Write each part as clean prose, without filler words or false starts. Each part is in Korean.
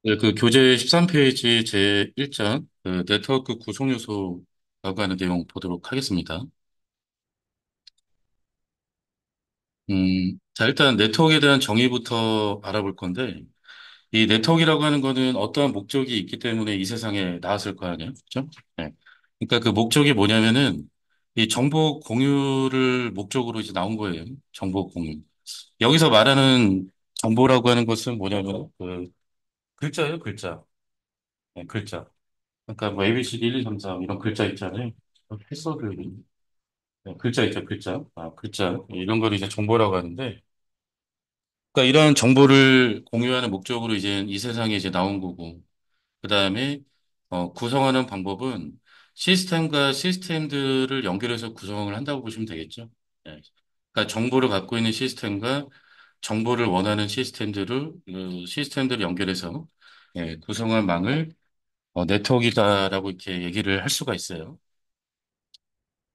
네, 그 교재 13페이지 제1장 그 네트워크 구성 요소라고 하는 내용 보도록 하겠습니다. 자, 일단 네트워크에 대한 정의부터 알아볼 건데, 이 네트워크라고 하는 거는 어떠한 목적이 있기 때문에 이 세상에 나왔을 거 아니에요? 그죠? 네. 그러니까 그 목적이 뭐냐면은 이 정보 공유를 목적으로 이제 나온 거예요. 정보 공유. 여기서 말하는 정보라고 하는 것은 뭐냐면 그 글자예요, 글자. 네, 글자. 그러니까 뭐 ABCD 1, 2, 3, 4 이런 글자 있잖아요. 패스워드 글자 있죠, 글자. 아, 글자. 이런 걸 이제 정보라고 하는데, 그러니까 이런 정보를 공유하는 목적으로 이제 이 세상에 이제 나온 거고, 그 다음에 구성하는 방법은 시스템과 시스템들을 연결해서 구성을 한다고 보시면 되겠죠. 예. 그러니까 정보를 갖고 있는 시스템과 정보를 원하는 시스템들을 연결해서 구성한 망을 네트워크이다라고 이렇게 얘기를 할 수가 있어요.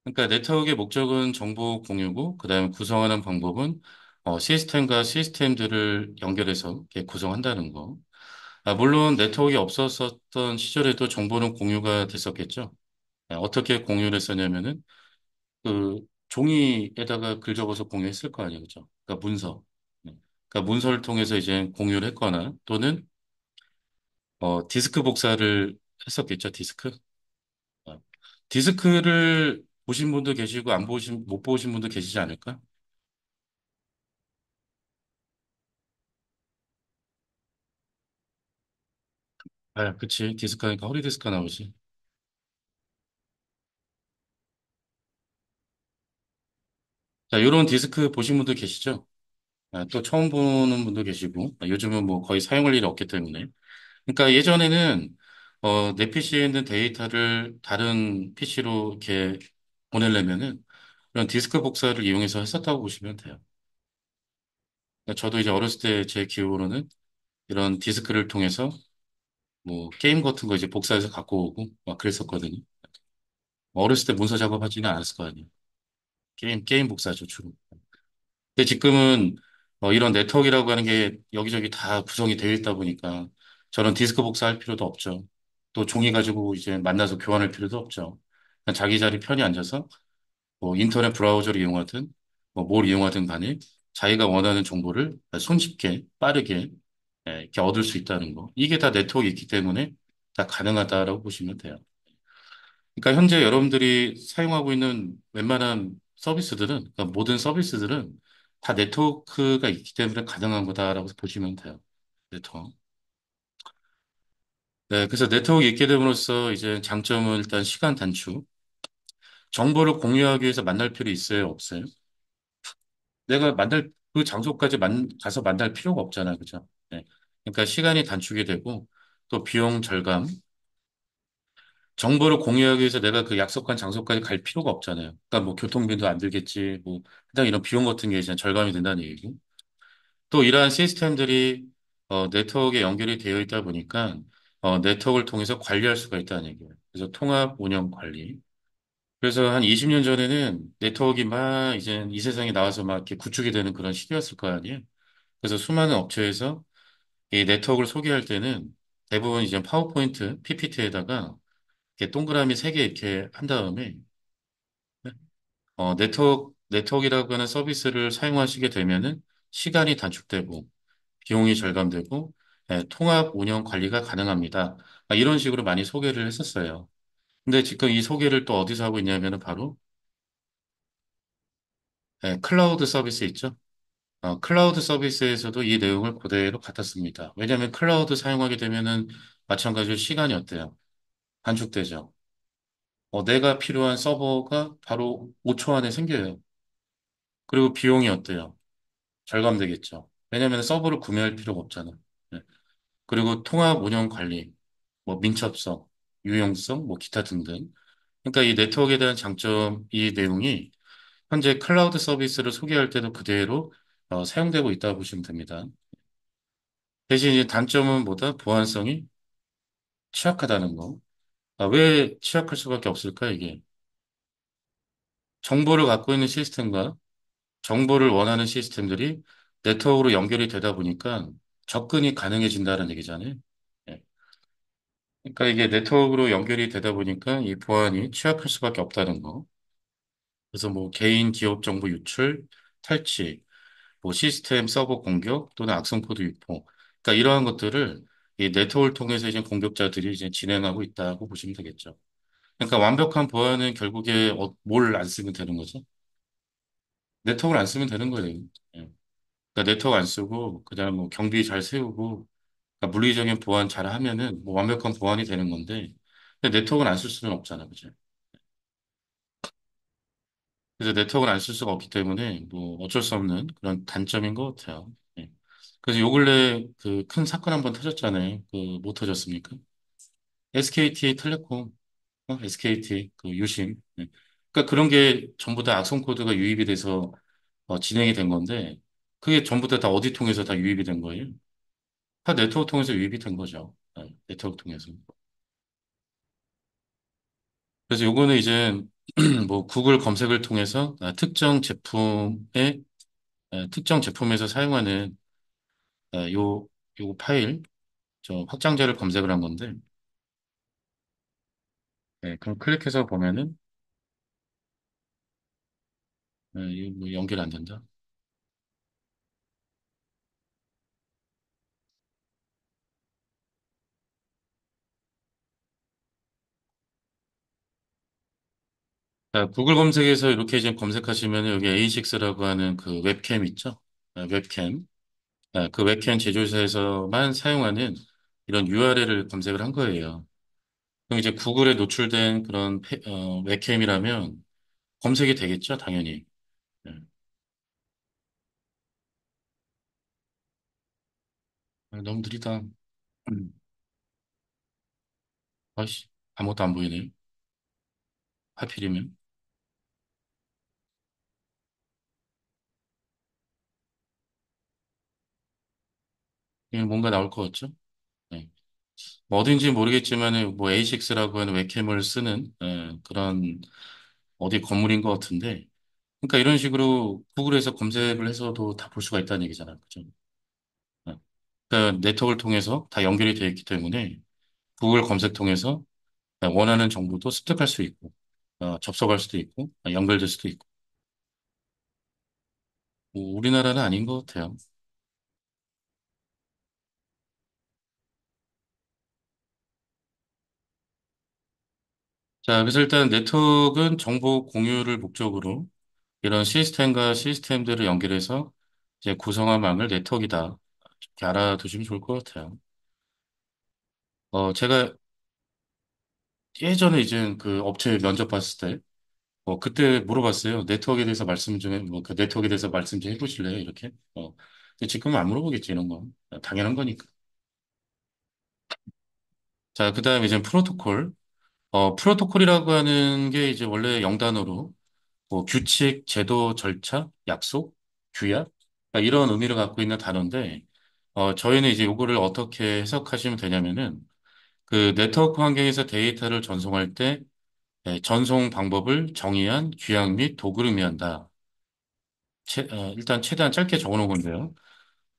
그러니까 네트워크의 목적은 정보 공유고, 그다음에 구성하는 방법은 시스템과 시스템들을 연결해서 이렇게 구성한다는 거. 아, 물론 네트워크가 없었었던 시절에도 정보는 공유가 됐었겠죠. 어떻게 공유를 했었냐면은 그 종이에다가 글 적어서 공유했을 거 아니에요, 그죠? 그러니까 문서. 네. 그러니까 문서를 통해서 이제 공유를 했거나 또는 디스크 복사를 했었겠죠, 디스크. 어, 디스크를 보신 분도 계시고 못 보신 분도 계시지 않을까? 아, 그치. 디스크니까 허리 디스크 나오지. 자, 요런 디스크 보신 분도 계시죠? 아, 또 처음 보는 분도 계시고, 요즘은 뭐 거의 사용할 일이 없기 때문에. 그러니까 예전에는, 내 PC에 있는 데이터를 다른 PC로 이렇게 보내려면은, 이런 디스크 복사를 이용해서 했었다고 보시면 돼요. 그러니까 저도 이제 어렸을 때 제 기억으로는 이런 디스크를 통해서 뭐 게임 같은 거 이제 복사해서 갖고 오고 막 그랬었거든요. 어렸을 때 문서 작업하지는 않았을 거 아니에요. 게임 복사죠, 주로. 근데 지금은 이런 네트워크라고 하는 게 여기저기 다 구성이 되어 있다 보니까 저는 디스크 복사할 필요도 없죠. 또 종이 가지고 이제 만나서 교환할 필요도 없죠. 그냥 자기 자리 편히 앉아서 뭐 인터넷 브라우저를 이용하든 뭐 뭘 이용하든 간에 자기가 원하는 정보를 손쉽게 빠르게 이렇게 얻을 수 있다는 거. 이게 다 네트워크가 있기 때문에 다 가능하다라고 보시면 돼요. 그러니까 현재 여러분들이 사용하고 있는 웬만한 서비스들은, 그러니까 모든 서비스들은 다 네트워크가 있기 때문에 가능한 거다라고 보시면 돼요. 네트워크. 네, 그래서 네트워크 있게 됨으로써 이제 장점은 일단 시간 단축. 정보를 공유하기 위해서 만날 필요 있어요, 없어요? 내가 그 장소까지 가서 만날 필요가 없잖아요, 그죠? 네. 그러니까 시간이 단축이 되고 또 비용 절감. 정보를 공유하기 위해서 내가 그 약속한 장소까지 갈 필요가 없잖아요. 그러니까 뭐 교통비도 안 들겠지, 뭐, 그냥 이런 비용 같은 게 이제 절감이 된다는 얘기고. 또 이러한 시스템들이 네트워크에 연결이 되어 있다 보니까 네트워크를 통해서 관리할 수가 있다는 얘기예요. 그래서 통합 운영 관리. 그래서 한 20년 전에는 네트워크가 막 이제 이 세상에 나와서 막 이렇게 구축이 되는 그런 시기였을 거 아니에요. 그래서 수많은 업체에서 이 네트워크를 소개할 때는 대부분 이제 파워포인트, PPT에다가 이렇게 동그라미 3개 이렇게 한 다음에 네트워크라고 하는 서비스를 사용하시게 되면은 시간이 단축되고 비용이 절감되고 통합 운영 관리가 가능합니다. 이런 식으로 많이 소개를 했었어요. 근데 지금 이 소개를 또 어디서 하고 있냐면은 바로 클라우드 서비스 있죠. 클라우드 서비스에서도 이 내용을 그대로 갖다 씁니다. 왜냐하면 클라우드 사용하게 되면은 마찬가지로 시간이 어때요? 단축되죠. 내가 필요한 서버가 바로 5초 안에 생겨요. 그리고 비용이 어때요? 절감되겠죠. 왜냐하면 서버를 구매할 필요가 없잖아. 네. 그리고 통합 운영 관리, 뭐 민첩성, 유용성, 뭐 기타 등등. 그러니까 이 네트워크에 대한 장점, 이 내용이 현재 클라우드 서비스를 소개할 때도 그대로 사용되고 있다고 보시면 됩니다. 대신 이제 단점은 뭐다? 보안성이 취약하다는 거. 왜 취약할 수밖에 없을까, 이게? 정보를 갖고 있는 시스템과 정보를 원하는 시스템들이 네트워크로 연결이 되다 보니까 접근이 가능해진다는 얘기잖아요. 그러니까 이게 네트워크로 연결이 되다 보니까 이 보안이 취약할 수밖에 없다는 거. 그래서 뭐 개인 기업 정보 유출, 탈취, 뭐 시스템 서버 공격 또는 악성 코드 유포. 그러니까 이러한 것들을 이 네트워크를 통해서 이제 공격자들이 이제 진행하고 있다고 보시면 되겠죠. 그러니까 완벽한 보안은 결국에 뭘 안 쓰면 되는 거죠? 네트워크를 안 쓰면 되는 거예요. 예. 그러니까 네트워크 안 쓰고 그다음 뭐 경비 잘 세우고 그러니까 물리적인 보안 잘 하면은 뭐 완벽한 보안이 되는 건데 근데 네트워크는 안 쓸 수는 없잖아, 그죠? 그래서 네트워크를 안 쓸 수가 없기 때문에 뭐 어쩔 수 없는 그런 단점인 것 같아요. 예. 그래서 요 근래 그 큰 사건 한번 터졌잖아요. 그 뭐 터졌습니까? SKT 텔레콤, SKT 그 유심. 예. 그러니까 그런 게 전부 다 악성 코드가 유입이 돼서 진행이 된 건데 그게 전부 다 어디 통해서 다 유입이 된 거예요? 다 네트워크 통해서 유입이 된 거죠. 네트워크 통해서. 그래서 요거는 이제 뭐 구글 검색을 통해서 특정 제품에서 사용하는 요 파일 저 확장자를 검색을 한 건데 그럼 클릭해서 보면은 이거 뭐 연결 안 된다. 자, 구글 검색에서 이렇게 이제 검색하시면 여기 A6라고 하는 그 웹캠 있죠? 웹캠. 그 웹캠 제조사에서만 사용하는 이런 URL을 검색을 한 거예요. 그럼 이제 구글에 노출된 그런 웹캠이라면 검색이 되겠죠, 당연히. 네. 너무 느리다. 음. 아이씨, 아무것도 안 보이네. 하필이면. 이게 뭔가 나올 것 같죠? 네. 뭐 어딘지 모르겠지만 뭐 A6라고 하는 웹캠을 쓰는 그런 어디 건물인 것 같은데 그러니까 이런 식으로 구글에서 검색을 해서도 다 볼 수가 있다는 얘기잖아요. 그죠? 네. 그러니까 네트워크를 통해서 다 연결이 되어 있기 때문에 구글 검색 통해서 원하는 정보도 습득할 수 있고 접속할 수도 있고 연결될 수도 있고 뭐 우리나라는 아닌 것 같아요. 자, 그래서 일단 네트워크는 정보 공유를 목적으로 이런 시스템과 시스템들을 연결해서 이제 구성한 망을 네트워크이다. 이렇게 알아두시면 좋을 것 같아요. 제가 예전에 이제 그 업체 면접 봤을 때, 그때 물어봤어요. 네트워크에 대해서 말씀 좀 그 네트워크에 대해서 말씀 좀 해보실래요? 이렇게. 근데 지금은 안 물어보겠지, 이런 거. 당연한 거니까. 자, 그 다음에 이제 프로토콜. 프로토콜이라고 하는 게 이제 원래 영단어로 뭐 규칙, 제도, 절차, 약속, 규약 그러니까 이런 의미를 갖고 있는 단어인데 저희는 이제 요거를 어떻게 해석하시면 되냐면은 그 네트워크 환경에서 데이터를 전송할 때 전송 방법을 정의한 규약 및 도구를 의미한다. 일단 최대한 짧게 적어놓은 건데요.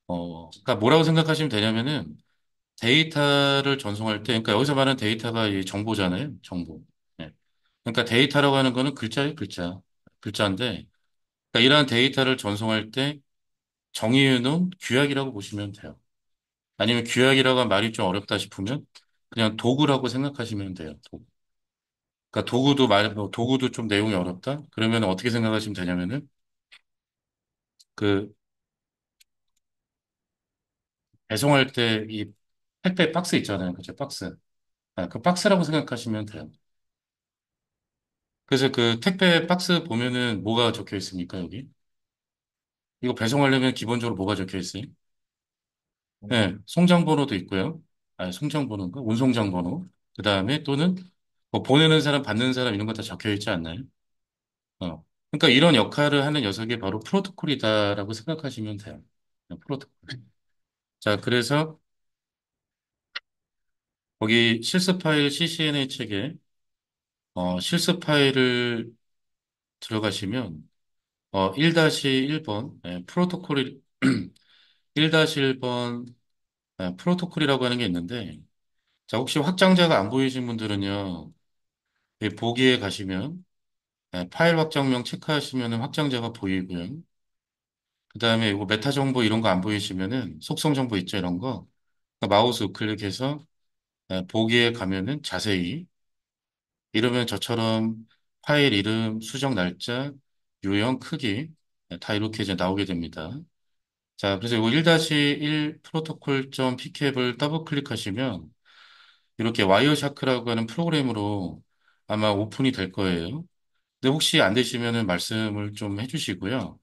그러니까 뭐라고 생각하시면 되냐면은 데이터를 전송할 때, 그러니까 여기서 말하는 데이터가 이 정보잖아요. 정보. 네. 그러니까 데이터라고 하는 거는 글자예요, 글자. 글자인데, 그러니까 이러한 데이터를 전송할 때 정의해놓은 규약이라고 보시면 돼요. 아니면 규약이라고 한 말이 좀 어렵다 싶으면 그냥 도구라고 생각하시면 돼요. 도구. 그러니까 도구도 좀 내용이 어렵다? 그러면 어떻게 생각하시면 되냐면은 그 배송할 때 이 택배 박스 있잖아요. 그죠? 박스. 그 박스라고 생각하시면 돼요. 그래서 그 택배 박스 보면은 뭐가 적혀 있습니까, 여기? 이거 배송하려면 기본적으로 뭐가 적혀 있어요? 네, 송장 번호도 있고요. 송장 번호인가? 운송장 번호. 그 다음에 또는 뭐 보내는 사람, 받는 사람 이런 거 다 적혀 있지 않나요? 그러니까 이런 역할을 하는 녀석이 바로 프로토콜이다라고 생각하시면 돼요. 프로토콜. 자, 그래서 거기 실습 파일 CCNA 책에 실습 파일을 들어가시면 1-1번 프로토콜이 1-1번 프로토콜이라고 하는 게 있는데 자, 혹시 확장자가 안 보이신 분들은요, 이 보기에 가시면 파일 확장명 체크하시면 확장자가 보이고요. 그 다음에 이거 메타 정보 이런 거 안 보이시면은 속성 정보 있죠, 이런 거. 그러니까 마우스 우클릭해서 보기에 가면은 자세히 이러면 저처럼 파일 이름, 수정 날짜, 유형, 크기 다 이렇게 이제 나오게 됩니다. 자, 그래서 이거 1-1 프로토콜 pk앱을 더블 클릭하시면 이렇게 와이어샤크라고 하는 프로그램으로 아마 오픈이 될 거예요. 근데 혹시 안 되시면은 말씀을 좀 해주시고요.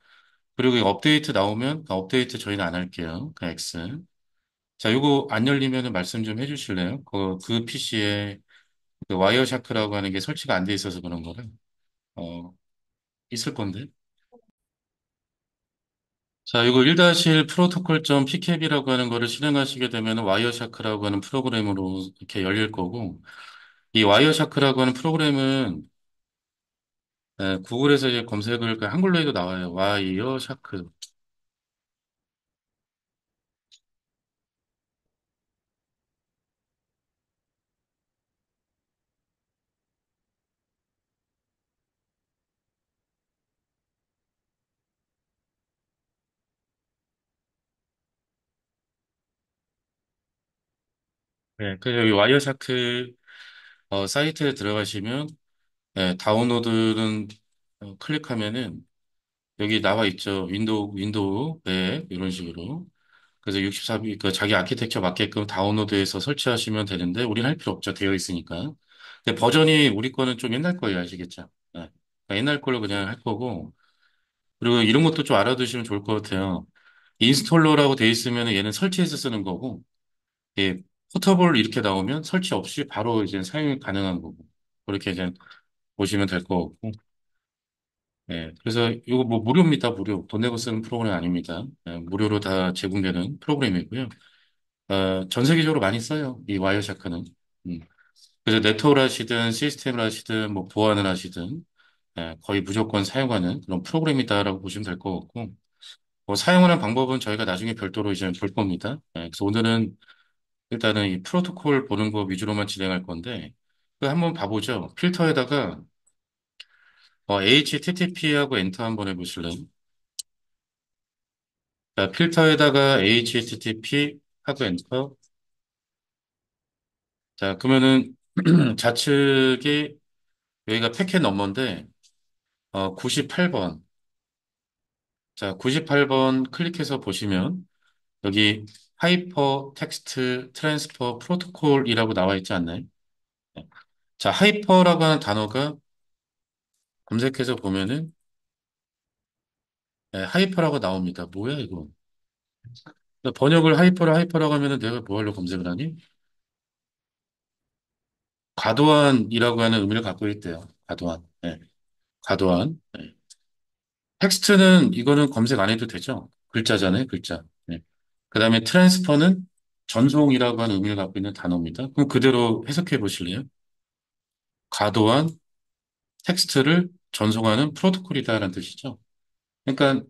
그리고 이 업데이트 나오면 업데이트 저희는 안 할게요. 그 X. 자, 요거 안 열리면은 말씀 좀 해주실래요? 그 PC에 그 와이어샤크라고 하는 게 설치가 안 돼 있어서 그런 거라. 어, 있을 건데. 자, 이거 1-1 프로토콜 pkb라고 하는 거를 실행하시게 되면 와이어샤크라고 하는 프로그램으로 이렇게 열릴 거고, 이 와이어샤크라고 하는 프로그램은 구글에서 이제 검색을 그 한글로 해도 나와요. 와이어샤크. 네, 그래서 여기 와이어샤크 사이트에 들어가시면 다운로드는 클릭하면은 여기 나와 있죠. 윈도우 맵 이런 식으로. 그래서 64비 그 자기 아키텍처 맞게끔 다운로드해서 설치하시면 되는데 우리는 할 필요 없죠. 되어 있으니까. 근데 버전이 우리 거는 좀 옛날 거예요. 아시겠죠? 네. 그러니까 옛날 걸로 그냥 할 거고. 그리고 이런 것도 좀 알아두시면 좋을 것 같아요. 인스톨러라고 돼 있으면 얘는 설치해서 쓰는 거고, 예, 포터블 이렇게 나오면 설치 없이 바로 이제 사용이 가능한 거고. 그렇게 이제 보시면 될 것 같고. 예, 그래서 이거 뭐 무료입니다. 무료. 돈 내고 쓰는 프로그램 아닙니다. 무료로 다 제공되는 프로그램이고요. 전 세계적으로 많이 써요. 이 와이어샤크는. 음. 그래서 네트워크를 하시든 시스템을 하시든 뭐 보안을 하시든 거의 무조건 사용하는 그런 프로그램이다라고 보시면 될 것 같고 뭐 사용하는 방법은 저희가 나중에 별도로 이제 볼 겁니다. 그래서 오늘은 일단은 이 프로토콜 보는 거 위주로만 진행할 건데 그 한번 봐보죠. 필터에다가 HTTP하고 엔터 한번 해보실래요? 자, 필터에다가 HTTP 하고 엔터. 자, 그러면은 좌측에 여기가 패킷 넘버인데 98번. 자, 98번 클릭해서 보시면 여기 하이퍼 텍스트 트랜스퍼 프로토콜이라고 나와 있지 않나요? 네. 자, 하이퍼라고 하는 단어가 검색해서 보면은 하이퍼라고 나옵니다. 뭐야 이거? 번역을 하이퍼라고 하면은 내가 뭐 하려고 검색을 하니? 과도한이라고 하는 의미를 갖고 있대요. 과도한. 네. 과도한. 네. 텍스트는 이거는 검색 안 해도 되죠? 글자잖아요, 글자. 네. 그 다음에 트랜스퍼는 전송이라고 하는 의미를 갖고 있는 단어입니다. 그럼 그대로 해석해 보실래요? 과도한 텍스트를 전송하는 프로토콜이다라는 뜻이죠. 그러니까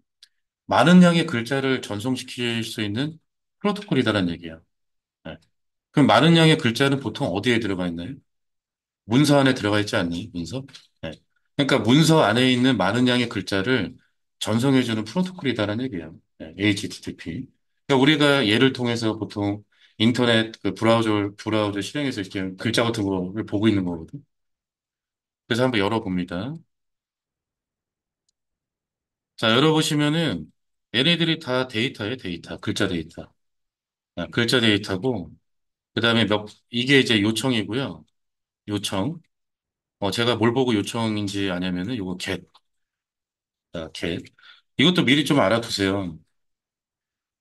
많은 양의 글자를 전송시킬 수 있는 프로토콜이다라는 얘기예요. 네. 그럼 많은 양의 글자는 보통 어디에 들어가 있나요? 문서 안에 들어가 있지 않나요? 문서? 네. 그러니까 문서 안에 있는 많은 양의 글자를 전송해주는 프로토콜이다라는 얘기예요. 네. HTTP. 그러니까 우리가 얘를 통해서 보통 인터넷 그 브라우저 실행해서 이렇게 글자 같은 거를 보고 있는 거거든. 그래서 한번 열어봅니다. 자, 열어보시면은 얘네들이 다 데이터예요, 데이터. 글자 데이터. 글자 데이터고, 그 다음에 이게 이제 요청이고요. 요청. 제가 뭘 보고 요청인지 아냐면은 요거 get. 이것도 미리 좀 알아두세요.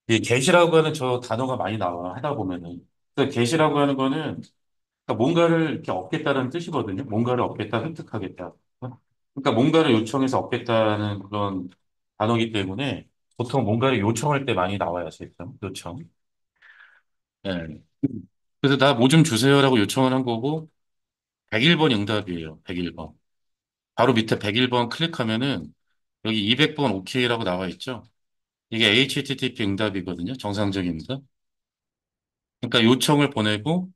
이 get이라고 하는 저 단어가 많이 나와, 하다 보면은. 그래서 get이라고 하는 거는 그러니까 뭔가를 이렇게 얻겠다는 뜻이거든요. 뭔가를 얻겠다, 획득하겠다. 그러니까 뭔가를 요청해서 얻겠다는 그런 단어이기 때문에 보통 뭔가를 요청할 때 많이 나와요, 실제 요청. 예. 그래서 나 뭐 좀 주세요라고 요청을 한 거고 101번 응답이에요. 101번. 바로 밑에 101번 클릭하면은 여기 200번 OK라고 나와 있죠. 이게 HTTP 응답이거든요. 정상적인 응답. 그러니까 요청을 보내고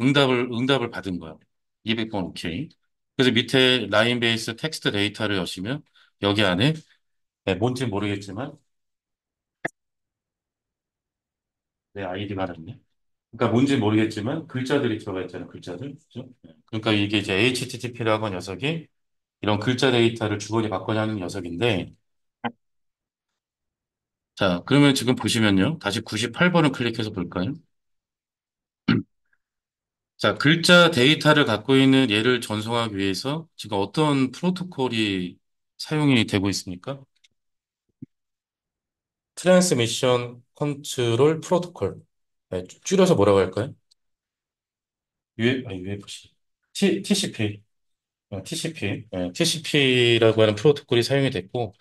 응답을 받은 거야. 200번 오케이. 그래서 밑에 라인 베이스 텍스트 데이터를 여시면 여기 안에 네, 뭔지 모르겠지만 내 아이디가 다르네. 그러니까 뭔지 모르겠지만 글자들이 들어가 있잖아요. 글자들. 그죠? 네. 그러니까 이게 이제 HTTP라고 하는 녀석이 이런 글자 데이터를 주거니 받거니 하는 녀석인데 자, 그러면 지금 보시면요. 다시 98번을 클릭해서 볼까요? 자, 글자 데이터를 갖고 있는 얘를 전송하기 위해서 지금 어떤 프로토콜이 사용이 되고 있습니까? 트랜스미션 컨트롤 프로토콜. 네, 줄여서 뭐라고 할까요? UFC. TCP. TCP. TCP라고 하는 프로토콜이 사용이 됐고,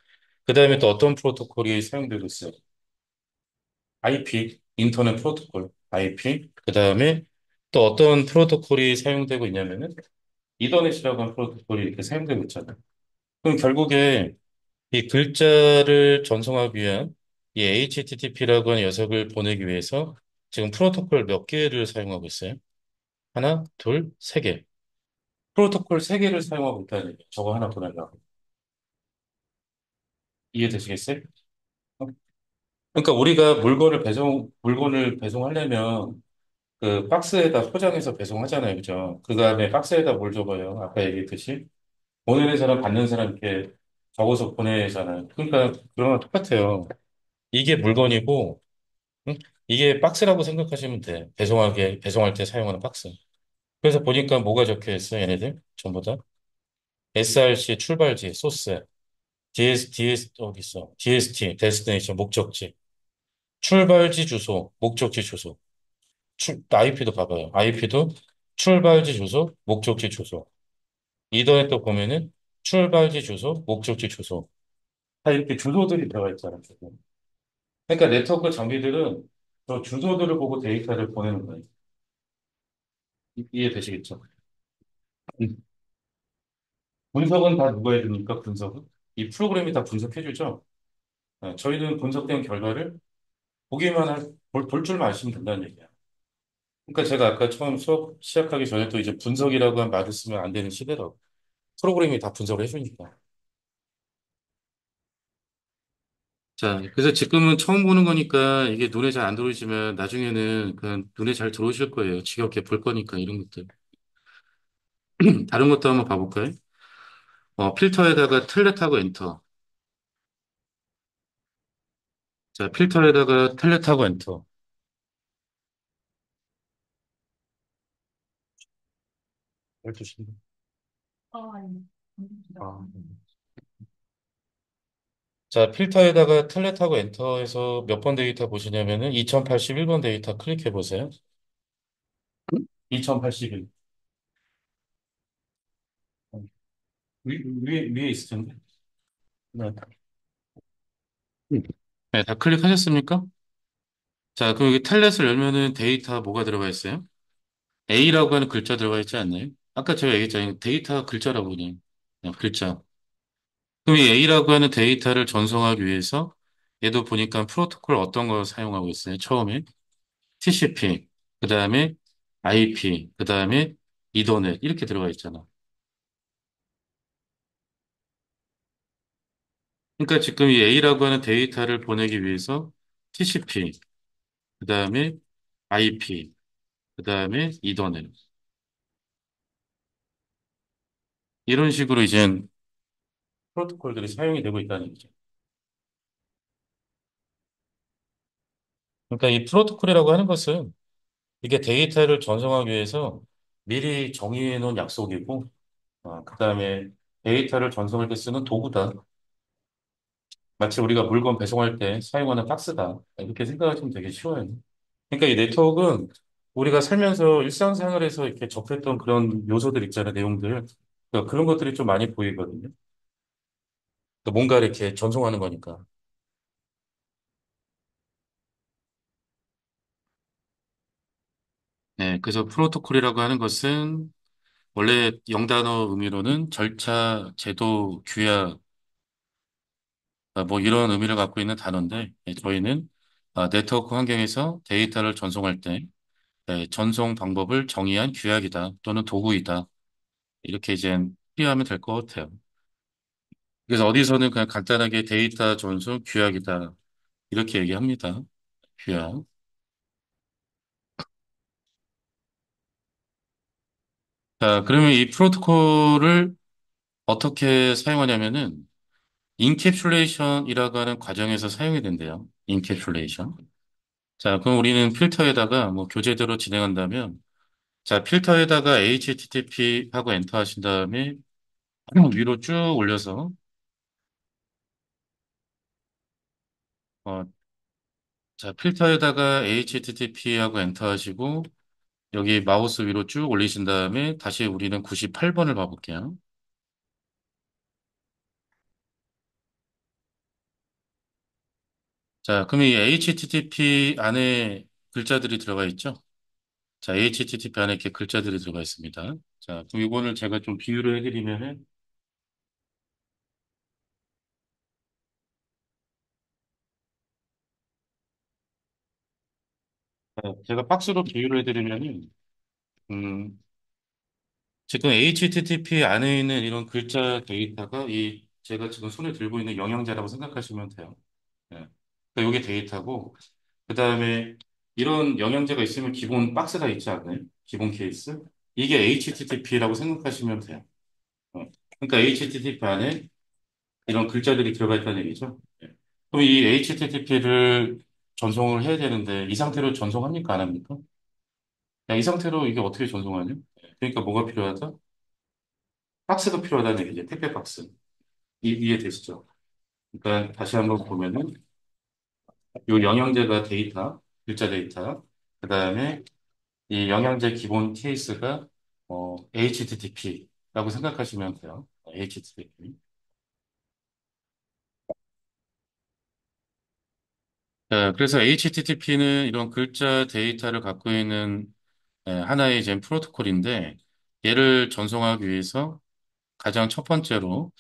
그 다음에 또 어떤 프로토콜이 사용되고 있어요? IP, 인터넷 프로토콜. IP. 그 다음에 또 어떤 프로토콜이 사용되고 있냐면은, 이더넷이라고 하는 프로토콜이 이렇게 사용되고 있잖아요. 그럼 결국에 이 글자를 전송하기 위한 이 HTTP라고 하는 녀석을 보내기 위해서 지금 프로토콜 몇 개를 사용하고 있어요? 하나, 둘, 세 개. 프로토콜 세 개를 사용하고 있다는 얘기예요. 저거 하나 보내려고. 이해되시겠어요? 그러니까 우리가 물건을 배송하려면 그 박스에다 포장해서 배송하잖아요. 그죠? 그 다음에 박스에다 뭘 적어요? 아까 얘기했듯이. 보내는 사람, 받는 사람 이렇게 적어서 보내잖아요. 그러니까 그런 거 똑같아요. 이게 물건이고, 응? 이게 박스라고 생각하시면 돼. 배송할 때 사용하는 박스. 그래서 보니까 뭐가 적혀 있어, 얘네들? 전부 다. SRC 출발지, 소스, 어디 있어? DST, 데스티네이션, 목적지. 출발지 주소, 목적지 주소. IP도 봐봐요. IP도 출발지 주소, 목적지 주소. 이더넷도 보면은 출발지 주소, 목적지 주소. 다 이렇게 주소들이 들어가 있잖아요. 주소. 그러니까 네트워크 장비들은 저 주소들을 보고 데이터를 보내는 거예요. 이해되시겠죠? 음. 분석은 다 누가 해줍니까? 분석은? 이 프로그램이 다 분석해주죠? 저희는 분석된 결과를 볼 줄만 아시면 된다는 얘기야. 그러니까 제가 아까 처음 수업 시작하기 전에 또 이제 분석이라고 한 말을 쓰면 안 되는 시대라고. 프로그램이 다 분석을 해주니까. 자, 그래서 지금은 처음 보는 거니까 이게 눈에 잘 안 들어오시면 나중에는 그냥 눈에 잘 들어오실 거예요. 지겹게 볼 거니까 이런 것들. 다른 것도 한번 봐볼까요? 필터에다가 텔렛하고 엔터. 자, 필터에다가 텔렛하고 엔터. 12시. 아. 자, 필터에다가 텔렛하고 엔터에서 몇 번 데이터 보시냐면은 2081번 데이터 클릭해 보세요. 2081. 위에 있을 텐데. 네. 네, 다 클릭하셨습니까? 자, 그럼 여기 텔렛을 열면은 데이터 뭐가 들어가 있어요? A라고 하는 글자 들어가 있지 않나요? 아까 제가 얘기했잖아요. 데이터 글자라고 그냥 글자. 그럼 이 A라고 하는 데이터를 전송하기 위해서 얘도 보니까 프로토콜 어떤 거 사용하고 있어요? 처음에 TCP, 그 다음에 IP, 그 다음에 이더넷 이렇게 들어가 있잖아. 그러니까 지금 이 A라고 하는 데이터를 보내기 위해서 TCP, 그 다음에 IP, 그 다음에 이더넷 이런 식으로 이제 프로토콜들이 사용이 되고 있다는 얘기죠. 그러니까 이 프로토콜이라고 하는 것은 이게 데이터를 전송하기 위해서 미리 정의해 놓은 약속이고, 그 다음에 데이터를 전송할 때 쓰는 도구다. 마치 우리가 물건 배송할 때 사용하는 박스다. 이렇게 생각하시면 되게 쉬워요. 그러니까 이 네트워크는 우리가 살면서 일상생활에서 이렇게 접했던 그런 요소들 있잖아요, 내용들. 그러니까 그런 것들이 좀 많이 보이거든요. 그러니까 뭔가 이렇게 전송하는 거니까. 네, 그래서 프로토콜이라고 하는 것은 원래 영단어 의미로는 절차, 제도, 규약, 뭐 이런 의미를 갖고 있는 단어인데, 저희는 네트워크 환경에서 데이터를 전송할 때 전송 방법을 정의한 규약이다 또는 도구이다. 이렇게 이제 풀이하면 될 것 같아요. 그래서 어디서는 그냥 간단하게 데이터 전송 규약이다. 이렇게 얘기합니다. 규약. 자, 그러면 이 프로토콜을 어떻게 사용하냐면은 인캡슐레이션이라고 하는 과정에서 사용이 된대요. 인캡슐레이션. 자, 그럼 우리는 필터에다가 뭐 교재대로 진행한다면 자, 필터에다가 HTTP 하고 엔터 하신 다음에 위로 쭉 올려서 어, 자, 필터에다가 HTTP 하고 엔터 하시고 여기 마우스 위로 쭉 올리신 다음에 다시 우리는 98번을 봐볼게요. 자, 그럼 이 HTTP 안에 글자들이 들어가 있죠? 자, HTTP 안에 이렇게 글자들이 들어가 있습니다. 자, 그럼 이거를 제가 좀 비유를 해드리면은, 제가 박스로 비유를 해드리면은, 음, 지금 HTTP 안에 있는 이런 글자 데이터가 제가 지금 손에 들고 있는 영양제라고 생각하시면 돼요. 네. 그러니까 이게 데이터고, 그 다음에 이런 영양제가 있으면 기본 박스가 있지 않나요? 기본 케이스? 이게 HTTP라고 생각하시면 돼요. 그러니까 HTTP 안에 이런 글자들이 들어가 있다는 얘기죠. 예. 그럼 이 HTTP를 전송을 해야 되는데 이 상태로 전송합니까? 안 합니까? 야, 이 상태로 이게 어떻게 전송하냐? 그러니까 뭐가 필요하다? 박스가 필요하다는 얘기죠. 택배 박스. 이해되시죠? 그러니까 다시 한번 보면은 이 영양제가 데이터, 글자 데이터, 그 다음에 이 영양제 기본 케이스가 HTTP라고 생각하시면 돼요. HTTP. 그래서 HTTP는 이런 글자 데이터를 갖고 있는 하나의 이제 프로토콜인데 얘를 전송하기 위해서 가장 첫 번째로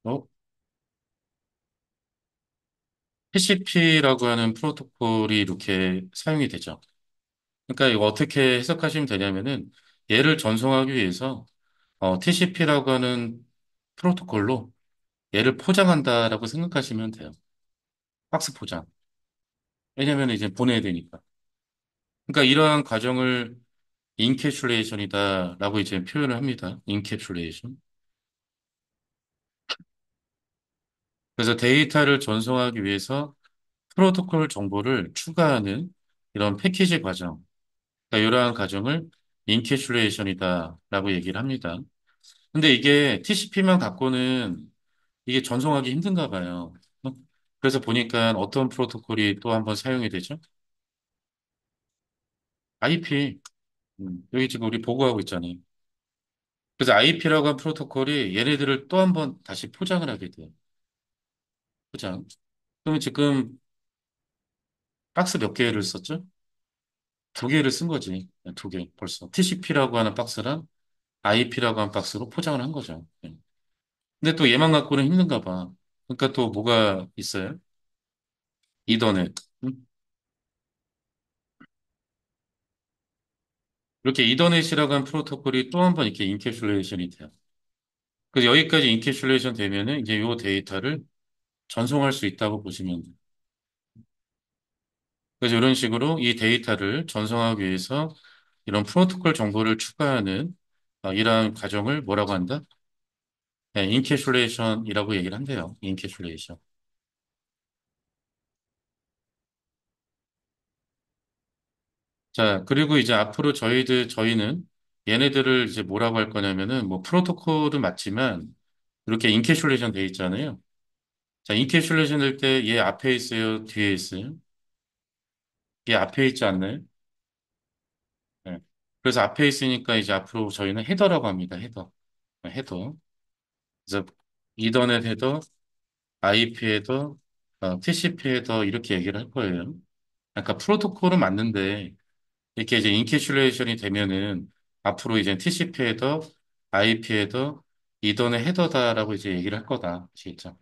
어, TCP라고 하는 프로토콜이 이렇게 사용이 되죠. 그러니까 이거 어떻게 해석하시면 되냐면은 얘를 전송하기 위해서 TCP라고 하는 프로토콜로 얘를 포장한다라고 생각하시면 돼요. 박스 포장. 왜냐면 이제 보내야 되니까. 그러니까 이러한 과정을 인캡슐레이션이다라고 이제 표현을 합니다. 인캡슐레이션. 그래서 데이터를 전송하기 위해서 프로토콜 정보를 추가하는 이런 패키지 과정, 그러니까 이러한 과정을 인캐슐레이션이다라고 얘기를 합니다. 근데 이게 TCP만 갖고는 이게 전송하기 힘든가 봐요. 그래서 보니까 어떤 프로토콜이 또 한번 사용이 되죠? IP. 여기 지금 우리 보고하고 있잖아요. 그래서 IP라고 한 프로토콜이 얘네들을 또 한번 다시 포장을 하게 돼요. 포장. 그러면 지금 박스 몇 개를 썼죠? 두 개를 쓴 거지. 두 개, 벌써. TCP라고 하는 박스랑 IP라고 하는 박스로 포장을 한 거죠. 예. 근데 또 얘만 갖고는 힘든가 봐. 그러니까 또 뭐가 있어요? 이더넷. 음? 이렇게 이더넷이라고 하는 프로토콜이 또 한 번 이렇게 인캡슐레이션이 돼요. 그래서 여기까지 인캡슐레이션 되면은 이제 요 데이터를 전송할 수 있다고 보시면 돼요. 그래서 이런 식으로 이 데이터를 전송하기 위해서 이런 프로토콜 정보를 추가하는 이러한 과정을 뭐라고 한다? 네, 인캐슐레이션이라고 얘기를 한대요. 인캐슐레이션. 자, 그리고 이제 앞으로 저희는 얘네들을 이제 뭐라고 할 거냐면은 뭐 프로토콜은 맞지만 이렇게 인캐슐레이션 돼 있잖아요. 자, 인캐슐레이션 될 때 얘 앞에 있어요? 뒤에 있어요? 얘 앞에 있지 않나요? 네. 그래서 앞에 있으니까 이제 앞으로 저희는 헤더라고 합니다. 헤더. 네, 헤더. 그래서 이더넷 헤더, IP 헤더, TCP 헤더 이렇게 얘기를 할 거예요. 그러니까 프로토콜은 맞는데 이렇게 이제 인캐슐레이션이 되면은 앞으로 이제 TCP 헤더, IP 헤더, 이더넷 헤더다라고 이제 얘기를 할 거다. 아시겠죠?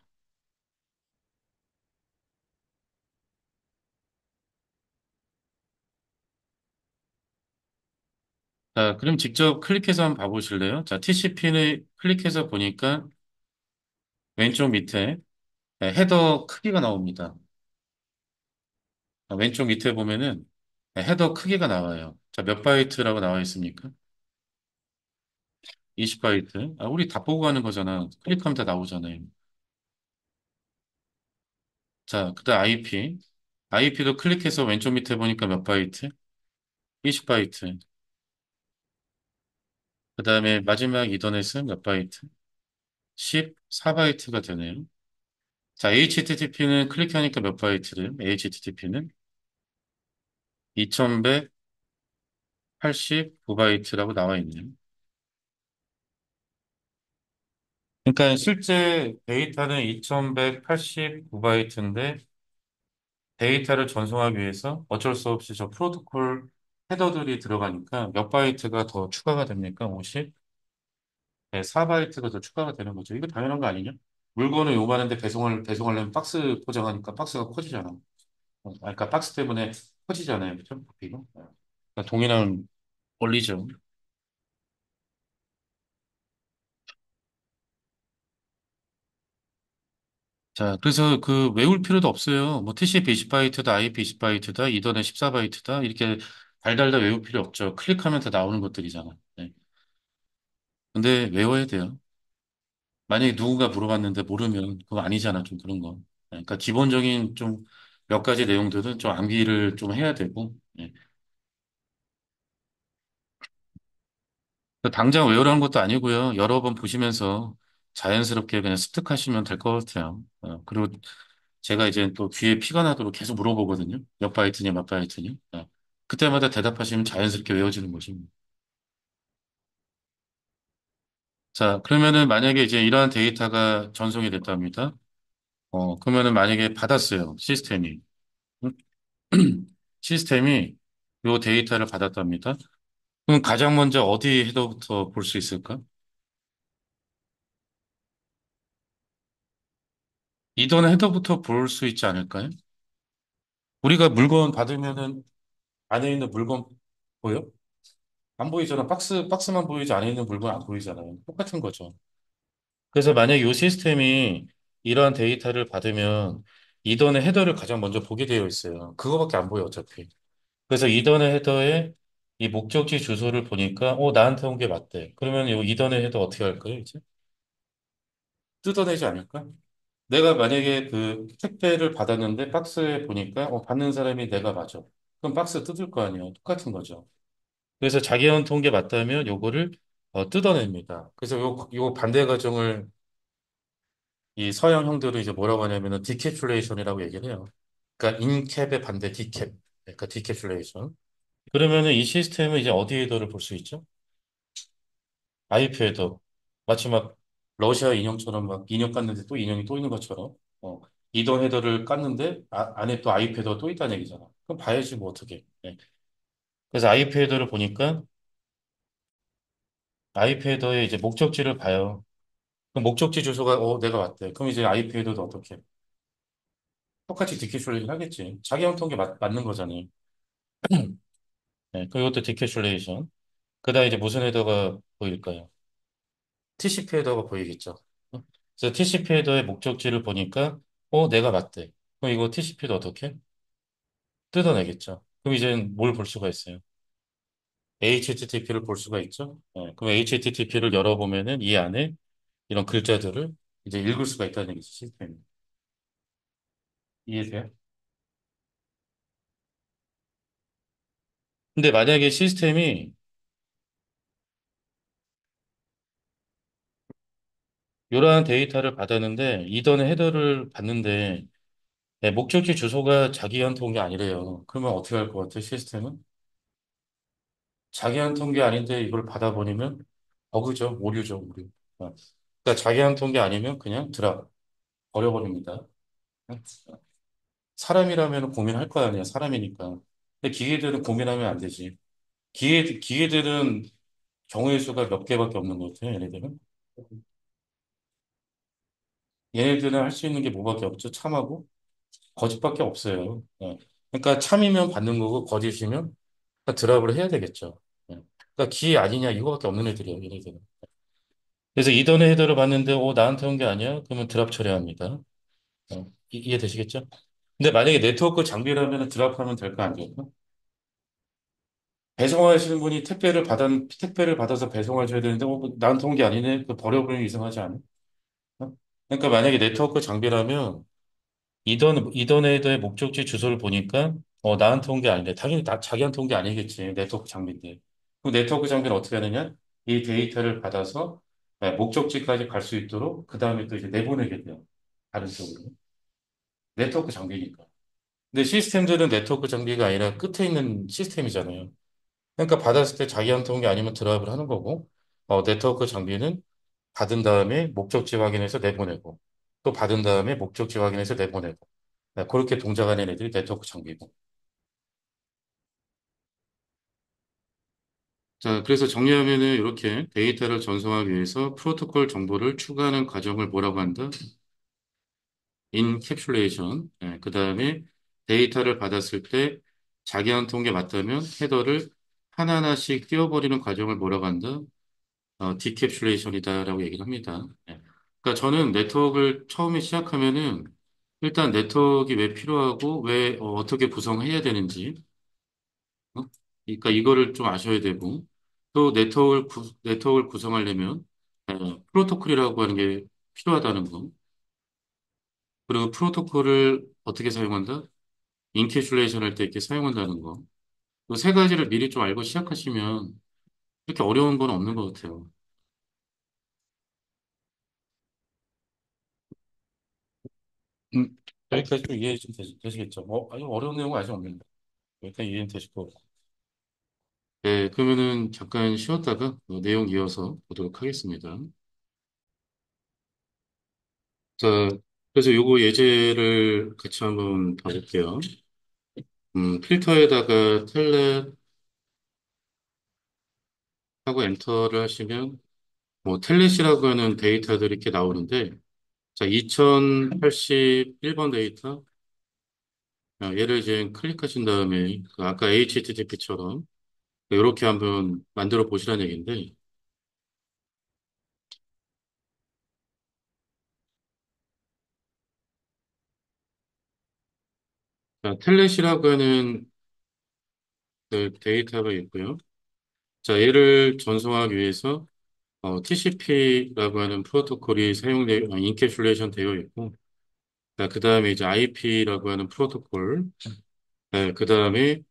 자, 그럼 직접 클릭해서 한번 봐보실래요? 자, TCP를 클릭해서 보니까 왼쪽 밑에 네, 헤더 크기가 나옵니다. 왼쪽 밑에 보면은 네, 헤더 크기가 나와요. 자, 몇 바이트라고 나와 있습니까? 20바이트. 아, 우리 다 보고 가는 거잖아. 클릭하면 다 나오잖아요. 자, 그다음 IP. IP도 클릭해서 왼쪽 밑에 보니까 몇 바이트? 20바이트. 그다음에 마지막 이더넷은 몇 바이트? 14바이트가 되네요. 자, HTTP는 클릭하니까 몇 바이트를? HTTP는 2189바이트라고 나와 있네요. 그러니까 실제 데이터는 2189바이트인데 데이터를 전송하기 위해서 어쩔 수 없이 저 프로토콜 헤더들이 들어가니까 몇 바이트가 더 추가가 됩니까? 50? 네, 4바이트가 더 추가가 되는 거죠. 이거 당연한 거 아니냐? 물건을 요만한데 배송하려면 박스 포장하니까 박스가 커지잖아. 그러니까 박스 때문에 커지잖아요. 그죠? 부피가. 그러니까 동일한 원리죠. 자, 그래서 그 외울 필요도 없어요. 뭐 TCP 20바이트다, IP 20바이트다, 이더넷 14바이트다 이렇게 달달달 외울 필요 없죠. 클릭하면 다 나오는 것들이잖아. 네. 근데 외워야 돼요. 만약에 누군가 물어봤는데 모르면 그거 아니잖아. 좀 그런 거. 네. 그러니까 기본적인 좀 몇 가지 내용들은 좀 암기를 좀 해야 되고. 네. 그 당장 외우라는 것도 아니고요. 여러 번 보시면서 자연스럽게 그냥 습득하시면 될 것 같아요. 그리고 제가 이제 또 귀에 피가 나도록 계속 물어보거든요. 몇 바이트냐, 몇 바이트냐. 그때마다 대답하시면 자연스럽게 외워지는 것입니다. 자, 그러면은 만약에 이제 이러한 데이터가 전송이 됐답니다. 그러면은 만약에 받았어요. 시스템이. 음? 시스템이 요 데이터를 받았답니다. 그럼 가장 먼저 어디 헤더부터 볼 수 있을까? 이전 헤더부터 볼 수 있지 않을까요? 우리가 물건 받으면은 안에 있는 물건 보여? 안 보이잖아. 박스만 보이지 안에 있는 물건 안 보이잖아요. 똑같은 거죠. 그래서 만약 이 시스템이 이러한 데이터를 받으면 이던의 헤더를 가장 먼저 보게 되어 있어요. 그거밖에 안 보여, 어차피. 그래서 이던의 헤더에 이 목적지 주소를 보니까, 나한테 온 게 맞대. 그러면 이 이던의 헤더 어떻게 할까요, 이제? 뜯어내지 않을까? 내가 만약에 그 택배를 받았는데 박스에 보니까, 받는 사람이 내가 맞아. 그럼 박스 뜯을 거 아니에요. 똑같은 거죠. 그래서 자기한 통계 맞다면 요거를 뜯어냅니다. 그래서 요 반대 과정을 이 서양 형들은 이제 뭐라고 하냐면은 디캡슐레이션이라고 얘기를 해요. 그러니까 인캡의 반대 디캡. 그러니까 디캡슐레이션. 그러면은 이 시스템은 이제 어디 헤더를 볼 수 있죠? IP 헤더. 마치 막 러시아 인형처럼 막 인형 깠는데 또 인형이 또 있는 것처럼 이동 헤더를 깠는데 안에 또 IP 헤더 또 있다는 얘기잖아. 그럼 봐야지 뭐 어떻게. 네. 그래서 IP 헤더를 보니까 IP 헤더의 이제 목적지를 봐요. 그럼 목적지 주소가 내가 왔대. 그럼 이제 IP에도 어떻게? 똑같이 디캐슐레이션 하겠지. 자기 형통계 맞는 거잖아요. 네, 그것도 디캐슐레이션. 그다음 이제 무슨 헤더가 보일까요? TCP 헤더가 보이겠죠. 그래서 TCP 헤더의 목적지를 보니까 내가 맞대. 그럼 이거 TCP도 어떻게? 뜯어내겠죠. 그럼 이제 뭘 볼 수가 있어요? HTTP를 볼 수가 있죠. 그럼 HTTP를 열어보면은 이 안에 이런 글자들을 이제 읽을 수가 있다는 얘기죠, 시스템이. 이해돼요? 근데 만약에 시스템이 이러한 데이터를 받았는데 이던 헤더를 받는데 목적지 주소가 자기한테 온 게 아니래요. 그러면 어떻게 할 것 같아, 시스템은? 자기한테 온 게 아닌데 이걸 받아버리면 버그죠, 오류죠, 오류. 그러니까 자기한테 온 게 아니면 그냥 버려버립니다. 사람이라면 고민할 거 아니야, 사람이니까. 근데 기계들은 고민하면 안 되지. 기계들은 경우의 수가 몇 개밖에 없는 것 같아요, 얘네들은. 얘네들은 할 수 있는 게 뭐밖에 없죠, 참하고. 거짓밖에 없어요. 그러니까 참이면 받는 거고 거짓이면 드랍을 해야 되겠죠. 예. 그러니까 기 아니냐 이거밖에 없는 애들이에요, 얘네들은. 그래서 이더네 헤더를 봤는데, 나한테 온 게 아니야? 그러면 드랍 처리합니다. 이해되시겠죠? 근데 만약에 네트워크 장비라면 드랍하면 될 거 아니에요? 배송하시는 분이 택배를 받아서 배송하셔야 되는데, 나한테 온 게 아니네? 그 버려버리면 이상하지 않아? 어? 그러니까 만약에 네트워크 장비라면, 이더네이더의 목적지 주소를 보니까, 나한테 온 게 아닌데, 당연히 자기한테 온 게 아니겠지. 네트워크 장비인데. 그럼 네트워크 장비는 어떻게 하느냐? 이 데이터를 받아서 목적지까지 갈 수 있도록, 그 다음에 또 이제 내보내게 돼요. 다른 쪽으로. 네트워크 장비니까. 근데 시스템들은 네트워크 장비가 아니라 끝에 있는 시스템이잖아요. 그러니까 받았을 때 자기한테 온 게 아니면 드랍을 하는 거고, 네트워크 장비는 받은 다음에 목적지 확인해서 내보내고, 또 받은 다음에 목적지 확인해서 내보내고, 그렇게 동작하는 애들이 네트워크 장비고. 자, 그래서 정리하면은 이렇게 데이터를 전송하기 위해서 프로토콜 정보를 추가하는 과정을 뭐라고 한다? 인캡슐레이션. 그 다음에 데이터를 받았을 때 자기한테 온 게 맞다면 헤더를 하나하나씩 띄워버리는 과정을 뭐라고 한다? 디캡슐레이션이다라고 얘기를 합니다. 그러니까 저는 네트워크를 처음에 시작하면은 일단 네트워크가 왜 필요하고 왜 떻게 구성해야 되는지, 어? 그러니까 이거를 좀 아셔야 되고 또 네트워크를 구성하려면 프로토콜이라고 하는 게 필요하다는 거. 그리고 프로토콜을 어떻게 사용한다? 인캐슐레이션 할 때 이렇게 사용한다는 거. 이 세 가지를 미리 좀 알고 시작하시면 이렇게 어려운 건 없는 것 같아요. 음, 여기까지 좀 이해 좀 되시겠죠? 아니, 어려운 내용은 아직 없는데. 여기까지 이해는 되실 거고. 네, 그러면은 잠깐 쉬었다가 내용 이어서 보도록 하겠습니다. 자, 그래서 요거 예제를 같이 한번 봐볼게요. 필터에다가 텔넷 하고 엔터를 하시면 텔넷이라고 하는 데이터들이 이렇게 나오는데 자, 2081번 데이터 얘를 이제 클릭하신 다음에 그 아까 HTTP처럼 이렇게 한번 만들어 보시라는 얘기인데 자, 텔넷이라고 하는 그 데이터가 있고요. 자, 얘를 전송하기 위해서 TCP라고 하는 프로토콜이 인캡슐레이션 되어 있고, 그 다음에 이제 IP라고 하는 프로토콜, 그 다음에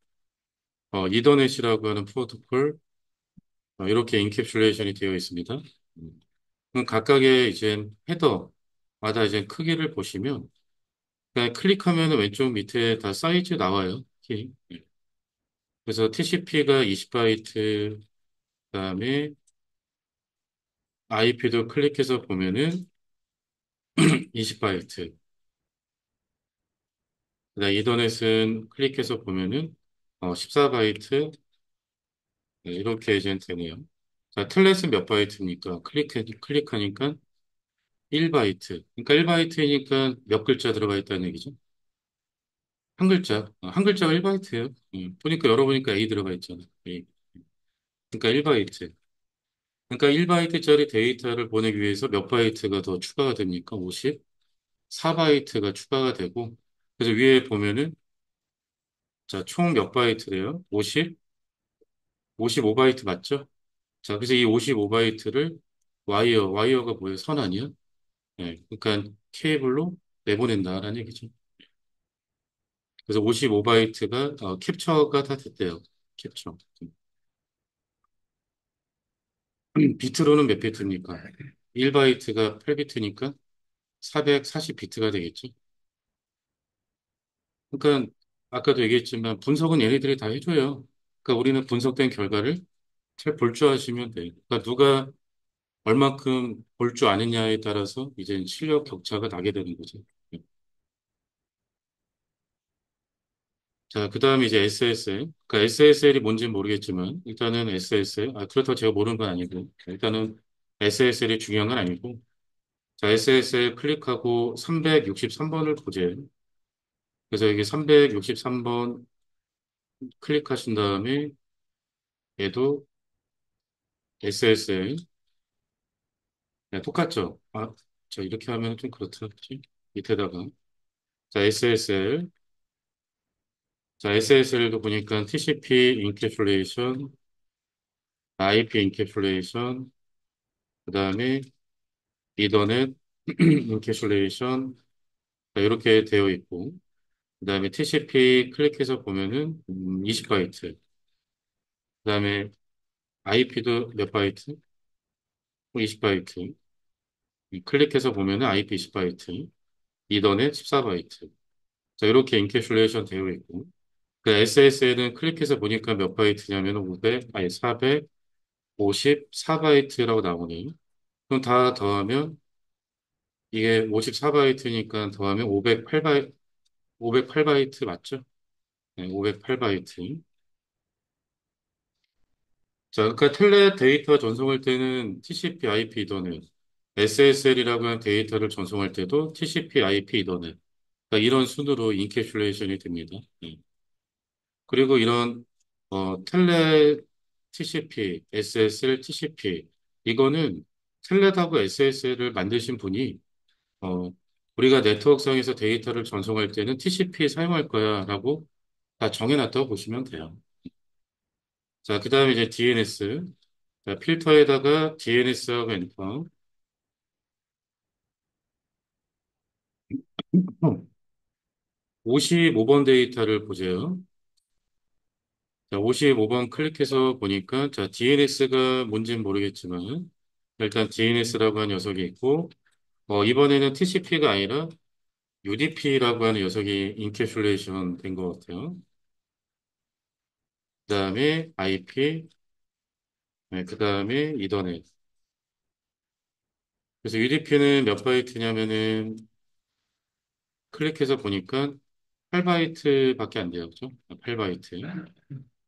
이더넷이라고 하는 프로토콜, 이렇게 인캡슐레이션이 되어 있습니다. 그럼 각각의 이제 헤더마다 이제 크기를 보시면, 그냥 클릭하면 왼쪽 밑에 다 사이즈 나와요. 키. 그래서 TCP가 20바이트, 그다음에 IP도 클릭해서 보면은 20바이트. 그다음 이더넷은 클릭해서 보면은 14바이트 이렇게 이제 되네요. 자, 텔넷은 몇 바이트입니까? 클릭하니까 1바이트. 그러니까 1바이트니까 몇 글자 들어가 있다는 얘기죠? 한 글자. 한 글자가 1바이트예요. 보니까 열어보니까 A 들어가 있잖아. A. 그러니까 1바이트. 그러니까 1바이트짜리 데이터를 보내기 위해서 몇 바이트가 더 추가가 됩니까? 54바이트가 추가가 되고 그래서 위에 보면은 자, 총 몇 바이트래요? 55바이트 맞죠? 자, 그래서 이 55바이트를 와이어가 뭐예요? 선 아니야? 네, 그러니까 케이블로 내보낸다라는 얘기죠. 그래서 55바이트가 캡처가 다 됐대요. 캡처. 비트로는 몇 비트입니까? 1바이트가 8비트니까 440비트가 되겠죠. 그러니까 아까도 얘기했지만 분석은 얘네들이 다 해줘요. 그러니까 우리는 분석된 결과를 잘 볼 줄 아시면 돼요. 그러니까 누가 얼만큼 볼 줄 아느냐에 따라서 이제 실력 격차가 나게 되는 거죠. 자, 그 다음에 이제 SSL. 그러니까 SSL이 뭔지는 모르겠지만, 일단은 SSL. 그렇다고 제가 모르는 건 아니고, 일단은 SSL이 중요한 건 아니고, 자, SSL 클릭하고 363번을 보재요. 그래서 여기 363번 클릭하신 다음에 얘도 SSL. 네, 똑같죠? 아, 저 이렇게 하면 좀 그렇다. 그치? 밑에다가. 자, SSL. 자, SSL도 보니까 TCP 인캡슐레이션, IP 인캡슐레이션, 그 다음에 이더넷 인캡슐레이션, 이렇게 되어 있고, 그 다음에 TCP 클릭해서 보면은 20바이트, 그 다음에 IP도 몇 바이트? 20바이트. 클릭해서 보면은 IP 20바이트, 이더넷 14바이트. 자, 이렇게 인캡슐레이션 되어 있고, 그 SSL은 클릭해서 보니까 몇 바이트냐면 500, 아니 454바이트라고 나오네요. 그럼 다 더하면 이게 54바이트니까 더하면 508바이트, 508바이트 맞죠? 네, 508바이트. 자, 그러니까 텔레 데이터 전송할 때는 TCP IP 이더넷, SSL이라고 하는 데이터를 전송할 때도 TCP IP 이더넷. 그러니까 이런 순으로 인캡슐레이션이 됩니다. 네. 그리고 이런 텔레 TCP, SSL, TCP 이거는 텔레하고 SSL을 만드신 분이 어, 우리가 네트워크상에서 데이터를 전송할 때는 TCP 사용할 거야라고 다 정해놨다고 보시면 돼요. 자, 그 다음에 이제 DNS. 자, 필터에다가 DNS하고 엔터. 55번 데이터를 보세요. 자, 55번 클릭해서 보니까, 자, DNS가 뭔지는 모르겠지만, 일단 DNS라고 하는 녀석이 있고, 이번에는 TCP가 아니라 UDP라고 하는 녀석이 인캡슐레이션 된 것 같아요. 그 다음에 IP, 그 다음에 이더넷. 그래서 UDP는 몇 바이트냐면은, 클릭해서 보니까 8바이트밖에 안 돼요. 그죠? 8바이트.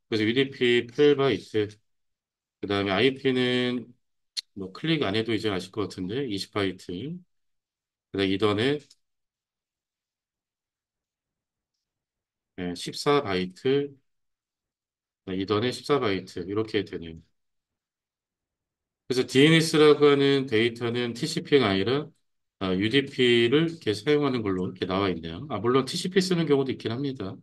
그래서 UDP 8바이트. 그 다음에 IP는 뭐 클릭 안 해도 이제 아실 것 같은데 20바이트. 그다음 이더넷 14바이트, 이더넷 14바이트 이렇게 되네요. 그래서 DNS라고 하는 데이터는 TCP가 아니라 UDP를 이렇게 사용하는 걸로 이렇게 나와 있네요. 아, 물론 TCP 쓰는 경우도 있긴 합니다.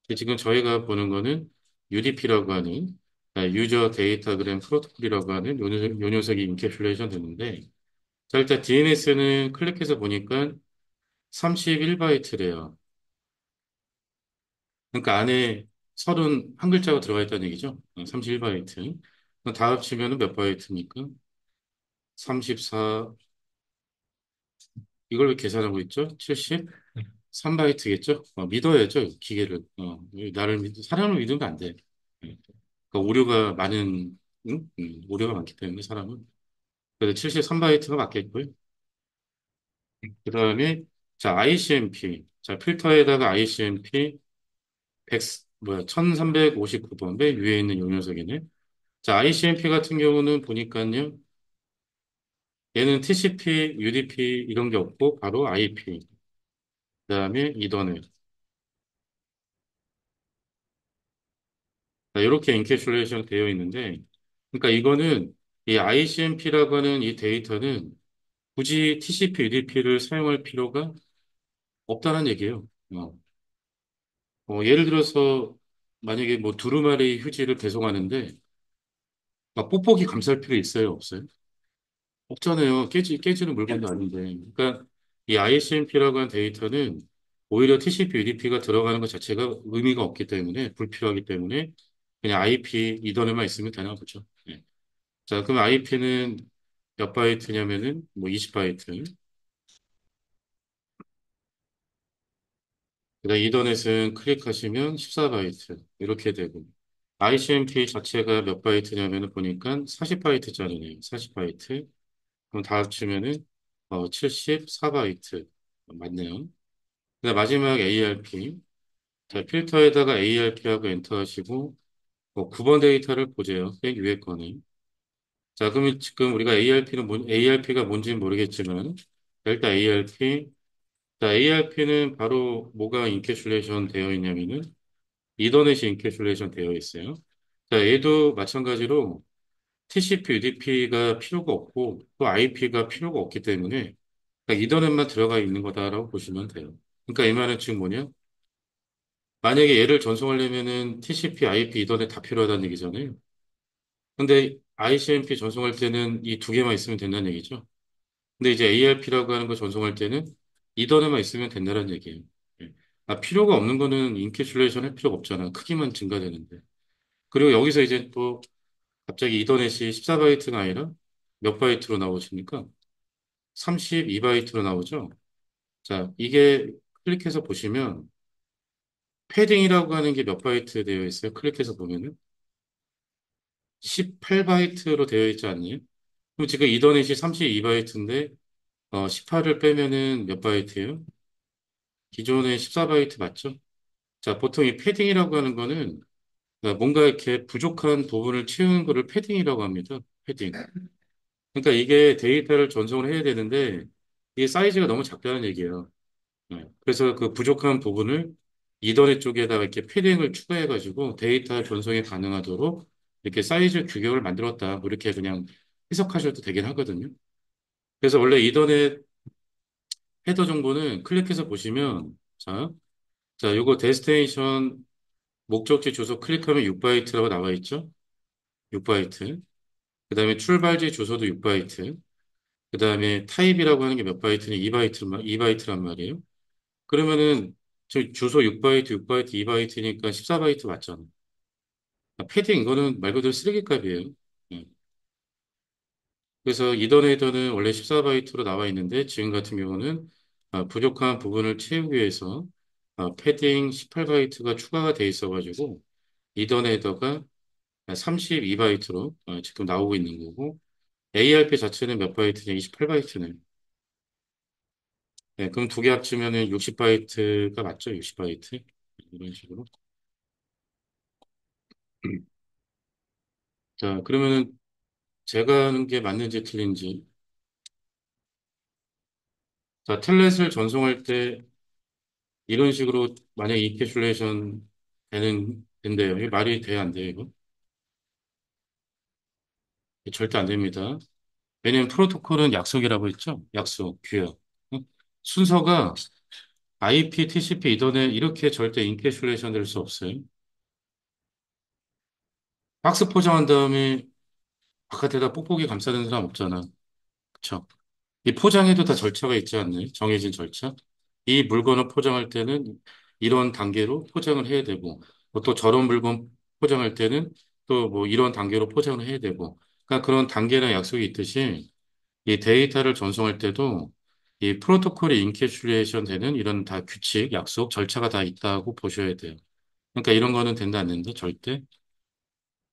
근데 지금 저희가 보는 거는 UDP라고 하는 유저 데이터그램 프로토콜이라고 하는 요 녀석이 인캡슐레이션 되는데 자, 일단 DNS는 클릭해서 보니까 31바이트래요. 그러니까 안에 31글자가 들어가 있다는 얘기죠. 31바이트. 다 합치면 몇 바이트입니까? 34, 이걸 왜 계산하고 있죠? 73바이트겠죠? 믿어야죠, 기계를. 사람을 믿으면 안 돼. 그러니까 오류가 많은, 응? 오류가 많기 때문에 사람은. 그래서 73바이트가 맞겠고요. 그 다음에, 자, ICMP. 자, 필터에다가 ICMP 100, 뭐야, 1359번. 맨 위에 있는 요 녀석이네. 자, ICMP 같은 경우는 보니까요. 얘는 TCP, UDP 이런 게 없고 바로 IP. 그다음에 이더넷. 이렇게 인캡슐레이션 되어 있는데 그러니까 이거는 이 ICMP라고 하는 이 데이터는 굳이 TCP, UDP를 사용할 필요가 없다는 얘기예요. 예를 들어서 만약에 뭐 두루마리 휴지를 배송하는데 막 뽁뽁이 감쌀 필요 있어요, 없어요? 없잖아요. 깨지는 물건도 아닌데. 그러니까 이 ISMP라고 하는 데이터는 오히려 TCP, UDP가 들어가는 것 자체가 의미가 없기 때문에, 불필요하기 때문에 그냥 IP 이더넷만 있으면 되나 보죠. 네. 자, 그럼 IP는 몇 바이트냐면은 뭐 20바이트. 그다음 이더넷은 클릭하시면 14바이트. 이렇게 되고. ICMP 자체가 몇 바이트냐면은 보니까 40바이트짜리네요. 40바이트. 그럼 다 합치면은 74바이트. 맞네요. 그다음 마지막 ARP. 자, 필터에다가 ARP하고 엔터 하시고 9번 데이터를 보세요. 맨 위에 거는. 자, 그러면 지금 우리가 ARP가 뭔지는 모르겠지만 일단 ARP. 자, ARP는 바로 뭐가 인캐슐레이션 되어 있냐면은 이더넷이 인캐슐레이션 되어 있어요. 자, 얘도 마찬가지로 TCP, UDP가 필요가 없고 또 IP가 필요가 없기 때문에 그러니까 이더넷만 들어가 있는 거다라고 보시면 돼요. 그러니까 이 말은 지금 뭐냐? 만약에 얘를 전송하려면은 TCP, IP, 이더넷 다 필요하다는 얘기잖아요. 근데 ICMP 전송할 때는 이 두 개만 있으면 된다는 얘기죠. 근데 이제 ARP라고 하는 거 전송할 때는 이더넷만 있으면 된다는 얘기예요. 예. 필요가 없는 거는 인캐슐레이션 할 필요가 없잖아. 크기만 증가되는데. 그리고 여기서 이제 또 갑자기 이더넷이 14바이트가 아니라 몇 바이트로 나오십니까? 32바이트로 나오죠. 자, 이게 클릭해서 보시면 패딩이라고 하는 게 몇 바이트 되어 있어요? 클릭해서 보면은 18바이트로 되어 있지 않나요? 그럼 지금 이더넷이 32바이트인데 18을 빼면은 몇 바이트예요? 기존에 14바이트 맞죠? 자, 보통 이 패딩이라고 하는 거는 뭔가 이렇게 부족한 부분을 채우는 거를 패딩이라고 합니다. 패딩. 그러니까 이게 데이터를 전송을 해야 되는데 이게 사이즈가 너무 작다는 얘기예요. 네. 그래서 그 부족한 부분을 이더넷 쪽에다가 이렇게 패딩을 추가해가지고 데이터 전송이 가능하도록 이렇게 사이즈 규격을 만들었다. 뭐 이렇게 그냥 해석하셔도 되긴 하거든요. 그래서 원래 이더넷 헤더 정보는 클릭해서 보시면 요거 데스티네이션 목적지 주소 클릭하면 6바이트라고 나와 있죠? 6바이트. 그 다음에 출발지 주소도 6바이트. 그 다음에 타입이라고 하는 게 몇 바이트는 2바이트란 말이에요. 그러면은 저 주소 6바이트, 6바이트, 2바이트니까 14바이트 맞잖아. 패딩 이거는 말 그대로 쓰레기값이에요. 예. 그래서 이더네이터는 원래 14바이트로 나와 있는데 지금 같은 경우는 부족한 부분을 채우기 위해서 패딩 18바이트가 추가가 돼 있어가지고 이더네이터가 32바이트로 지금 나오고 있는 거고 ARP 자체는 몇 바이트냐? 28바이트네. 네, 그럼 두 개 합치면은 60바이트가 맞죠? 60바이트. 이런 식으로. 자, 그러면은 제가 하는 게 맞는지 틀린지. 자, 텔넷을 전송할 때 이런 식으로 만약 이캐슐레이션 된대요. 이게 말이 돼야 안 돼요, 이거? 절대 안 됩니다. 왜냐면 프로토콜은 약속이라고 했죠? 약속, 규약. 응? 순서가 IP, TCP, 이더넷 이렇게 절대 인캐슐레이션 될 수 없어요. 박스 포장한 다음에 바깥에다 뽁뽁이 감싸는 사람 없잖아. 그쵸? 이 포장에도 다 절차가 있지 않나요? 정해진 절차? 이 물건을 포장할 때는 이런 단계로 포장을 해야 되고, 또 저런 물건 포장할 때는 또 뭐 이런 단계로 포장을 해야 되고, 그러니까 그런 단계나 약속이 있듯이 이 데이터를 전송할 때도 이 프로토콜이 인캐슐레이션 되는 이런 다 규칙, 약속, 절차가 다 있다고 보셔야 돼요. 그러니까 이런 거는 된다 안 된다 절대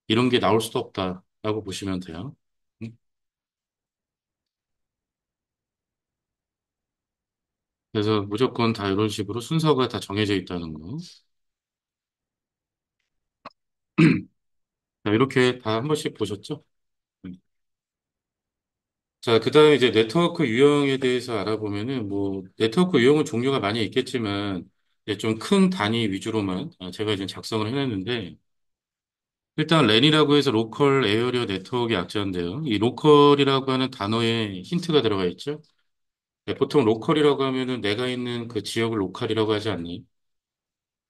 이런 게 나올 수도 없다라고 보시면 돼요. 음? 그래서 무조건 다 이런 식으로 순서가 다 정해져 있다는 거. 자, 이렇게 다 한 번씩 보셨죠? 음. 자, 그 다음에 이제 네트워크 유형에 대해서 알아보면은 뭐 네트워크 유형은 종류가 많이 있겠지만 좀 큰 단위 위주로만 제가 이제 작성을 해놨는데 일단 랜이라고 해서 로컬 에어리어 네트워크 약자인데요. 이 로컬이라고 하는 단어에 힌트가 들어가 있죠. 네, 보통 로컬이라고 하면은 내가 있는 그 지역을 로컬이라고 하지 않니?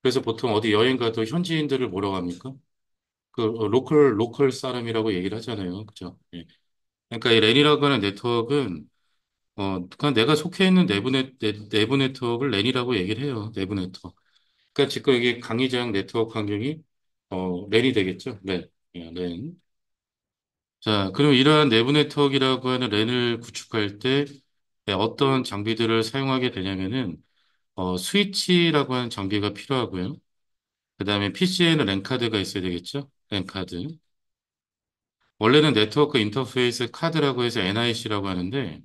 그래서 보통 어디 여행 가도 현지인들을 뭐라고 합니까? 로컬 사람이라고 얘기를 하잖아요. 그죠? 예. 그러니까 이 랜이라고 하는 네트워크는 그냥 내가 속해 있는 내부 네트워크를 랜이라고 얘기를 해요. 내부 네트워크. 그러니까 지금 이게 강의장 네트워크 환경이 랜이 되겠죠. 랜. 예, 랜. 자, 그럼 이러한 내부 네트워크라고 하는 랜을 구축할 때 어떤 장비들을 사용하게 되냐면은 스위치라고 하는 장비가 필요하고요. 그다음에 PC에는 랜카드가 있어야 되겠죠. 랜카드. 원래는 네트워크 인터페이스 카드라고 해서 NIC라고 하는데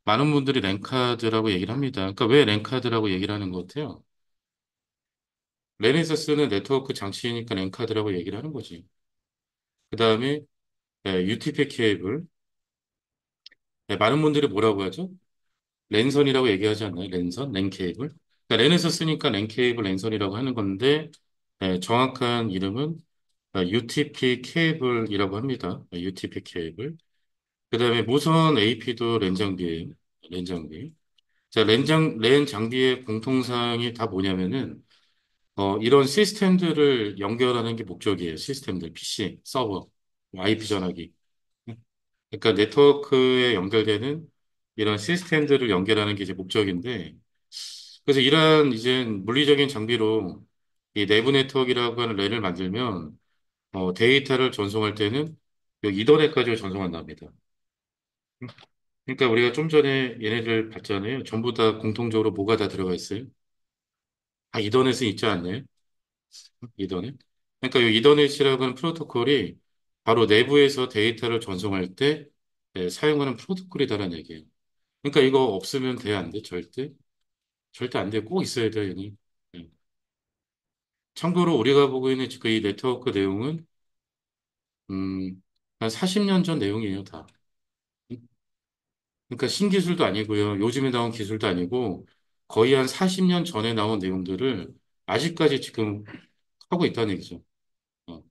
많은 분들이 랜카드라고 얘기를 합니다. 그러니까 왜 랜카드라고 얘기를 하는 것 같아요? 랜에서 쓰는 네트워크 장치이니까 랜카드라고 얘기를 하는 거지. 그 다음에 UTP 케이블. 많은 분들이 뭐라고 하죠? 랜선이라고 얘기하지 않나요? 랜선? 랜 케이블? 그러니까 랜에서 쓰니까 랜 케이블, 랜선이라고 하는 건데 정확한 이름은 UTP 케이블이라고 합니다. UTP 케이블. 그다음에 무선 AP도 랜 장비예요. 랜 장비. 자, 랜 장비의 공통사항이 다 뭐냐면은 이런 시스템들을 연결하는 게 목적이에요. 시스템들, PC, 서버, IP 전화기. 그러니까 네트워크에 연결되는 이런 시스템들을 연결하는 게 이제 목적인데, 그래서 이러한 이제 물리적인 장비로 이 내부 네트워크라고 하는 랜을 만들면 데이터를 전송할 때는 여기 이더넷까지 전송한답니다. 그러니까 우리가 좀 전에 얘네들 봤잖아요. 전부 다 공통적으로 뭐가 다 들어가 있어요? 아, 이더넷은 있지 않나요? 이더넷. 그러니까 이 이더넷이라고 하는 프로토콜이 바로 내부에서 데이터를 전송할 때 사용하는 프로토콜이다라는 얘기예요. 그러니까 이거 없으면 돼, 안 돼? 절대? 절대 안 돼. 꼭 있어야 돼요, 얘는. 예. 참고로 우리가 보고 있는 지금 이 네트워크 내용은 한 40년 전 내용이에요, 다. 그러니까 신기술도 아니고요. 요즘에 나온 기술도 아니고 거의 한 40년 전에 나온 내용들을 아직까지 지금 하고 있다는 얘기죠. 어.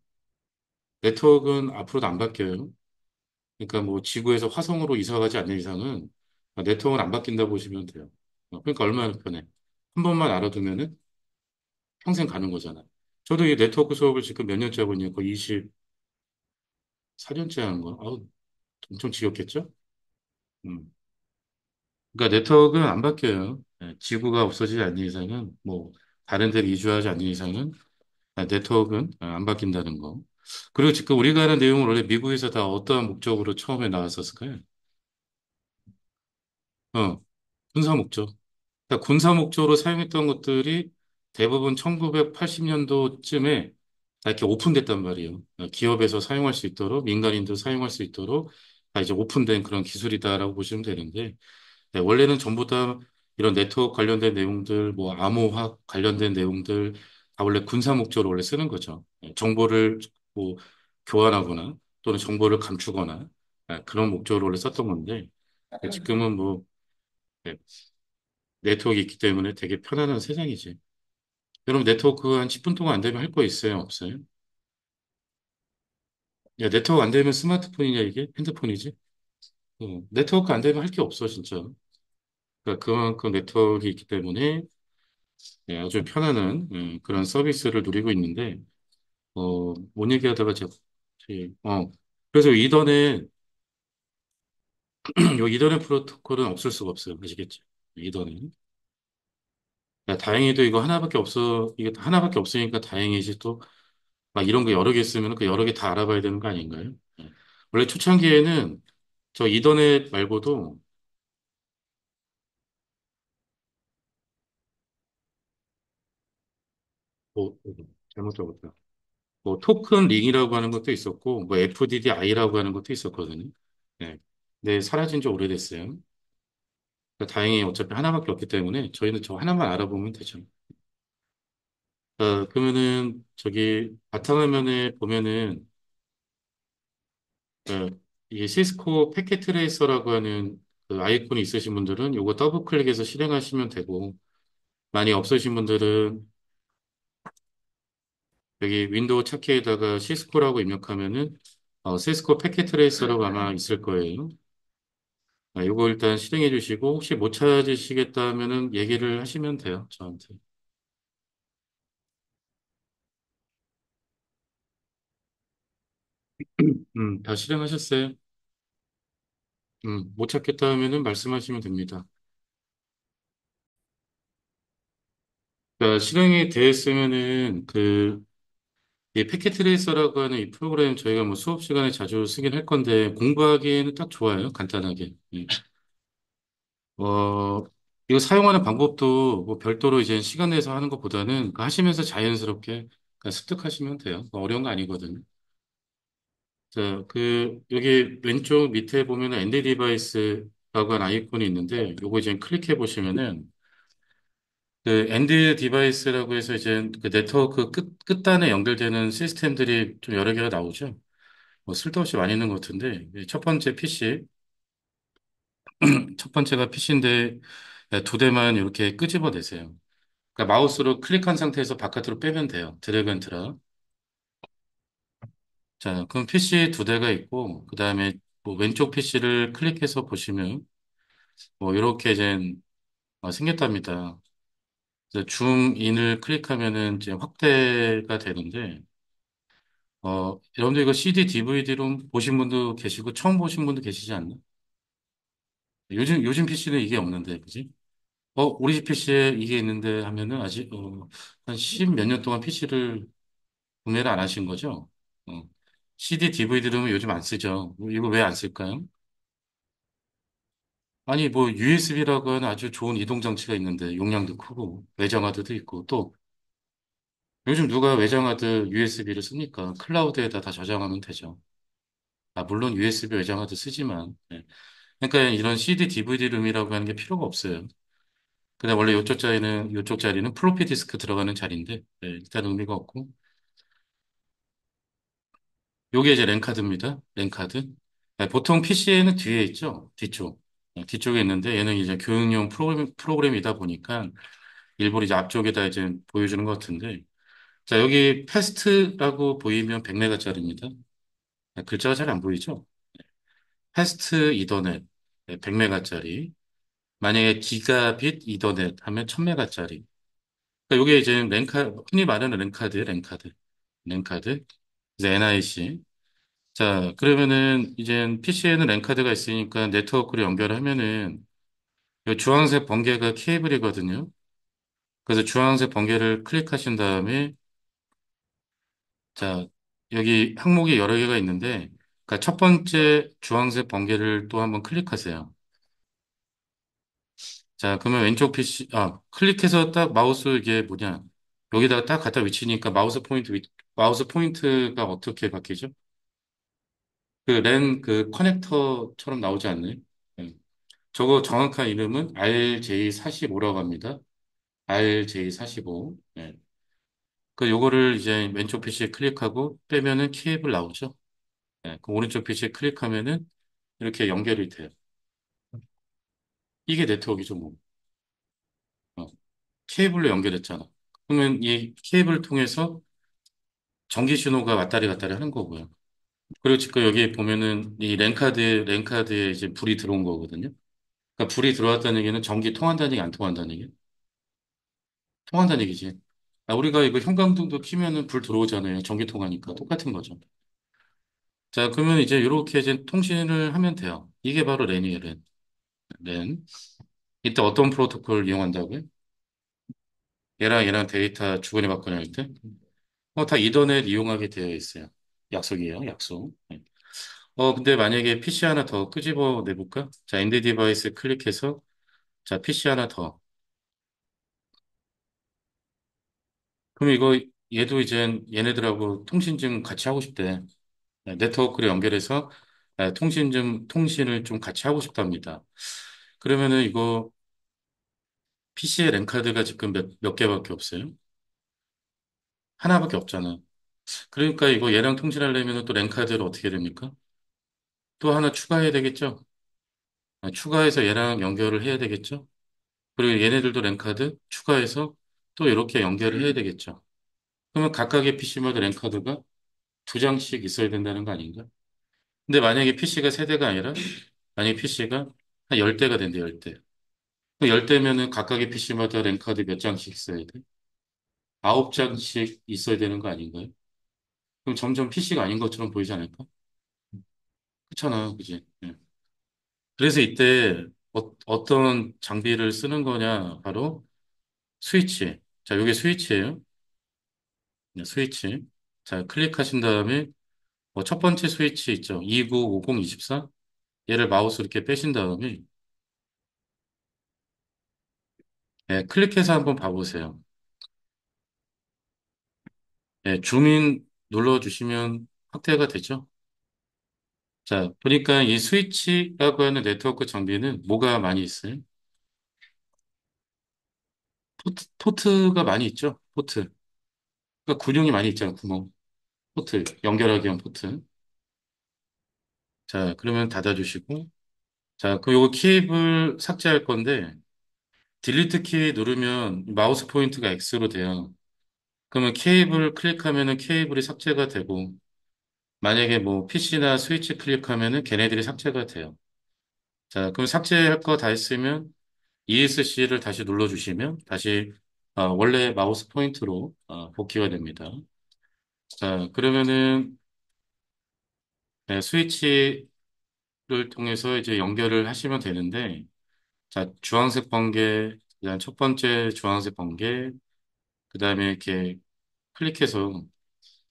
네트워크는 앞으로도 안 바뀌어요. 그러니까 뭐 지구에서 화성으로 이사 가지 않는 이상은 네트워크는 안 바뀐다고 보시면 돼요. 그러니까 얼마나 편해. 한 번만 알아두면은 평생 가는 거잖아. 저도 이 네트워크 수업을 지금 몇 년째 하고 있냐고 24년째 하는 거. 아우, 엄청 지겹겠죠? 음. 그러니까 네트워크는 안 바뀌어요. 지구가 없어지지 않는 이상은 뭐 다른 데로 이주하지 않는 이상은 네트워크는 안 바뀐다는 거. 그리고 지금 우리가 하는 내용은 원래 미국에서 다 어떠한 목적으로 처음에 나왔었을까요? 군사 목적. 그러니까 군사 목적으로 사용했던 것들이 대부분 1980년도쯤에 다 이렇게 오픈됐단 말이에요. 기업에서 사용할 수 있도록, 민간인도 사용할 수 있도록 다 이제 오픈된 그런 기술이다라고 보시면 되는데, 원래는 전부 다 이런 네트워크 관련된 내용들, 뭐 암호학 관련된 내용들 다 원래 군사 목적으로 원래 쓰는 거죠. 정보를 뭐 교환하거나 또는 정보를 감추거나 그런 목적으로 원래 썼던 건데, 지금은 뭐 네, 네트워크가 있기 때문에 되게 편안한 세상이지. 여러분 네트워크 한 10분 동안 안 되면 할 거 있어요? 없어요? 야, 네트워크 안 되면 스마트폰이냐 이게? 핸드폰이지? 네트워크 안 되면 할 게 없어 진짜. 그러니까 그만큼 네트워크가 있기 때문에 아주 편안한 그런 서비스를 누리고 있는데 뭔 얘기하다가 제가 갑자기, 그래서 이더넷 요 이더넷 프로토콜은 없을 수가 없어요. 아시겠죠? 이더넷. 야, 다행히도 이거 하나밖에 없어. 이게 하나밖에 없으니까 다행이지 또 막 이런 거 여러 개 쓰면 그 여러 개 다 알아봐야 되는 거 아닌가요? 원래 초창기에는 저 이더넷 말고도 잘못 적었다. 뭐 토큰 링이라고 하는 것도 있었고 뭐 FDDI라고 하는 것도 있었거든요. 네. 근데 사라진 지 오래됐어요. 그러니까 다행히 어차피 하나밖에 없기 때문에 저희는 저 하나만 알아보면 되죠. 그러면은 저기 바탕화면에 보면은 어, 이게 시스코 패킷 트레이서라고 하는 그 아이콘이 있으신 분들은 요거 더블 클릭해서 실행하시면 되고 많이 없으신 분들은 여기 윈도우 찾기에다가 시스코라고 입력하면은 시스코 패킷 트레이서라고 아마 있을 거예요. 요거 일단 실행해 주시고 혹시 못 찾으시겠다면은 얘기를 하시면 돼요. 저한테. 다 실행하셨어요? 못 찾겠다 하면은 말씀하시면 됩니다. 그러니까 실행이 되었으면은 이 패킷 트레이서라고 하는 이 프로그램 저희가 뭐 수업 시간에 자주 쓰긴 할 건데 공부하기에는 딱 좋아요. 간단하게. 예. 어, 이거 사용하는 방법도 뭐 별도로 이제 시간 내서 하는 것보다는 그 하시면서 자연스럽게 그냥 습득하시면 돼요. 어려운 거 아니거든요. 자, 여기 왼쪽 밑에 보면은 엔드 디바이스라고 하는 아이콘이 있는데 요거 이제 클릭해 보시면은 그 엔드 디바이스라고 해서 이제 그 네트워크 끝단에 연결되는 시스템들이 좀 여러 개가 나오죠. 뭐 쓸데없이 많이 있는 것 같은데 첫 번째 PC, 첫 번째가 PC인데 두 대만 이렇게 끄집어내세요. 그러니까 마우스로 클릭한 상태에서 바깥으로 빼면 돼요. 드래그 앤 드랍. 자, 그럼 PC 두 대가 있고, 그 다음에 뭐 왼쪽 PC를 클릭해서 보시면, 뭐 이렇게 이제 생겼답니다. 그래서 줌인을 클릭하면은 이제 확대가 되는데, 여러분들 이거 CD, DVD로 보신 분도 계시고, 처음 보신 분도 계시지 않나? 요즘 PC는 이게 없는데, 그지? 우리 집 PC에 이게 있는데 하면은 아직, 한 10 몇 년 동안 PC를 구매를 안 하신 거죠? 어. CD, DVD로는 요즘 안 쓰죠. 이거 왜 안 쓸까요? 아니, 뭐, USB라고 하는 아주 좋은 이동 장치가 있는데, 용량도 크고, 외장하드도 있고, 또, 요즘 누가 외장하드 USB를 씁니까? 클라우드에다 다 저장하면 되죠. 아, 물론 USB 외장하드 쓰지만, 네. 그러니까 이런 CD, DVD 룸이라고 하는 게 필요가 없어요. 근데 원래 이쪽 자리는 플로피 디스크 들어가는 자리인데, 네, 일단 의미가 없고, 요게 이제 랜카드입니다. 랜카드. 네, 보통 PC에는 뒤에 있죠. 뒤쪽. 뒤쪽에 있는데, 얘는 이제 교육용 프로그램이다 보니까, 일부러 이제 앞쪽에다 이제 보여주는 것 같은데, 자, 여기 패스트라고 보이면 100메가짜리입니다. 글자가 잘 안 보이죠? 패스트 이더넷 100메가짜리. 만약에 기가빗 이더넷 하면 1000메가짜리. 그러니까 이게 이제 흔히 말하는 랜카드. 이제 NIC. 자, 그러면은 이제 PC에는 랜카드가 있으니까 네트워크를 연결하면은 이 주황색 번개가 케이블이거든요. 그래서 주황색 번개를 클릭하신 다음에 자, 여기 항목이 여러 개가 있는데, 그러니까 첫 번째 주황색 번개를 또 한번 클릭하세요. 자, 그러면 왼쪽 PC, 클릭해서 딱 마우스 이게 뭐냐. 여기다가 딱 갖다 위치니까 마우스 포인트가 어떻게 바뀌죠? 그 커넥터처럼 나오지 않나요? 네. 저거 정확한 이름은 RJ45라고 합니다. RJ45. 네. 요거를 이제 왼쪽 PC에 클릭하고 빼면은 케이블 나오죠? 네. 그 오른쪽 PC에 클릭하면은 이렇게 연결이 돼요. 이게 네트워크죠, 뭐. 어, 케이블로 연결했잖아. 그러면 이 케이블을 통해서 전기 신호가 왔다리 갔다리 하는 거고요. 그리고 지금 여기 보면은 이 랜카드에 이제 불이 들어온 거거든요. 그러니까 불이 들어왔다는 얘기는 전기 통한다는 얘기, 안 통한다는 얘기? 통한다는 얘기지. 우리가 이거 형광등도 켜면은 불 들어오잖아요. 전기 통하니까. 똑같은 거죠. 자, 그러면 이제 이렇게 이제 통신을 하면 돼요. 이게 바로 랜이에요, 랜. 랜. 이때 어떤 프로토콜을 이용한다고요? 얘랑 데이터 주거니 받거니 할 때? 다 이더넷 이용하게 되어 있어요. 약속이에요, 약속. 네. 근데 만약에 PC 하나 더 끄집어 내볼까? 자, 엔드 디바이스 클릭해서, 자, PC 하나 더. 그럼 얘도 이제 얘네들하고 통신 좀 같이 하고 싶대. 네, 네트워크를 연결해서 통신을 좀 같이 하고 싶답니다. 그러면은 이거 PC에 랜카드가 지금 몇 개밖에 없어요? 하나밖에 없잖아. 그러니까 이거 얘랑 통신하려면 또 랜카드를 어떻게 됩니까? 또 하나 추가해야 되겠죠? 추가해서 얘랑 연결을 해야 되겠죠? 그리고 얘네들도 랜카드 추가해서 또 이렇게 연결을 해야 되겠죠? 그러면 각각의 PC마다 랜카드가 두 장씩 있어야 된다는 거 아닌가? 근데 만약에 PC가 세 대가 아니라 만약에 PC가 한 10대가 된대, 10대. 그 10대면은 각각의 PC마다 랜카드 몇 장씩 있어야 돼? 9장씩 있어야 되는 거 아닌가요? 그럼 점점 PC가 아닌 것처럼 보이지 않을까? 그렇잖아, 그지? 예. 그래서 이때 어떤 장비를 쓰는 거냐? 바로 스위치. 자, 이게 스위치예요. 네, 스위치. 자, 클릭하신 다음에 첫 번째 스위치 있죠. 295024. 얘를 마우스 이렇게 빼신 다음에 네, 클릭해서 한번 봐보세요. 네, 줌인 눌러주시면 확대가 되죠. 자, 보니까 이 스위치라고 하는 네트워크 장비는 뭐가 많이 있어요? 포트가 많이 있죠. 포트. 그러니까 군용이 많이 있잖아요. 구멍. 포트. 연결하기 위한 포트. 자, 그러면 닫아주시고. 자, 요거 케이블 삭제할 건데, 딜리트 키 누르면 마우스 포인트가 X로 돼요. 그러면 케이블 클릭하면은 케이블이 삭제가 되고, 만약에 뭐 PC나 스위치 클릭하면은 걔네들이 삭제가 돼요. 자, 그럼 삭제할 거 다 했으면 ESC를 다시 눌러주시면 다시 원래 마우스 포인트로 복귀가 됩니다. 자, 그러면은 네, 스위치를 통해서 이제 연결을 하시면 되는데, 자, 주황색 번개, 그다음 첫 번째 주황색 번개, 그다음에 이렇게 클릭해서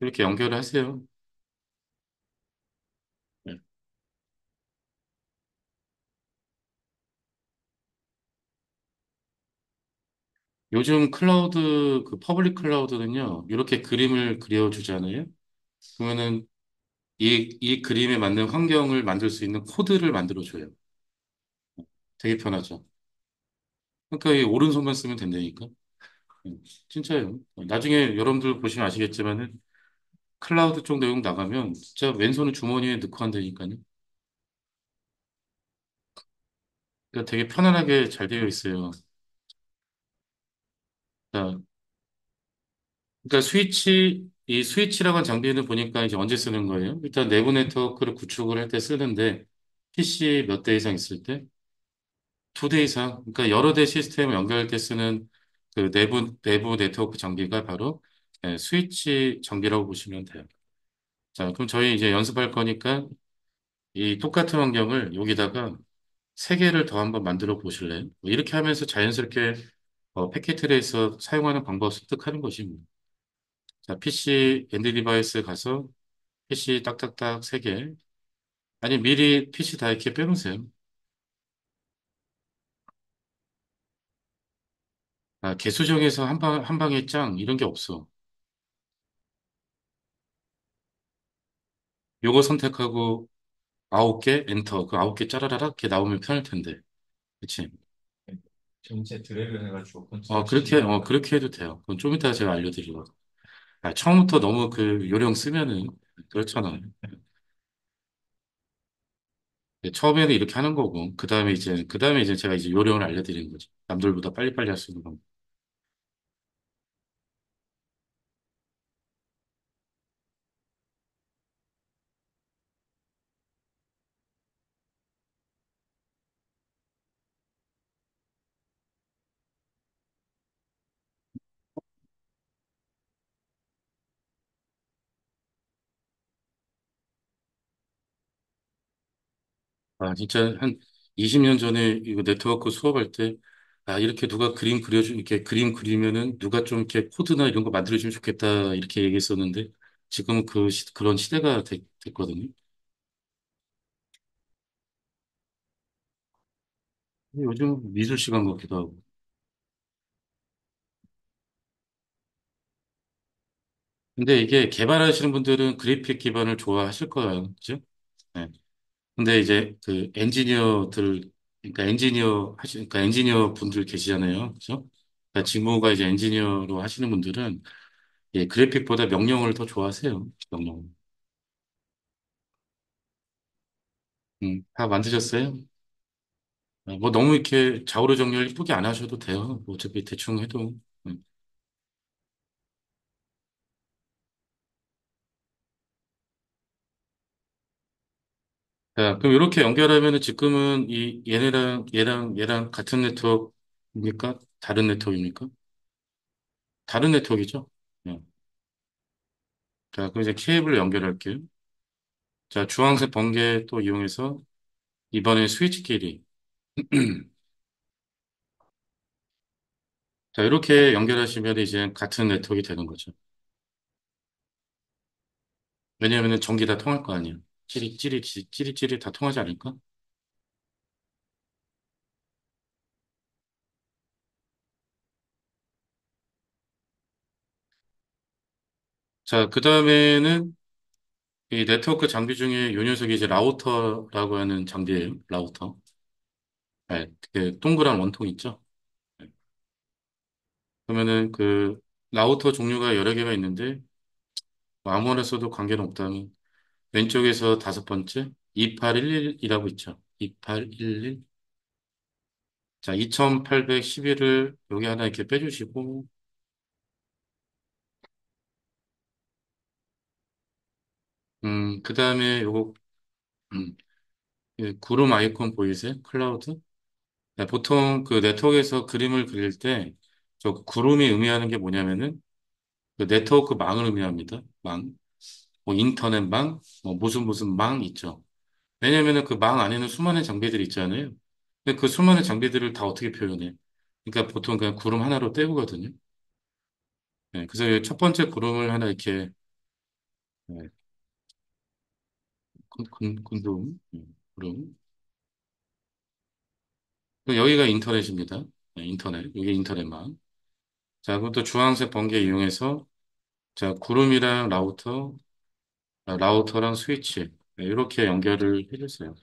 이렇게 연결을 하세요. 네. 요즘 클라우드, 그 퍼블릭 클라우드는요, 이렇게 그림을 그려주잖아요. 그러면은 이 그림에 맞는 환경을 만들 수 있는 코드를 만들어줘요. 되게 편하죠. 그러니까 이 오른손만 쓰면 된다니까. 진짜요. 나중에 여러분들 보시면 아시겠지만은 클라우드 쪽 내용 나가면 진짜 왼손은 주머니에 넣고 한다니까요. 그러니까 되게 편안하게 잘 되어 있어요. 자, 그러니까 이 스위치라고 하는 장비는 보니까 이제 언제 쓰는 거예요? 일단 내부 네트워크를 구축을 할 때 쓰는데 PC 몇 대 이상 있을 때? 두 대 이상. 그러니까 여러 대 시스템을 연결할 때 쓰는 그 내부 네트워크 장비가 바로 스위치 장비라고 보시면 돼요. 자, 그럼 저희 이제 연습할 거니까 이 똑같은 환경을 여기다가 세 개를 더 한번 만들어 보실래요? 뭐 이렇게 하면서 자연스럽게 패킷 트레이서 사용하는 방법 습득하는 것이 뭐. 자, PC 엔드 디바이스 가서 PC 딱딱딱 세 개. 아니, 미리 PC 다 이렇게 빼놓으세요. 개수정에서 한 방에 짱, 이런 게 없어. 요거 선택하고 아홉 개, 엔터. 그 아홉 개 짜라라락 이렇게 나오면 편할 텐데. 그치? 전체 드래그 해가지고 컨트롤 그렇게, C랑 그렇게 해도 돼요. 그건 좀 이따가 제가 알려드리거든요. 처음부터 너무 그 요령 쓰면은 그렇잖아요. 처음에는 이렇게 하는 거고, 그 다음에 이제 제가 이제 요령을 알려드리는 거죠. 남들보다 빨리빨리 할 수 있는 방법. 진짜 한 20년 전에 이거 네트워크 수업할 때, 이렇게 누가 이렇게 그림 그리면은 누가 좀 이렇게 코드나 이런 거 만들어주면 좋겠다, 이렇게 얘기했었는데, 지금은 그런 시대가 됐거든요. 요즘 미술 시간 같기도 하고. 근데 이게 개발하시는 분들은 그래픽 기반을 좋아하실 거예요. 그죠? 네. 근데 이제 그 그러니까 엔지니어 분들 계시잖아요. 그죠? 그러니까 직무가 이제 엔지니어로 하시는 분들은 그래픽보다 명령을 더 좋아하세요. 명령. 다 만드셨어요? 뭐 너무 이렇게 좌우로 정렬 이쁘게 안 하셔도 돼요. 뭐 어차피 대충 해도. 음. 자, 그럼 이렇게 연결하면은 지금은 얘네랑 얘랑 같은 네트워크입니까? 다른 네트워크입니까? 다른 네트워크이죠? 네. 자, 그럼 이제 케이블을 연결할게요. 자, 주황색 번개 또 이용해서 이번에 스위치끼리. 자, 이렇게 연결하시면 이제 같은 네트워크가 되는 거죠. 왜냐하면 전기 다 통할 거 아니에요. 찌릿찌릿 다 통하지 않을까? 자, 그 다음에는 이 네트워크 장비 중에 요 녀석이 이제 라우터라고 하는 장비예요. 라우터. 네, 그 동그란 원통 있죠? 네. 그러면은 그 라우터 종류가 여러 개가 있는데 뭐 아무거나 써도 관계는 없다면 왼쪽에서 다섯 번째 2811이라고 있죠. 2811. 자, 2811을 여기 하나 이렇게 빼주시고, 그 다음에 요거, 음, 이 구름 아이콘 보이세요? 클라우드? 네, 보통 그 네트워크에서 그림을 그릴 때 저 구름이 의미하는 게 뭐냐면은 그 네트워크 망을 의미합니다. 망. 뭐 인터넷 망, 뭐 무슨 망 있죠. 왜냐면은 그 망 안에는 수많은 장비들이 있잖아요. 근데 그 수많은 장비들을 다 어떻게 표현해? 그러니까 보통 그냥 구름 하나로 때우거든요. 네, 그래서 첫 번째 구름을 하나 이렇게 네, 군둥 구름. 여기가 인터넷입니다. 네, 인터넷. 이게 인터넷망. 자, 그럼 또 주황색 번개 이용해서 자, 구름이랑 라우터, 라우터랑 스위치 네, 이렇게 연결을 해줬어요.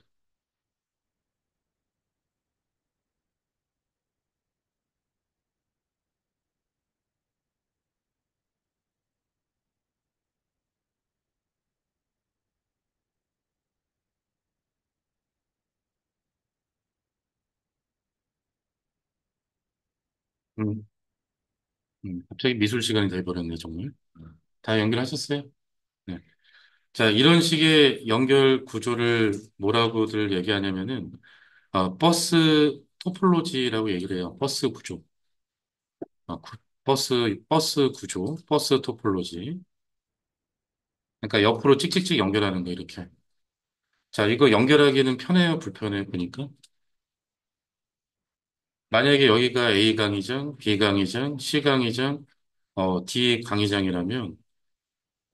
음, 갑자기 미술 시간이 돼버렸네, 정말. 다 연결하셨어요? 네. 자, 이런 식의 연결 구조를 뭐라고들 얘기하냐면은, 버스 토폴로지라고 얘기를 해요. 버스 구조. 버스 구조, 버스 토폴로지. 그러니까 옆으로 찍찍찍 연결하는 거, 이렇게. 자, 이거 연결하기는 편해요, 불편해요, 보니까? 만약에 여기가 A 강의장, B 강의장, C 강의장, D 강의장이라면,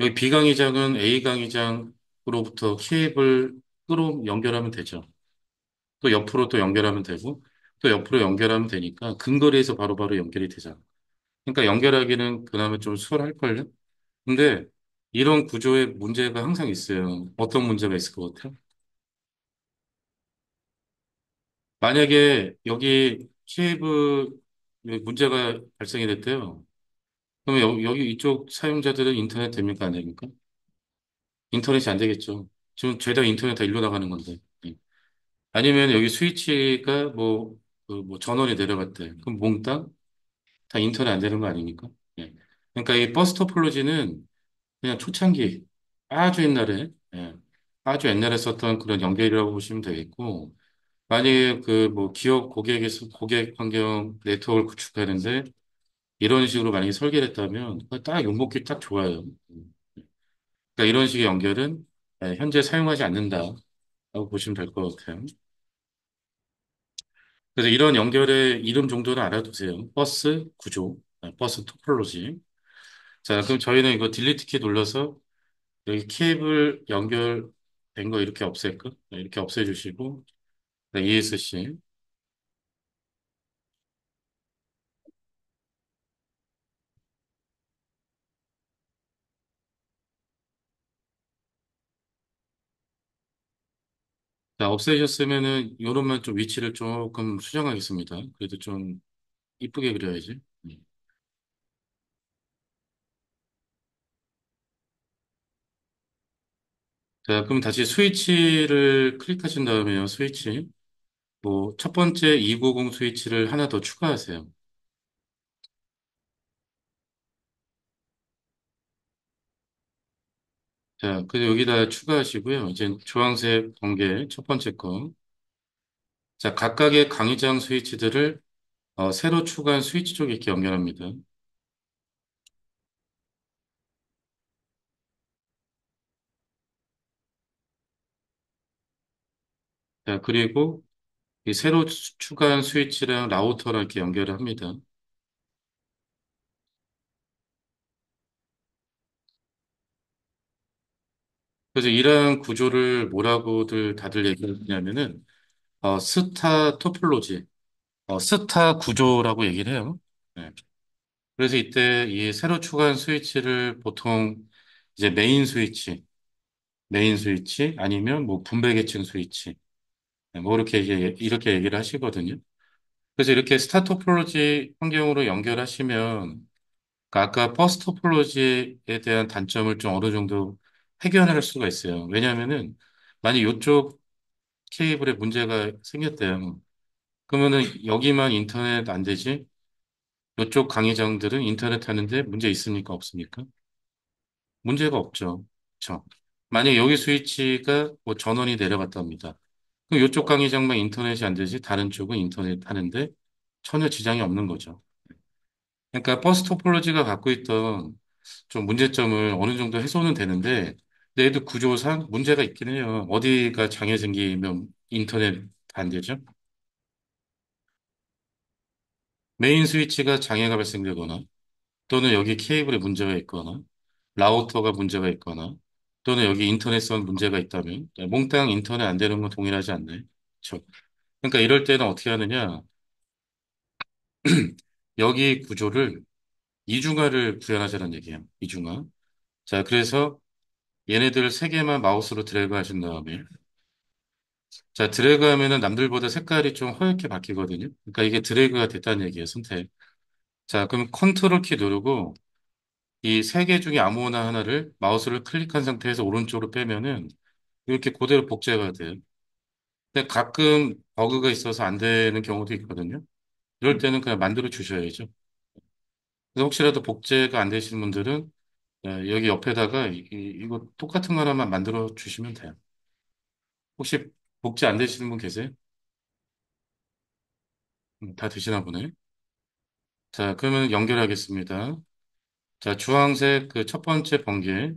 여기 B 강의장은 A 강의장으로부터 케이블 끌어 연결하면 되죠. 또 옆으로 또 연결하면 되고, 또 옆으로 연결하면 되니까 근거리에서 바로바로 연결이 되잖아. 그러니까 연결하기는 그나마 좀 수월할걸요? 근데 이런 구조에 문제가 항상 있어요. 어떤 문제가 있을 것 같아요? 만약에 여기 케이블 문제가 발생이 됐대요. 그러면 여기 이쪽 사용자들은 인터넷 됩니까? 안 됩니까? 인터넷이 안 되겠죠. 지금 죄다 인터넷 다 일로 나가는 건데. 예. 아니면 여기 스위치가 뭐 전원이 내려갔대. 그럼 몽땅 다 인터넷 안 되는 거 아닙니까? 예. 그러니까 이 버스 토폴로지는 그냥 초창기 아주 옛날에 예. 아주 옛날에 썼던 그런 연결이라고 보시면 되겠고 만약에 그 뭐 기업 고객에서 고객 환경 네트워크를 구축하는데 이런 식으로 만약에 설계를 했다면 그거 딱 용목이 딱 좋아요. 그러니까 이런 식의 연결은 현재 사용하지 않는다라고 보시면 될 것 같아요. 그래서 이런 연결의 이름 정도는 알아두세요. 버스 구조, 버스 토폴로지. 자, 그럼 저희는 이거 딜리트 키 눌러서 여기 케이블 연결된 거 이렇게 없앨까? 네, 이렇게 없애주시고, 네, ESC. 자, 없애셨으면은 요런만 좀 위치를 조금 수정하겠습니다. 그래도 좀 이쁘게 그려야지. 자, 그럼 다시 스위치를 클릭하신 다음에요, 스위치. 뭐, 첫 번째 290 스위치를 하나 더 추가하세요. 자, 그래서 여기다 추가하시고요. 이제 주황색 번개 첫 번째 거. 자, 각각의 강의장 스위치들을 새로 추가한 스위치 쪽에 이렇게 연결합니다. 자, 그리고 이 새로 추가한 스위치랑 라우터랑 이렇게 연결을 합니다. 그래서 이러한 구조를 뭐라고들 다들 얘기하냐면은, 스타 토폴로지, 스타 구조라고 얘기를 해요. 네. 그래서 이때 이 새로 추가한 스위치를 보통 이제 메인 스위치 아니면 뭐 분배 계층 스위치, 네, 뭐 이렇게 얘기를 하시거든요. 그래서 이렇게 스타 토폴로지 환경으로 연결하시면 그러니까 아까 버스 토폴로지에 대한 단점을 좀 어느 정도 해결할 수가 있어요. 왜냐하면은 만약 이쪽 케이블에 문제가 생겼대요. 그러면은 여기만 인터넷 안 되지? 이쪽 강의장들은 인터넷 하는데 문제 있습니까? 없습니까? 문제가 없죠. 그렇죠? 만약 여기 스위치가 뭐 전원이 내려갔다 합니다. 그럼 이쪽 강의장만 인터넷이 안 되지 다른 쪽은 인터넷 하는데 전혀 지장이 없는 거죠. 그러니까 버스 토폴로지가 갖고 있던 좀 문제점을 어느 정도 해소는 되는데 근데 얘도 구조상 문제가 있긴 해요. 어디가 장애 생기면 인터넷 안 되죠? 메인 스위치가 장애가 발생되거나 또는 여기 케이블에 문제가 있거나 라우터가 문제가 있거나 또는 여기 인터넷선 문제가 있다면 몽땅 인터넷 안 되는 건 동일하지 않나요? 그렇죠? 그러니까 이럴 때는 어떻게 하느냐 여기 구조를 이중화를 구현하자는 얘기예요. 이중화. 자, 그래서 얘네들 세 개만 마우스로 드래그 하신 다음에 자, 드래그 하면은 남들보다 색깔이 좀 허옇게 바뀌거든요. 그러니까 이게 드래그가 됐다는 얘기예요, 선택. 자, 그럼 컨트롤 키 누르고 이 세 개 중에 아무거나 하나를 마우스를 클릭한 상태에서 오른쪽으로 빼면은 이렇게 그대로 복제가 돼요. 근데 가끔 버그가 있어서 안 되는 경우도 있거든요. 이럴 때는 그냥 만들어 주셔야죠. 그래서 혹시라도 복제가 안 되시는 분들은 여기 옆에다가 이거 똑같은 거 하나만 만들어 주시면 돼요. 혹시 복제 안 되시는 분 계세요? 다 되시나 보네. 자, 그러면 연결하겠습니다. 자, 주황색 그 첫 번째 번개.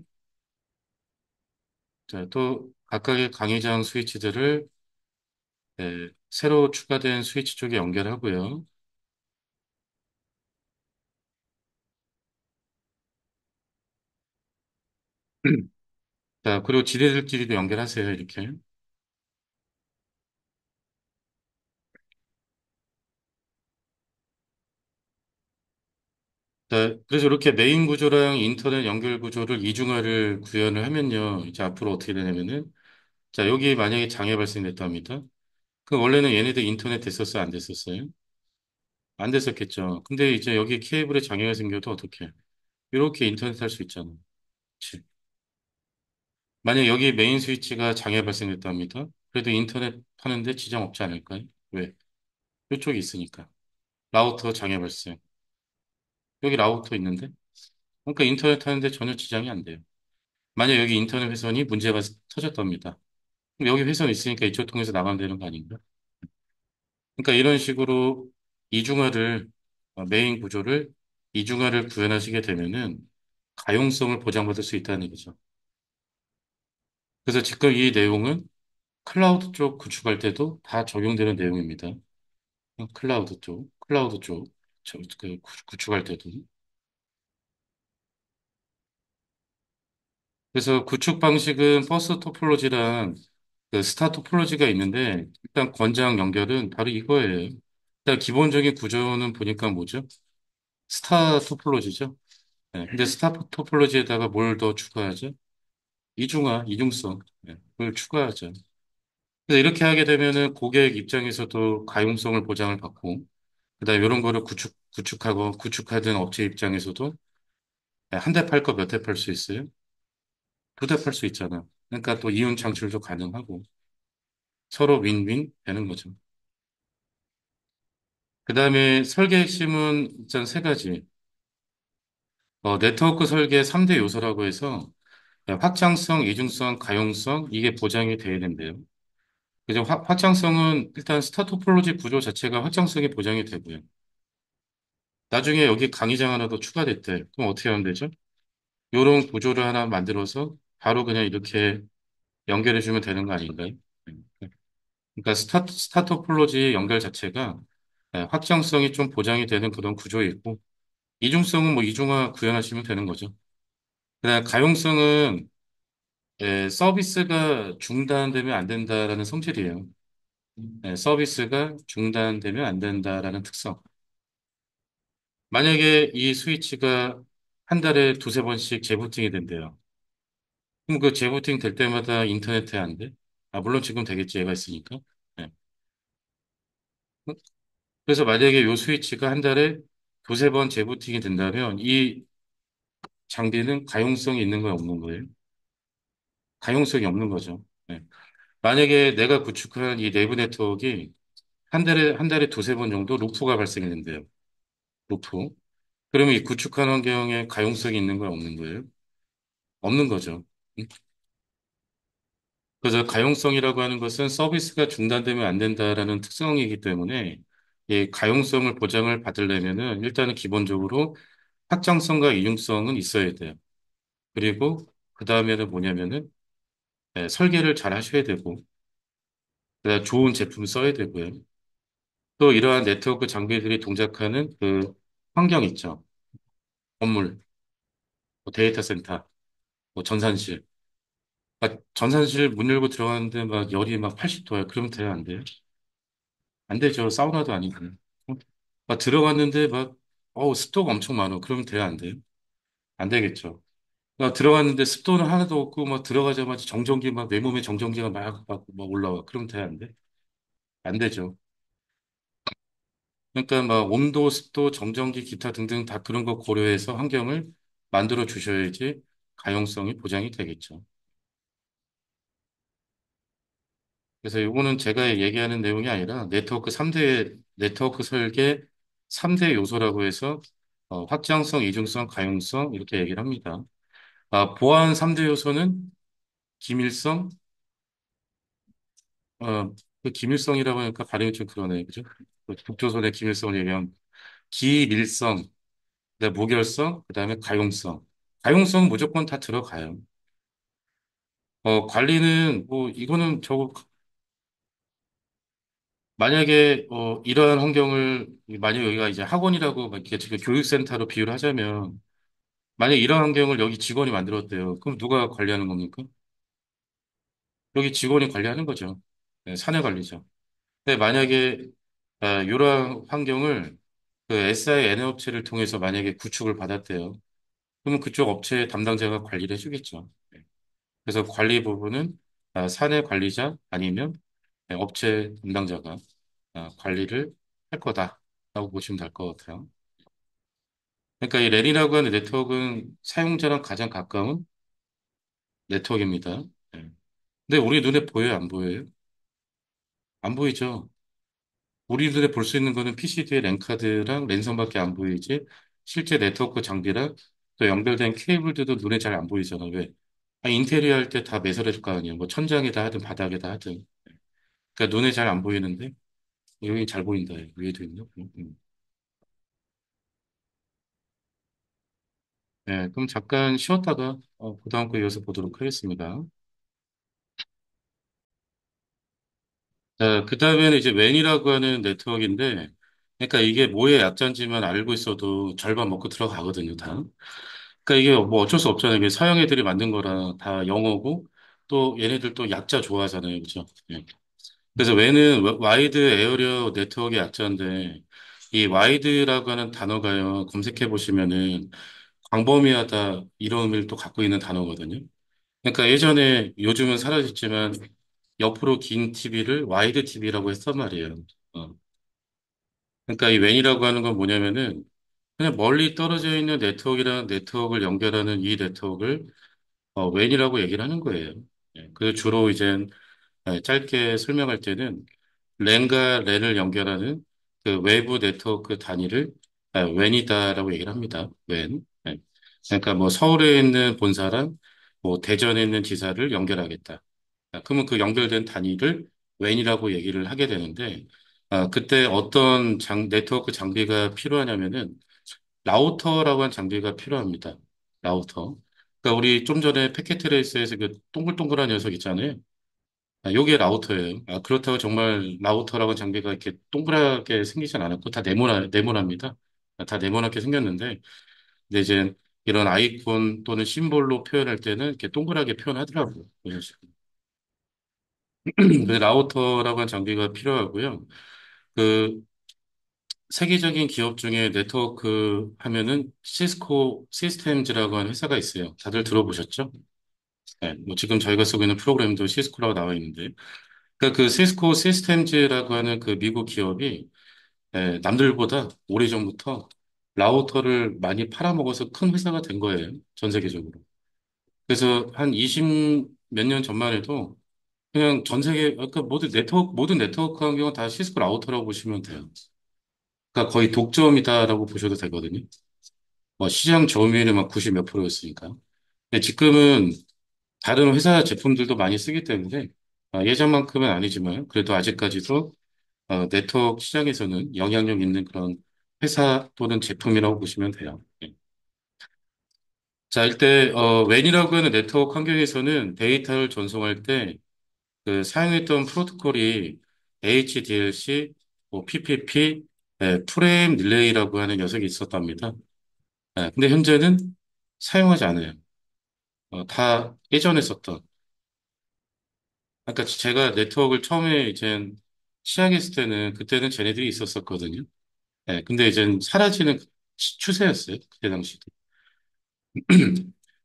자, 또 각각의 강의장 스위치들을 새로 추가된 스위치 쪽에 연결하고요. 자, 그리고 지뢰들끼리도 연결하세요, 이렇게. 자, 그래서 이렇게 메인 구조랑 인터넷 연결 구조를 이중화를 구현을 하면요. 이제 앞으로 어떻게 되냐면은, 자, 여기 만약에 장애 발생됐다 합니다. 그 원래는 얘네들 인터넷 됐었어요, 안 됐었어요? 안 됐었겠죠. 근데 이제 여기 케이블에 장애가 생겨도 어떻게? 이렇게 인터넷 할 수 있잖아. 그치? 만약 여기 메인 스위치가 장애 발생됐다 합니다. 그래도 인터넷 하는데 지장 없지 않을까요? 왜? 이쪽이 있으니까. 라우터 장애 발생. 여기 라우터 있는데? 그러니까 인터넷 하는데 전혀 지장이 안 돼요. 만약 여기 인터넷 회선이 문제가 터졌답니다. 그럼 여기 회선 있으니까 이쪽 통해서 나가면 되는 거 아닌가? 그러니까 이런 식으로 이중화를, 메인 구조를 이중화를 구현하시게 되면은 가용성을 보장받을 수 있다는 얘기죠. 그래서 지금 이 내용은 클라우드 쪽 구축할 때도 다 적용되는 내용입니다. 클라우드 쪽, 그 구축할 때도. 그래서 구축 방식은 버스 토폴로지랑 그 스타 토폴로지가 있는데 일단 권장 연결은 바로 이거예요. 일단 기본적인 구조는 보니까 뭐죠? 스타 토폴로지죠. 네, 근데 스타 토폴로지에다가 뭘 더 추가하죠? 이중성. 네, 그걸 추가하죠. 그래서 이렇게 하게 되면은 고객 입장에서도 가용성을 보장을 받고, 그다음에 이런 거를 구축하던 업체 입장에서도 한 대 팔 거 몇 대 팔 수 있어요? 두 대 팔 수 있잖아. 그러니까 또 이윤 창출도 가능하고 서로 윈윈 되는 거죠. 그다음에 설계 핵심은 일단 세 가지. 네트워크 설계 3대 요소라고 해서 확장성, 이중성, 가용성 이게 보장이 돼야 된대요. 그래서 확장성은 일단 스타 토폴로지 구조 자체가 확장성이 보장이 되고요. 나중에 여기 강의장 하나 더 추가됐대. 그럼 어떻게 하면 되죠? 이런 구조를 하나 만들어서 바로 그냥 이렇게 연결해 주면 되는 거 아닌가요? 네. 그러니까 스타 토폴로지 연결 자체가 확장성이 좀 보장이 되는 그런 구조이고 이중성은 뭐 이중화 구현하시면 되는 거죠. 그다음 가용성은 서비스가 중단되면 안 된다라는 성질이에요. 서비스가 중단되면 안 된다라는 특성. 만약에 이 스위치가 한 달에 두세 번씩 재부팅이 된대요. 그럼 그 재부팅 될 때마다 인터넷에 안 돼? 아, 물론 지금 되겠지, 얘가 있으니까. 네. 그래서 만약에 이 스위치가 한 달에 두세 번 재부팅이 된다면 이 장비는 가용성이 있는 거야, 없는 거예요? 가용성이 없는 거죠. 네. 만약에 내가 구축한 이 내부 네트워크가 한 달에 두세 번 정도 루프가 발생했는데요. 루프. 그러면 이 구축한 환경에 가용성이 있는 거야, 없는 거예요? 없는 거죠. 응? 그래서 가용성이라고 하는 것은 서비스가 중단되면 안 된다라는 특성이기 때문에 이 가용성을 보장을 받으려면은 일단은 기본적으로 확장성과 이중성은 있어야 돼요. 그리고 그 다음에는 뭐냐면은 설계를 잘 하셔야 되고 그다음에 좋은 제품 써야 되고요. 또 이러한 네트워크 장비들이 동작하는 그 환경 있죠. 건물, 뭐 데이터 센터, 뭐 전산실. 전산실 문 열고 들어가는데 막 열이 막 80도야. 그러면 돼요, 안 돼요? 안 되죠. 사우나도 아니고. 막 들어갔는데 막, 습도가 엄청 많아. 그러면 돼요, 안 돼요? 안 되겠죠. 막 들어갔는데 습도는 하나도 없고 막 들어가자마자 정전기 막 내 몸에 정전기가 막 올라와. 그러면 돼요, 안 돼? 안 되죠. 그러니까 막 온도, 습도, 정전기, 기타 등등 다 그런 거 고려해서 환경을 만들어 주셔야지 가용성이 보장이 되겠죠. 그래서 이거는 제가 얘기하는 내용이 아니라 네트워크 설계 3대 요소라고 해서 확장성, 이중성, 가용성 이렇게 얘기를 합니다. 보안 3대 요소는 기밀성, 어, 그 기밀성이라고 하니까 발음이 좀 그러네, 그죠? 그 북조선의 기밀성을 얘기하면 기밀성, 그다음에 무결성, 그다음에 가용성. 가용성 무조건 다 들어가요. 관리는 뭐 이거는 저 만약에 이러한 환경을 만약 여기가 이제 학원이라고 막 이렇게 지금 교육센터로 비유를 하자면 만약 이런 환경을 여기 직원이 만들었대요. 그럼 누가 관리하는 겁니까? 여기 직원이 관리하는 거죠. 네, 사내 관리죠. 근데 만약에 이러한 환경을 그 SI N업체를 통해서 만약에 구축을 받았대요. 그러면 그쪽 업체 담당자가 관리를 해주겠죠. 네. 그래서 관리 부분은 사내 관리자 아니면 업체 담당자가 관리를 할 거다라고 보시면 될 것 같아요. 그러니까 이 랜이라고 하는 네트워크는 사용자랑 가장 가까운 네트워크입니다. 네. 근데 우리 눈에 보여요, 안 보여요? 안 보이죠? 우리 눈에 볼 수 있는 거는 PCD의 랜카드랑 랜선밖에 안 보이지 실제 네트워크 장비랑 또 연결된 케이블들도 눈에 잘 안 보이잖아. 왜? 인테리어 할 때 다 매설해줄 거 아니에요. 뭐 천장에다 하든 바닥에다 하든. 그러니까 눈에 잘 안 보이는데 여기 잘 보인다. 위에도 있네. 네, 그럼 잠깐 쉬었다가 그 다음 거 이어서 보도록 하겠습니다. 그 다음에는 이제 웬이라고 하는 네트워크인데, 그러니까 이게 뭐의 약자인지만 알고 있어도 절반 먹고 들어가거든요, 다. 그러니까 이게 뭐 어쩔 수 없잖아요. 이게 서양 애들이 만든 거라 다 영어고, 또 얘네들 또 약자 좋아하잖아요, 그죠? 예. 그래서 웬은 와이드 에어리어 네트워크의 약자인데, 이 와이드라고 하는 단어가요, 검색해 보시면은 광범위하다 이런 의미를 또 갖고 있는 단어거든요. 그러니까 예전에 요즘은 사라졌지만 옆으로 긴 TV를 와이드 TV라고 했단 말이에요. 어. 그러니까 이 웬이라고 하는 건 뭐냐면은 그냥 멀리 떨어져 있는 네트워크랑 네트워크를 연결하는 이 네트워크를 웬이라고 얘기를 하는 거예요. 예. 그 주로 이제 짧게 설명할 때는 랜과 랜을 연결하는 그 외부 네트워크 단위를 웬이다라고 얘기를 합니다. 웬. 예. 그러니까 뭐 서울에 있는 본사랑 뭐 대전에 있는 지사를 연결하겠다. 그러면 그 연결된 단위를 웬이라고 얘기를 하게 되는데, 그때 어떤 네트워크 장비가 필요하냐면은 라우터라고 하는 장비가 필요합니다. 라우터. 그러니까 우리 좀 전에 패켓 트레이스에서 그 동글동글한 녀석 있잖아요. 요게 라우터예요. 그렇다고 정말 라우터라고 하는 장비가 이렇게 동그랗게 생기진 않았고 다 네모납니다. 다 네모나게 생겼는데, 근데 이제 이런 아이콘 또는 심볼로 표현할 때는 이렇게 동그랗게 표현하더라고요. 그런 식으로. 그 라우터라고 하는 장비가 필요하고요. 그 세계적인 기업 중에 네트워크 하면은 시스코 시스템즈라고 하는 회사가 있어요. 다들 들어보셨죠? 네, 뭐 지금 저희가 쓰고 있는 프로그램도 시스코라고 나와 있는데, 그러니까 그 시스코 시스템즈라고 하는 그 미국 기업이 남들보다 오래전부터 라우터를 많이 팔아먹어서 큰 회사가 된 거예요. 전 세계적으로. 그래서 한 20 몇 년 전만 해도 그냥 전 세계, 그러니까 모든 네트워크 환경은 다 시스코 라우터라고 보시면 돼요. 그러니까 거의 독점이다라고 보셔도 되거든요. 뭐 시장 점유율이 막 90 몇 프로였으니까. 근데 지금은 다른 회사 제품들도 많이 쓰기 때문에 예전만큼은 아니지만 그래도 아직까지도 네트워크 시장에서는 영향력 있는 그런 회사 또는 제품이라고 보시면 돼요. 예. 자, 일단 웬이라고 하는 네트워크 환경에서는 데이터를 전송할 때 그 사용했던 프로토콜이 HDLC, 뭐 PPP, 프레임 릴레이라고 하는 녀석이 있었답니다. 근데 현재는 사용하지 않아요. 다 예전에 썼던. 그러니까 제가 네트워크를 처음에 이제 시작했을 때는 그때는 쟤네들이 있었었거든요. 근데 이제 사라지는 추세였어요. 그때 당시도.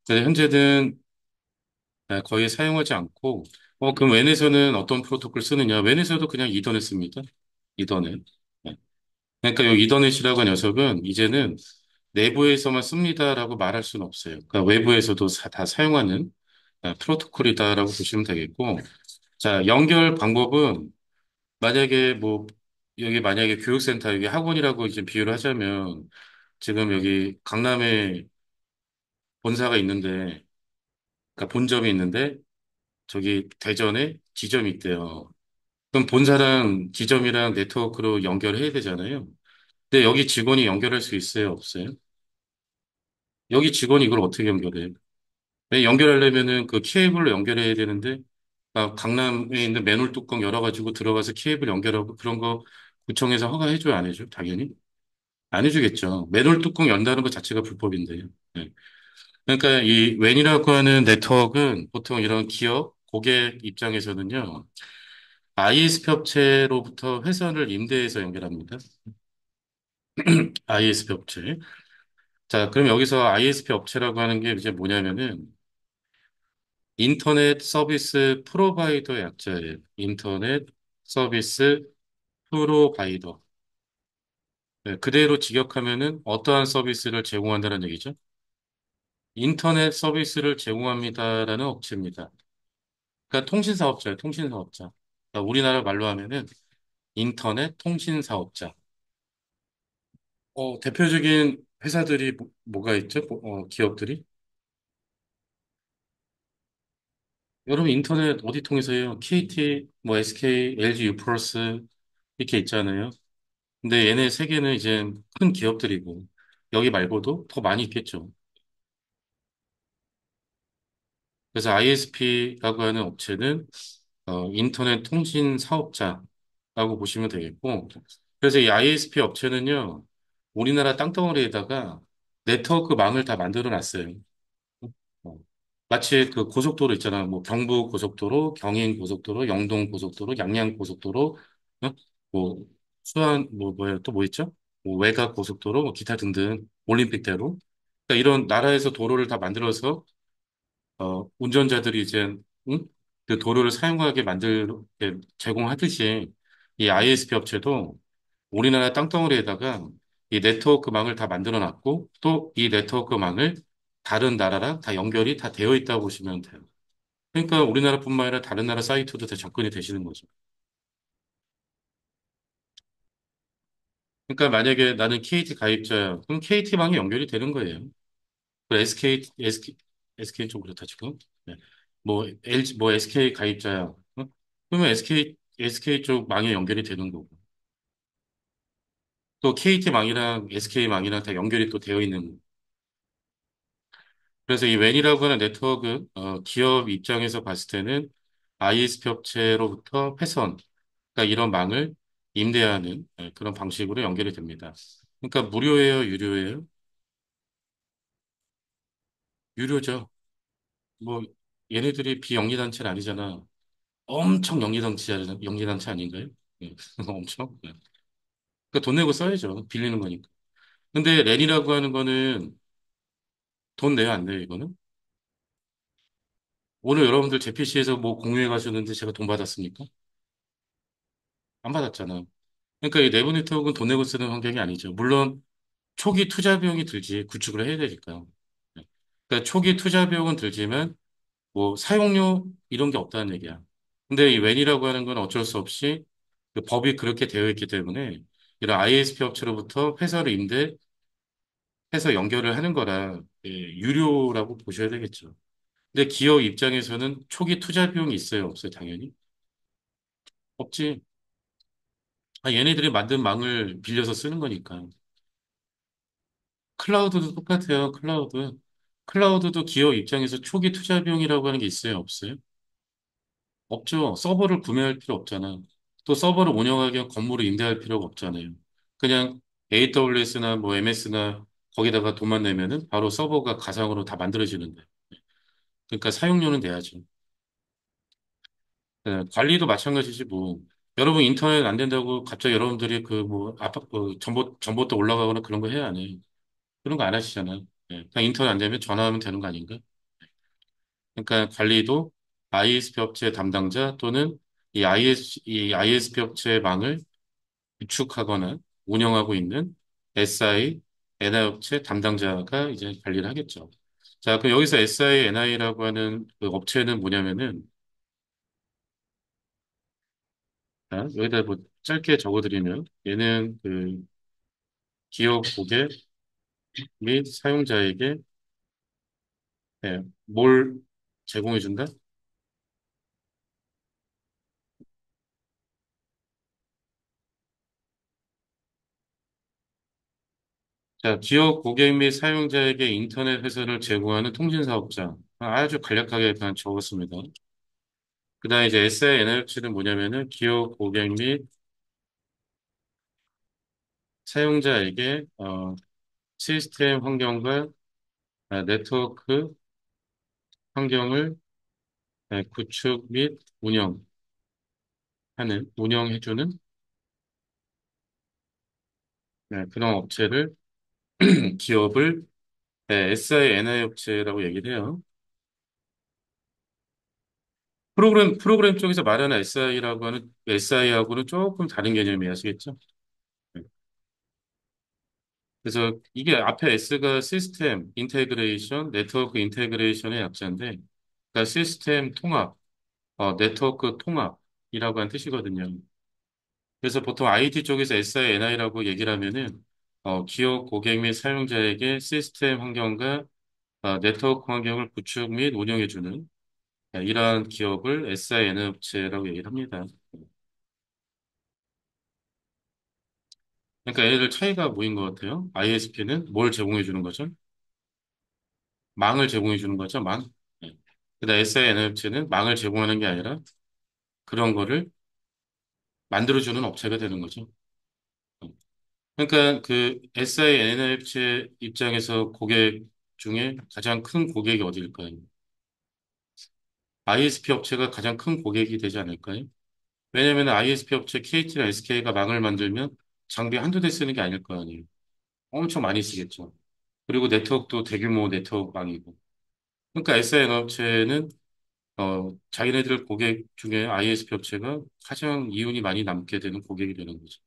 근데 현재는 거의 사용하지 않고, 그럼 웬에서는 어떤 프로토콜 쓰느냐? 웬에서도 그냥 이더넷 씁니다. 이더넷. 네. 그러니까 이 이더넷이라고 하는 녀석은 이제는 내부에서만 씁니다라고 말할 수는 없어요. 그러니까 외부에서도 다 사용하는 프로토콜이다라고 보시면 되겠고, 자, 연결 방법은 만약에 뭐, 여기 만약에 교육센터, 여기 학원이라고 이제 비유를 하자면, 지금 여기 강남에 본사가 있는데, 그러니까 본점이 있는데, 저기 대전에 지점이 있대요. 그럼 본사랑 지점이랑 네트워크로 연결해야 되잖아요. 근데 여기 직원이 연결할 수 있어요, 없어요? 여기 직원이 이걸 어떻게 연결해요? 왜 연결하려면은 그 케이블로 연결해야 되는데, 강남에 있는 맨홀 뚜껑 열어가지고 들어가서 케이블 연결하고 그런 거 구청에서 허가해줘요, 안 해줘? 당연히. 안 해주겠죠. 맨홀 뚜껑 연다는 것 자체가 불법인데요. 네. 그러니까 이 웬이라고 하는 네트워크는 보통 이런 기업, 고객 입장에서는요, ISP 업체로부터 회선을 임대해서 연결합니다. ISP 업체. 자, 그럼 여기서 ISP 업체라고 하는 게 이제 뭐냐면은 인터넷 서비스 프로바이더 약자예요. 인터넷 서비스 프로바이더. 네, 그대로 직역하면은 어떠한 서비스를 제공한다는 얘기죠? 인터넷 서비스를 제공합니다라는 업체입니다. 그러니까 통신사업자예요, 통신사업자. 그러니까 우리나라 말로 하면은 인터넷 통신사업자. 대표적인 회사들이 가 있죠? 기업들이? 여러분 인터넷 어디 통해서 해요? KT, 뭐 SK, LG 유플러스 이렇게 있잖아요. 근데 얘네 세 개는 이제 큰 기업들이고 여기 말고도 더 많이 있겠죠. 그래서 ISP라고 하는 업체는 인터넷 통신 사업자라고 보시면 되겠고, 그래서 이 ISP 업체는요, 우리나라 땅덩어리에다가 네트워크 망을 다 만들어 놨어요. 어, 마치 그 고속도로 있잖아. 뭐 경부 고속도로, 경인 고속도로, 영동 고속도로, 양양 고속도로, 뭐 수안 뭐 뭐야 또 뭐 있죠? 뭐 외곽 고속도로, 뭐 기타 등등 올림픽대로. 그러니까 이런 나라에서 도로를 다 만들어서 운전자들이 이제 응? 그 도로를 사용하게 제공하듯이 이 ISP 업체도 우리나라 땅덩어리에다가 이 네트워크망을 다 만들어 놨고 또 이 네트워크망을 다른 나라랑 다 연결이 다 되어 있다고 보시면 돼요. 그러니까 우리나라뿐만 아니라 다른 나라 사이트도 다 접근이 되시는 거죠. 그러니까 만약에 나는 KT 가입자야. 그럼 KT망에 연결이 되는 거예요. 그 SK 좀 그렇다 지금. 네. 뭐 LG 뭐 SK 가입자야. 그러면 SK 쪽 망에 연결이 되는 거고. 또 KT 망이랑 SK 망이랑 다 연결이 또 되어 있는. 그래서 이 웬이라고 하는 네트워크 기업 입장에서 봤을 때는 ISP 업체로부터 회선, 그러니까 이런 망을 임대하는 그런 방식으로 연결이 됩니다. 그러니까 무료예요, 유료예요? 유료죠. 뭐 얘네들이 비영리단체는 아니잖아. 엄청 영리단체 아닌가요? 예, 엄청. 예. 그러니까 돈 내고 써야죠. 빌리는 거니까. 근데 렌이라고 하는 거는 돈 내요, 안 내요, 이거는? 오늘 여러분들 제 PC에서 뭐 공유해 가셨는데 제가 돈 받았습니까? 안 받았잖아요. 그러니까 이 내부 네트워크는 돈 내고 쓰는 환경이 아니죠. 물론 초기 투자 비용이 들지, 구축을 해야 되니까요. 예. 그러니까 초기 투자 비용은 들지만 뭐 사용료 이런 게 없다는 얘기야. 근데 이 웬이라고 하는 건 어쩔 수 없이 그 법이 그렇게 되어 있기 때문에 이런 ISP 업체로부터 회사를 임대해서 연결을 하는 거라 유료라고 보셔야 되겠죠. 근데 기업 입장에서는 초기 투자 비용이 있어요, 없어요, 당연히? 없지. 얘네들이 만든 망을 빌려서 쓰는 거니까. 클라우드도 똑같아요, 클라우드. 클라우드도 기업 입장에서 초기 투자 비용이라고 하는 게 있어요, 없어요? 없죠. 서버를 구매할 필요 없잖아. 또 서버를 운영하기 위한 건물을 임대할 필요가 없잖아요. 그냥 AWS나 뭐 MS나 거기다가 돈만 내면은 바로 서버가 가상으로 다 만들어지는데. 그러니까 사용료는 내야죠. 관리도 마찬가지지 뭐. 여러분 인터넷 안 된다고 갑자기 여러분들이 그 뭐 아파 그 정보도 올라가거나 그런 거 해야 안 해. 그런 거 안 하시잖아. 예. 그냥 인터넷 안 되면 전화하면 되는 거 아닌가? 그러니까 관리도 ISP 업체 담당자 또는 이 ISP 업체의 망을 구축하거나 운영하고 있는 SI, NI 업체 담당자가 이제 관리를 하겠죠. 자, 그럼 여기서 SI, NI라고 하는 그 업체는 뭐냐면은, 자, 여기다 뭐 짧게 적어드리면, 얘는 그 기업 고객 및 사용자에게 뭘 제공해준다? 자, 기업 고객 및 사용자에게 인터넷 회선을 제공하는 통신사업자. 아주 간략하게 그냥 적었습니다. 그 다음에 이제 SI, NI는 뭐냐면은 기업 고객 및 사용자에게 시스템 환경과 네트워크 환경을 구축 및 운영해주는 그런 업체를 기업을 SI, NI 업체라고 얘기를 해요. 프로그램 쪽에서 말하는 SI라고 하는 SI하고는 조금 다른 개념이 아시겠죠? 네. 그래서 이게 앞에 S가 시스템 인테그레이션, 네트워크 인테그레이션의 약자인데, 그러니까 시스템 통합, 네트워크 통합이라고 하는 뜻이거든요. 그래서 보통 IT 쪽에서 SI, NI라고 얘기를 하면은 기업 고객 및 사용자에게 시스템 환경과 네트워크 환경을 구축 및 운영해주는 이러한 기업을 SI, n 업체라고 얘기를 합니다. 그러니까 얘들 차이가 뭐인 것 같아요? ISP는 뭘 제공해주는 거죠? 망을 제공해주는 거죠, 망. 네. 그다음 SI, n 업체는 망을 제공하는 게 아니라 그런 거를 만들어주는 업체가 되는 거죠. 그러니까 그 SI, NFC 입장에서 고객 중에 가장 큰 고객이 어디일까요? ISP 업체가 가장 큰 고객이 되지 않을까요? 왜냐하면 ISP 업체 KT나 SK가 망을 만들면 장비 한두 대 쓰는 게 아닐 거 아니에요. 엄청 많이 쓰겠죠. 그리고 네트워크도 대규모 네트워크 망이고. 그러니까 SI 업체는 자기네들 고객 중에 ISP 업체가 가장 이윤이 많이 남게 되는 고객이 되는 거죠.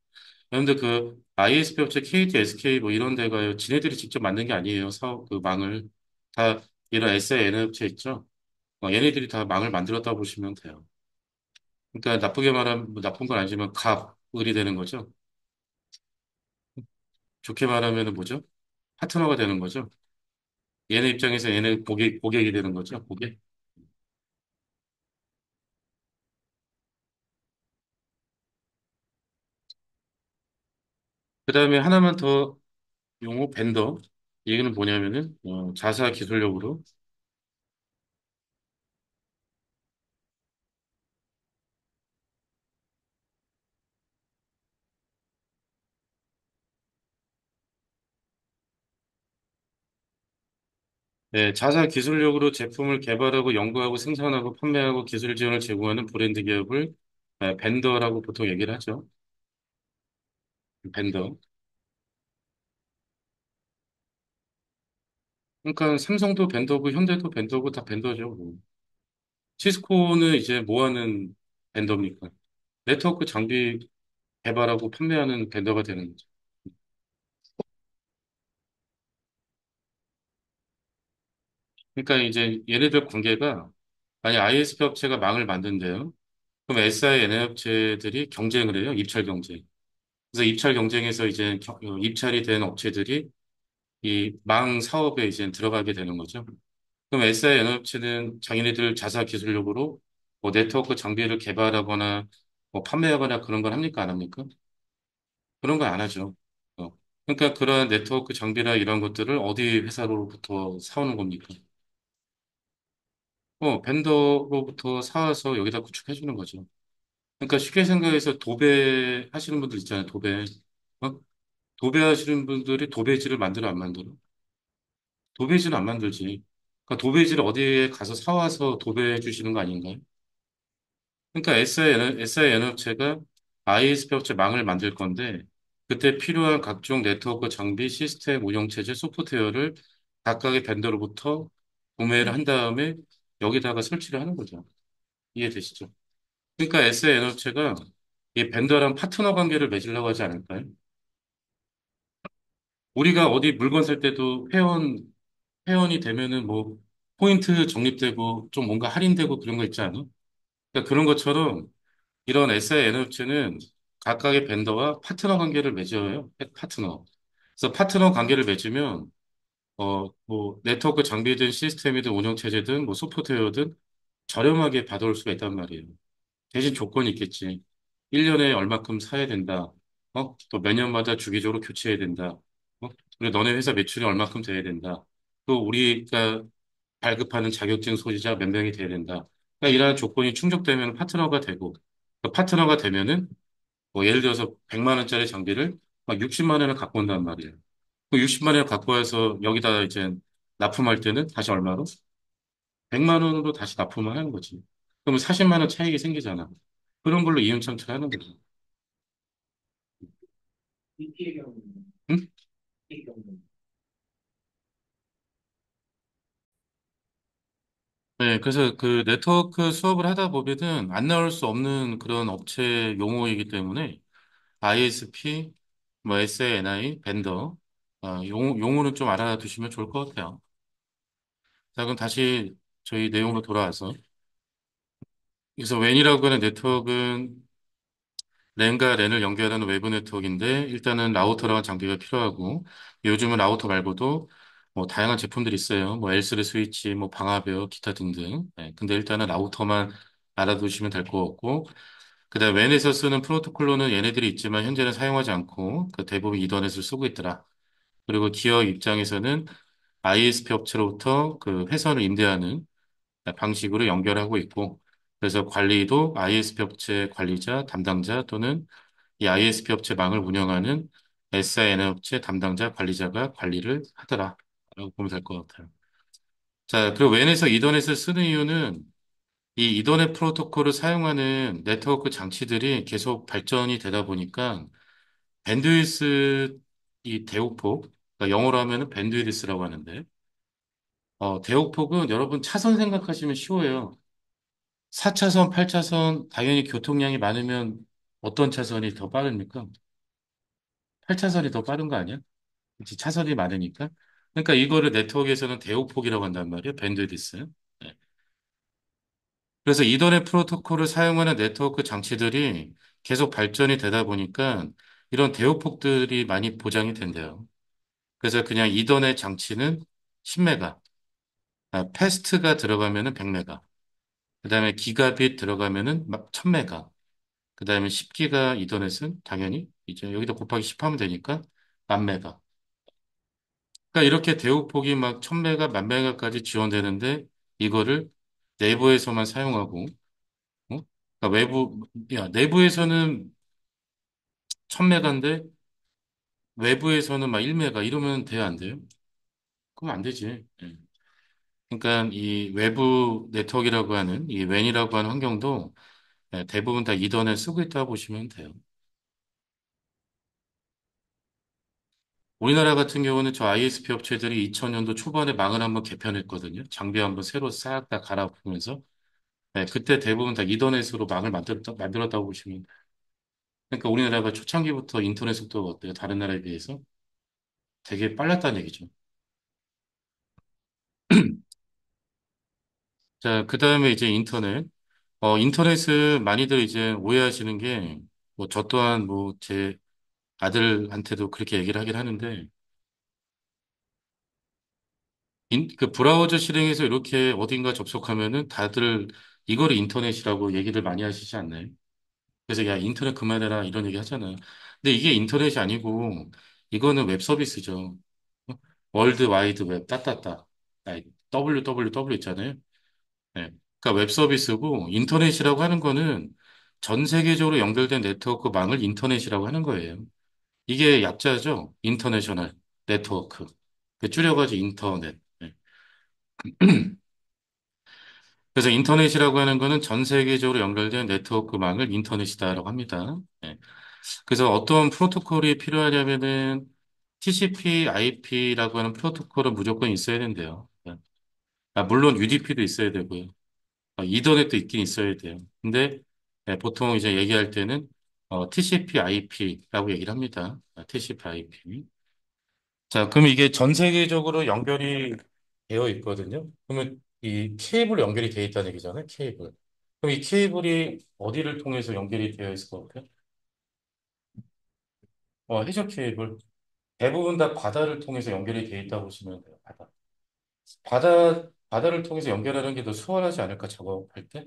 그런데 그 ISP 업체 KT, SK 뭐 이런 데가요. 지네들이 직접 만든 게 아니에요. 사업 그 망을 다 이런 SIN 업체 있죠. 얘네들이 다 망을 만들었다 보시면 돼요. 그러니까 나쁘게 말하면 뭐 나쁜 건 아니지만 갑을이 되는 거죠. 좋게 말하면은 뭐죠? 파트너가 되는 거죠. 얘네 입장에서 얘네 고객이 되는 거죠. 고객. 그다음에 하나만 더 용어 벤더. 얘기는 뭐냐면은 자사 기술력으로 자사 기술력으로 제품을 개발하고 연구하고 생산하고 판매하고 기술 지원을 제공하는 브랜드 기업을 벤더라고 보통 얘기를 하죠. 벤더. 그러니까 삼성도 벤더고 현대도 벤더고 다 벤더죠. 뭐. 시스코는 이제 뭐 하는 벤더입니까? 네트워크 장비 개발하고 판매하는 벤더가 되는 거죠. 그러니까 이제 얘네들 관계가 만약 ISP 업체가 망을 만든대요. 그럼 SI, n 업체들이 경쟁을 해요. 입찰 경쟁. 그래서 입찰 경쟁에서 이제 입찰이 된 업체들이 이 망 사업에 이제 들어가게 되는 거죠. 그럼 SI 연합체는 자기네들 자사 기술력으로 뭐 네트워크 장비를 개발하거나 뭐 판매하거나 그런 걸 합니까? 안 합니까? 그런 거 안 하죠. 그러니까 그러한 네트워크 장비나 이런 것들을 어디 회사로부터 사오는 겁니까? 벤더로부터 사와서 여기다 구축해 주는 거죠. 그러니까 쉽게 생각해서 도배 하시는 분들 있잖아요. 도배. 어? 도배 하시는 분들이 도배지를 만들어 안 만들어? 도배지는 안 만들지. 그러니까 도배지를 어디에 가서 사와서 도배해 주시는 거 아닌가요? 그러니까 SI 연합체가 ISP 업체 망을 만들 건데 그때 필요한 각종 네트워크 장비, 시스템, 운영체제, 소프트웨어를 각각의 벤더로부터 구매를 한 다음에 여기다가 설치를 하는 거죠. 이해되시죠? 그러니까 SI 연합체가 이 벤더랑 파트너 관계를 맺으려고 하지 않을까요? 우리가 어디 물건 살 때도 회원이 되면은 뭐 포인트 적립되고 좀 뭔가 할인되고 그런 거 있지 않아? 그러니까 그런 것처럼 이런 SI 에너지는 각각의 벤더와 파트너 관계를 맺어요. 파트너. 그래서 파트너 관계를 맺으면 뭐 네트워크 장비든 시스템이든 운영 체제든 뭐 소프트웨어든 저렴하게 받아올 수가 있단 말이에요. 대신 조건이 있겠지. 1년에 얼마큼 사야 된다. 또 몇 년마다 주기적으로 교체해야 된다. 그리고 너네 회사 매출이 얼마큼 돼야 된다. 또 우리가 발급하는 자격증 소지자 몇 명이 돼야 된다. 그러니까 이러한 조건이 충족되면 파트너가 되고, 그 파트너가 되면은 뭐 예를 들어서 100만 원짜리 장비를 막 60만 원을 갖고 온단 말이에요. 그 60만 원을 갖고 와서 여기다 이제 납품할 때는 다시 얼마로? 100만 원으로 다시 납품을 하는 거지. 그러면 40만 원 차익이 생기잖아. 그런 걸로 이윤창출 하는 거지. PT의 경우는, 응? PT의 경우는, 네, 그래서 그 네트워크 수업을 하다 보면은 안 나올 수 없는 그런 업체 용어이기 때문에 ISP, 뭐 SANI, 벤더, 용어는 좀 알아두시면 좋을 것 같아요. 자, 그럼 다시 저희 내용으로 돌아와서. 그래서 웬이라고 하는 네트워크는 랜과 랜을 연결하는 외부 네트워크인데 일단은 라우터라는 장비가 필요하고 요즘은 라우터 말고도 뭐 다양한 제품들이 있어요. 뭐 L3 스위치, 뭐 방화벽, 기타 등등. 네, 근데 일단은 라우터만 알아두시면 될 것 같고 그다음 웬에서 쓰는 프로토콜로는 얘네들이 있지만 현재는 사용하지 않고 그 대부분 이더넷을 쓰고 있더라. 그리고 기업 입장에서는 ISP 업체로부터 그 회선을 임대하는 방식으로 연결하고 있고, 그래서 관리도 ISP 업체 관리자, 담당자 또는 이 ISP 업체 망을 운영하는 SIN 업체 담당자, 관리자가 관리를 하더라. 라고 보면 될 것 같아요. 자, 그리고 웬에서 이더넷을 쓰는 이유는 이 이더넷 프로토콜을 사용하는 네트워크 장치들이 계속 발전이 되다 보니까 밴드위스 이 대역폭, 그러니까 영어로 하면은 밴드위스라고 하는데, 대역폭은 여러분 차선 생각하시면 쉬워요. 4차선, 8차선, 당연히 교통량이 많으면 어떤 차선이 더 빠릅니까? 8차선이 더 빠른 거 아니야? 그치, 차선이 많으니까. 그러니까 이거를 네트워크에서는 대역폭이라고 한단 말이에요. 밴드위스. 네. 그래서 이더넷 프로토콜을 사용하는 네트워크 장치들이 계속 발전이 되다 보니까 이런 대역폭들이 많이 보장이 된대요. 그래서 그냥 이더넷 장치는 10메가, 패스트가 들어가면은 100메가, 그다음에 기가빗 들어가면은 막 1000메가, 그다음에 10기가 이더넷은 당연히 이제 여기다 곱하기 10 하면 되니까 1000메가. 그러니까 이렇게 대역폭이 막 1000메가, 1000메가까지 지원되는데 이거를 내부에서만 사용하고, 그러니까 내부에서는 1000메가인데 외부에서는 막 1메가 이러면 돼요, 안 돼요? 그럼 안 되지. 예. 그러니까 이 외부 네트워크라고 하는 이 웬이라고 하는 환경도 대부분 다 이더넷 쓰고 있다고 보시면 돼요. 우리나라 같은 경우는 저 ISP 업체들이 2000년도 초반에 망을 한번 개편했거든요. 장비 한번 새로 싹 다 갈아엎으면서. 그때 대부분 다 이더넷으로 망을 만들었다고 보시면 돼요. 그러니까 우리나라가 초창기부터 인터넷 속도가 어때요? 다른 나라에 비해서? 되게 빨랐다는 얘기죠. 자, 그 다음에 이제 인터넷. 인터넷은 많이들 이제 오해하시는 게, 뭐, 저 또한 뭐, 제 아들한테도 그렇게 얘기를 하긴 하는데, 그 브라우저 실행해서 이렇게 어딘가 접속하면은 다들 이거를 인터넷이라고 얘기를 많이 하시지 않나요? 그래서 야, 인터넷 그만해라 이런 얘기 하잖아요. 근데 이게 인터넷이 아니고 이거는 웹 서비스죠. 월드 와이드 웹 따따따. 아니, www 있잖아요. 네. 그러니까 웹 서비스고 인터넷이라고 하는 거는 전 세계적으로 연결된 네트워크망을 인터넷이라고 하는 거예요. 이게 약자죠. 인터내셔널 네트워크. 그 줄여가지고 인터넷. 네. 그래서 인터넷이라고 하는 거는 전 세계적으로 연결된 네트워크망을 인터넷이다라고 합니다. 네. 그래서 어떤 프로토콜이 필요하냐면은 TCP, IP라고 하는 프로토콜은 무조건 있어야 된대요. 네. 물론 UDP도 있어야 되고요. 이더넷도 있긴 있어야 돼요. 근데 보통 이제 얘기할 때는 TCP, IP라고 얘기를 합니다. TCP, IP. 자, 그럼 이게 전 세계적으로 연결이 되어 있거든요. 그러면 이 케이블 연결이 되어 있다는 얘기잖아요. 케이블. 그럼 이 케이블이 어디를 통해서 연결이 되어 있을 것 같아요? 해저 케이블. 대부분 다 바다를 통해서 연결이 되어 있다고 보시면 돼요. 바다를 통해서 연결하는 게 더 수월하지 않을까, 작업할 때?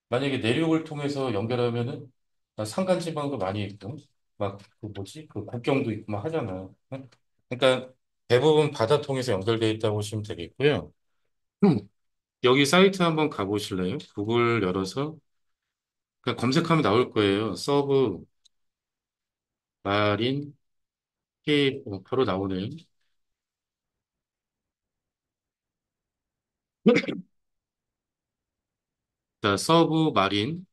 만약에 내륙을 통해서 연결하면은 산간지방도 많이 있고, 막, 그 뭐지? 그 국경도 있고 막 하잖아요. 응? 그러니까 대부분 바다 통해서 연결되어 있다고 보시면 되겠고요. 음. 여기 사이트 한번 가보실래요? 구글 열어서 그냥 검색하면 나올 거예요. 서브 마린 케이 바로 나오네요. 자, 서브 마린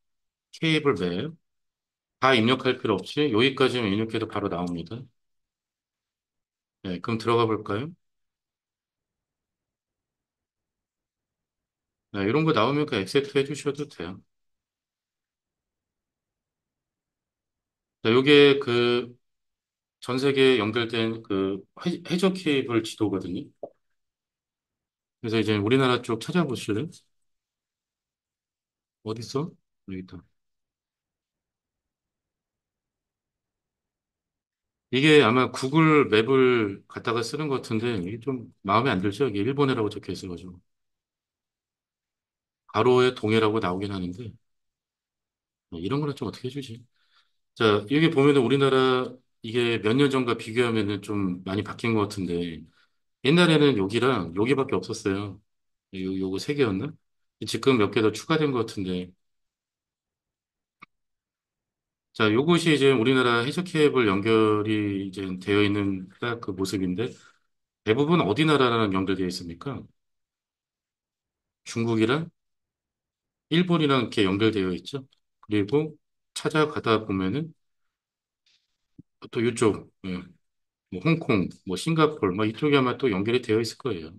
케이블 맵. 다 입력할 필요 없이 여기까지만 입력해도 바로 나옵니다. 네, 그럼 들어가 볼까요? 네, 이런 거 나오면 그 액세ፕ트 해주셔도 돼요. 자, 요게 그 전 세계에 연결된 그 해저 케이블 지도거든요. 그래서 이제 우리나라 쪽 찾아보실래요? 어디 있어? 여기 있다. 이게 아마 구글 맵을 갖다가 쓰는 것 같은데 이게 좀 마음에 안 들죠? 이게 일본어라고 적혀 있어가지고 가로에 동해라고 나오긴 하는데 이런 거는 좀 어떻게 해주지? 자, 여기 보면은 우리나라 이게 몇 년 전과 비교하면은 좀 많이 바뀐 것 같은데 옛날에는 여기랑 여기밖에 없었어요. 요거 세 개였나? 지금 몇 개 더 추가된 것 같은데 자, 요것이 이제 우리나라 해저 케이블 연결이 이제 되어 있는 딱 그 모습인데 대부분 어디 나라랑 연결되어 있습니까? 중국이랑 일본이랑 이렇게 연결되어 있죠. 그리고 찾아가다 보면은 또 이쪽, 뭐 홍콩, 뭐 싱가포르, 뭐 이쪽에 아마 또 연결이 되어 있을 거예요.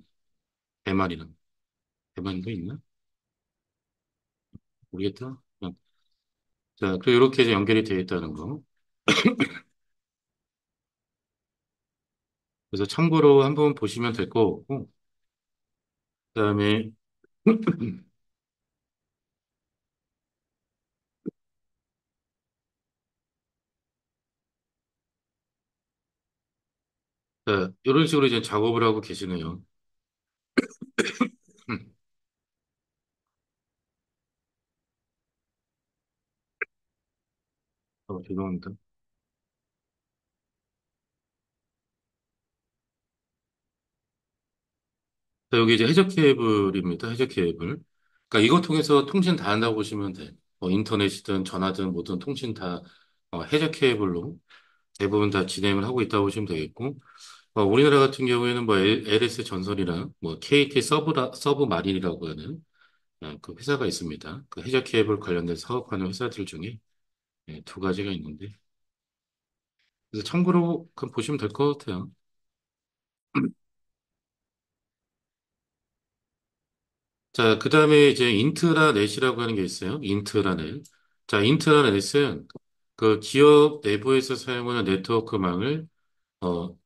대만이랑. 대만도 있나? 모르겠다. 자, 그리고 이렇게 이제 연결이 되어 있다는 거. 그래서 참고로 한번 보시면 될 거고, 그다음에 자, 이런 식으로 이제 작업을 하고 계시네요. 죄송합니다. 자, 여기 이제 해저 케이블입니다. 해저 케이블. 그러니까 이거 통해서 통신 다 한다고 보시면 돼. 뭐 인터넷이든 전화든 뭐든 통신 다 해저 케이블로 대부분 다 진행을 하고 있다고 보시면 되겠고, 우리나라 같은 경우에는 뭐 LS 전설이나 뭐 KT 서브 마린이라고 하는 그 회사가 있습니다. 그 해저 케이블 관련된 사업하는 회사들 중에 두 가지가 있는데, 그래서 참고로 그 보시면 될 것 같아요. 자, 그 다음에 이제 인트라넷이라고 하는 게 있어요. 인트라넷. 자, 인트라넷은 그 기업 내부에서 사용하는 네트워크망을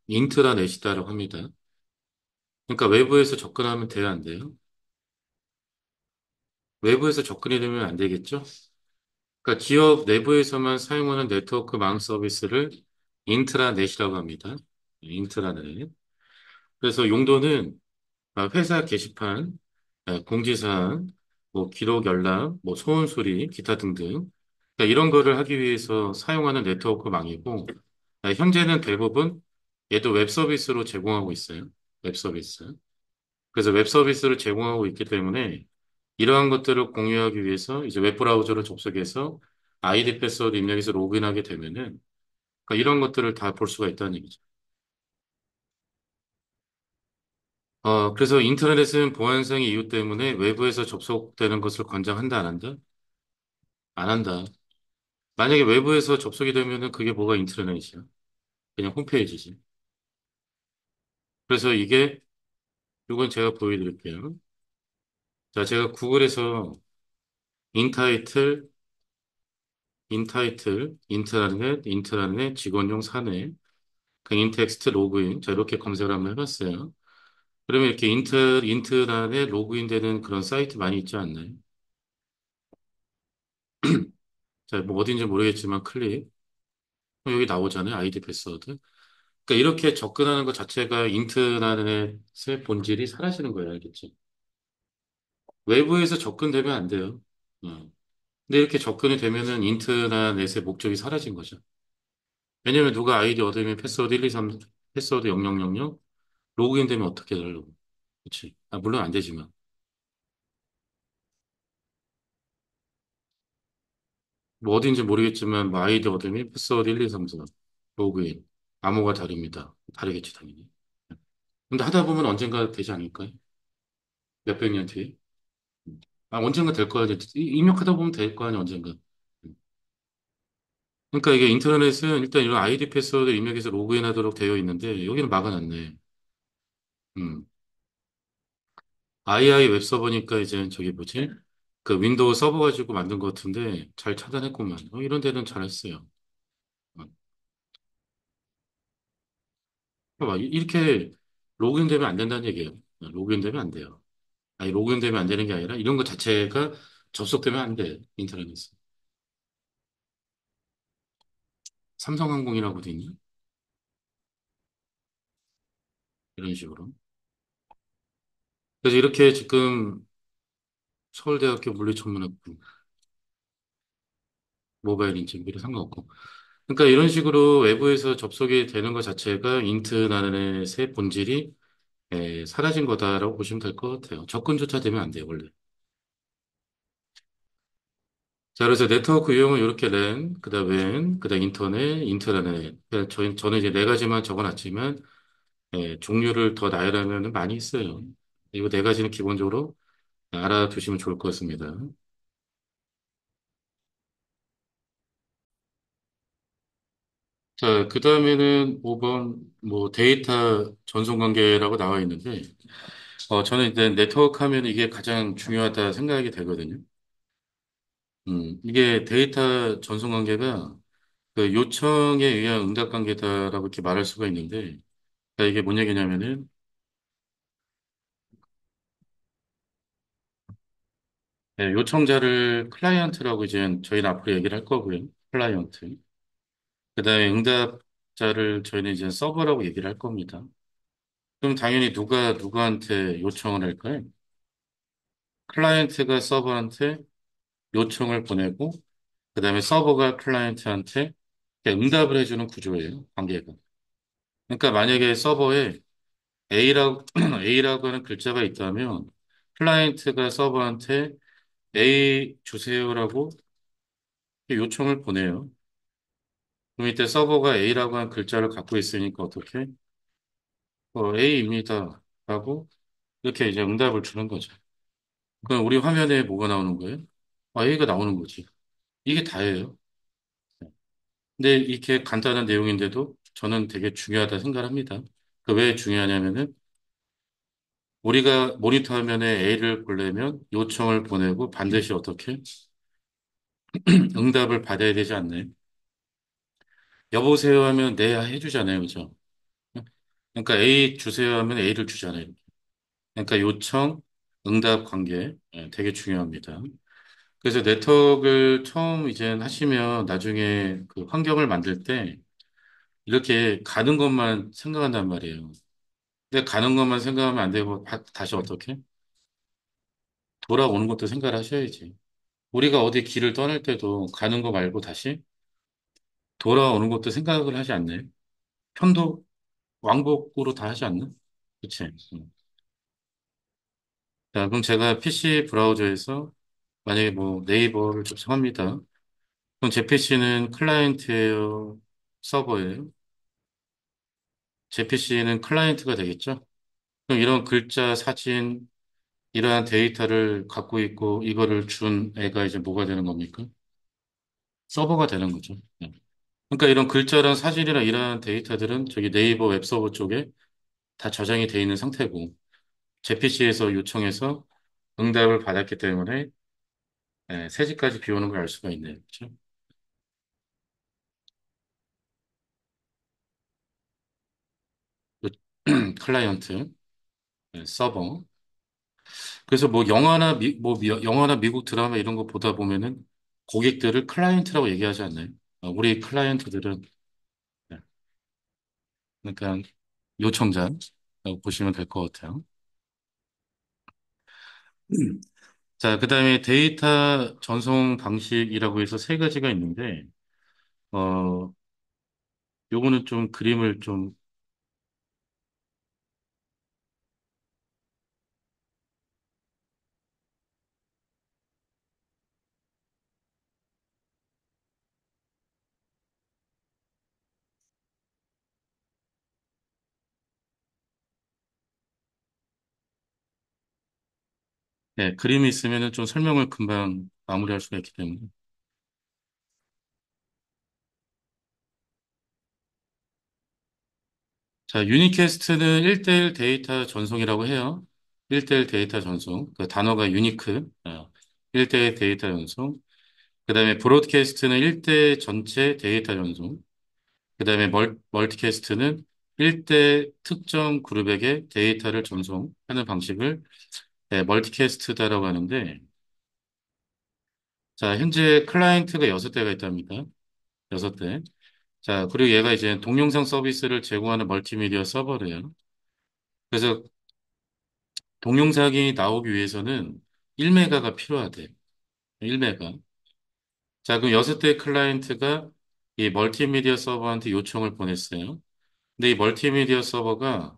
인트라넷이다라고 합니다. 그러니까 외부에서 접근하면 돼요, 안 돼요? 외부에서 접근이 되면 안 되겠죠? 그러니까 기업 내부에서만 사용하는 네트워크망 서비스를 인트라넷이라고 합니다. 인트라넷. 그래서 용도는 회사 게시판, 공지사항, 뭐 기록 연락, 뭐 소음 소리, 기타 등등. 그러니까 이런 거를 하기 위해서 사용하는 네트워크망이고, 현재는 대부분 얘도 웹 서비스로 제공하고 있어요. 웹 서비스. 그래서 웹 서비스를 제공하고 있기 때문에 이러한 것들을 공유하기 위해서 이제 웹브라우저를 접속해서 아이디 패스워드 입력해서 로그인하게 되면은 그러니까 이런 것들을 다 볼 수가 있다는 얘기죠. 그래서 인터넷은 보안상의 이유 때문에 외부에서 접속되는 것을 권장한다, 안 한다? 안 한다. 만약에 외부에서 접속이 되면은 그게 뭐가 인트라넷이야? 그냥 홈페이지지. 그래서 이건 제가 보여드릴게요. 자, 제가 구글에서 인타이틀, 인트라넷 직원용 사내, 그 인텍스트 로그인. 자, 이렇게 검색을 한번 해봤어요. 그러면 이렇게 인트라넷 로그인 되는 그런 사이트 많이 있지 않나요? 자, 뭐 어딘지 모르겠지만 클릭. 여기 나오잖아요. 아이디 패스워드. 그러니까 이렇게 접근하는 것 자체가 인트라넷의 본질이 사라지는 거예요. 알겠지? 외부에서 접근되면 안 돼요. 어. 근데 이렇게 접근이 되면은 인트라넷의 목적이 사라진 거죠. 왜냐면 누가 아이디 얻으면 패스워드 123, 패스워드 0000 로그인 되면 어떻게 하려고. 그렇지. 물론 안 되지만. 뭐 어딘지 모르겠지만 뭐 아이디 얻으면 패스워드 1234 로그인. 암호가 다릅니다. 다르겠지, 당연히. 근데 하다 보면 언젠가 되지 않을까요? 몇백 년 뒤에. 언젠가 될 거야. 입력하다 보면 될 거 아니야, 언젠가. 그러니까 이게 인터넷은 일단 이런 아이디 패스워드 입력해서 로그인하도록 되어 있는데 여기는 막아놨네. 음. II 웹서버니까 이제 저기 뭐지? 그 윈도우 서버 가지고 만든 것 같은데 잘 차단했구만. 이런 데는 잘했어요. 어. 봐봐, 이렇게 로그인 되면 안 된다는 얘기예요. 로그인 되면 안 돼요. 아니, 로그인 되면 안 되는 게 아니라 이런 것 자체가 접속되면 안 돼. 인터넷에. 삼성항공이라고 돼 있니? 이런 식으로. 그래서 이렇게 지금 서울대학교 물리천문학부 모바일 인증비를 상관없고. 그러니까 이런 식으로 외부에서 접속이 되는 것 자체가 인트라넷의 본질이 사라진 거다라고 보시면 될 것 같아요. 접근조차 되면 안 돼요, 원래. 자, 그래서 네트워크 유형은 이렇게 랜, 그다음 웬, 그다음 인터넷, 인트라넷. 그러니까 저는 이제 네 가지만 적어놨지만 종류를 더 나열하면 많이 있어요. 이거 네 가지는 기본적으로 알아두시면 좋을 것 같습니다. 자, 그 다음에는 5번, 뭐, 데이터 전송 관계라고 나와 있는데, 저는 이제 네트워크 하면 이게 가장 중요하다 생각이 되거든요. 이게 데이터 전송 관계가 그 요청에 의한 응답 관계다라고 이렇게 말할 수가 있는데, 그러니까 이게 뭔 얘기냐면은, 요청자를 클라이언트라고 이제 저희는 앞으로 얘기를 할 거고요. 클라이언트. 그 다음에 응답자를 저희는 이제 서버라고 얘기를 할 겁니다. 그럼 당연히 누가 누구한테 요청을 할까요? 클라이언트가 서버한테 요청을 보내고, 그 다음에 서버가 클라이언트한테 응답을 해주는 구조예요, 관계가. 그러니까 만약에 서버에 A라고, A라고 하는 글자가 있다면, 클라이언트가 서버한테 A 주세요라고 요청을 보내요. 그럼 이때 서버가 A라고 하는 글자를 갖고 있으니까 어떻게? A입니다. 라고 이렇게 이제 응답을 주는 거죠. 그럼 우리 화면에 뭐가 나오는 거예요? A가 나오는 거지. 이게 다예요. 근데 이렇게 간단한 내용인데도 저는 되게 중요하다 생각합니다. 그 왜 중요하냐면은 우리가 모니터 화면에 A를 보려면 요청을 보내고 반드시 어떻게 응답을 받아야 되지 않나요? 여보세요 하면 네 해주잖아요. 그죠? 그러니까 A 주세요 하면 A를 주잖아요. 그러니까 요청, 응답 관계 되게 중요합니다. 그래서 네트워크를 처음 이제 하시면 나중에 그 환경을 만들 때 이렇게 가는 것만 생각한단 말이에요. 근데 가는 것만 생각하면 안 되고 다시 어떻게? 돌아오는 것도 생각을 하셔야지. 우리가 어디 길을 떠날 때도 가는 거 말고 다시 돌아오는 것도 생각을 하지 않나요? 편도 왕복으로 다 하지 않나? 그치? 자, 그럼 제가 PC 브라우저에서 만약에 뭐 네이버를 접속합니다. 그럼 제 PC는 클라이언트예요? 서버예요? 제 PC는 클라이언트가 되겠죠? 그럼 이런 글자, 사진, 이러한 데이터를 갖고 있고 이거를 준 애가 이제 뭐가 되는 겁니까? 서버가 되는 거죠. 네. 그러니까 이런 글자랑 사진이랑 이러한 데이터들은 저기 네이버 웹서버 쪽에 다 저장이 돼 있는 상태고 제 PC에서 요청해서 응답을 받았기 때문에 새 집까지 비오는 걸 알 수가 있네요. 그렇죠? 그 클라이언트, 서버. 그래서 뭐 영화나 미국 드라마 이런 거 보다 보면은 고객들을 클라이언트라고 얘기하지 않나요? 우리 클라이언트들은 네, 그러니까 요청자라고 보시면 될 것 같아요. 자, 그다음에 데이터 전송 방식이라고 해서 세 가지가 있는데 어 요거는 좀 그림을 좀 그림이 있으면은 좀 설명을 금방 마무리할 수가 있기 때문에 자, 유니캐스트는 1대1 데이터 전송이라고 해요. 1대1 데이터 전송. 그 단어가 유니크. 1대1 데이터 전송. 그 다음에 브로드캐스트는 1대 전체 데이터 전송. 그 다음에 멀티캐스트는 1대 특정 그룹에게 데이터를 전송하는 방식을 멀티캐스트다라고 하는데, 자, 현재 클라이언트가 6대가 있답니다. 6대. 자, 그리고 얘가 이제 동영상 서비스를 제공하는 멀티미디어 서버래요. 그래서 동영상이 나오기 위해서는 1메가가 필요하대. 1메가. 자, 그럼 6대 클라이언트가 이 멀티미디어 서버한테 요청을 보냈어요. 근데 이 멀티미디어 서버가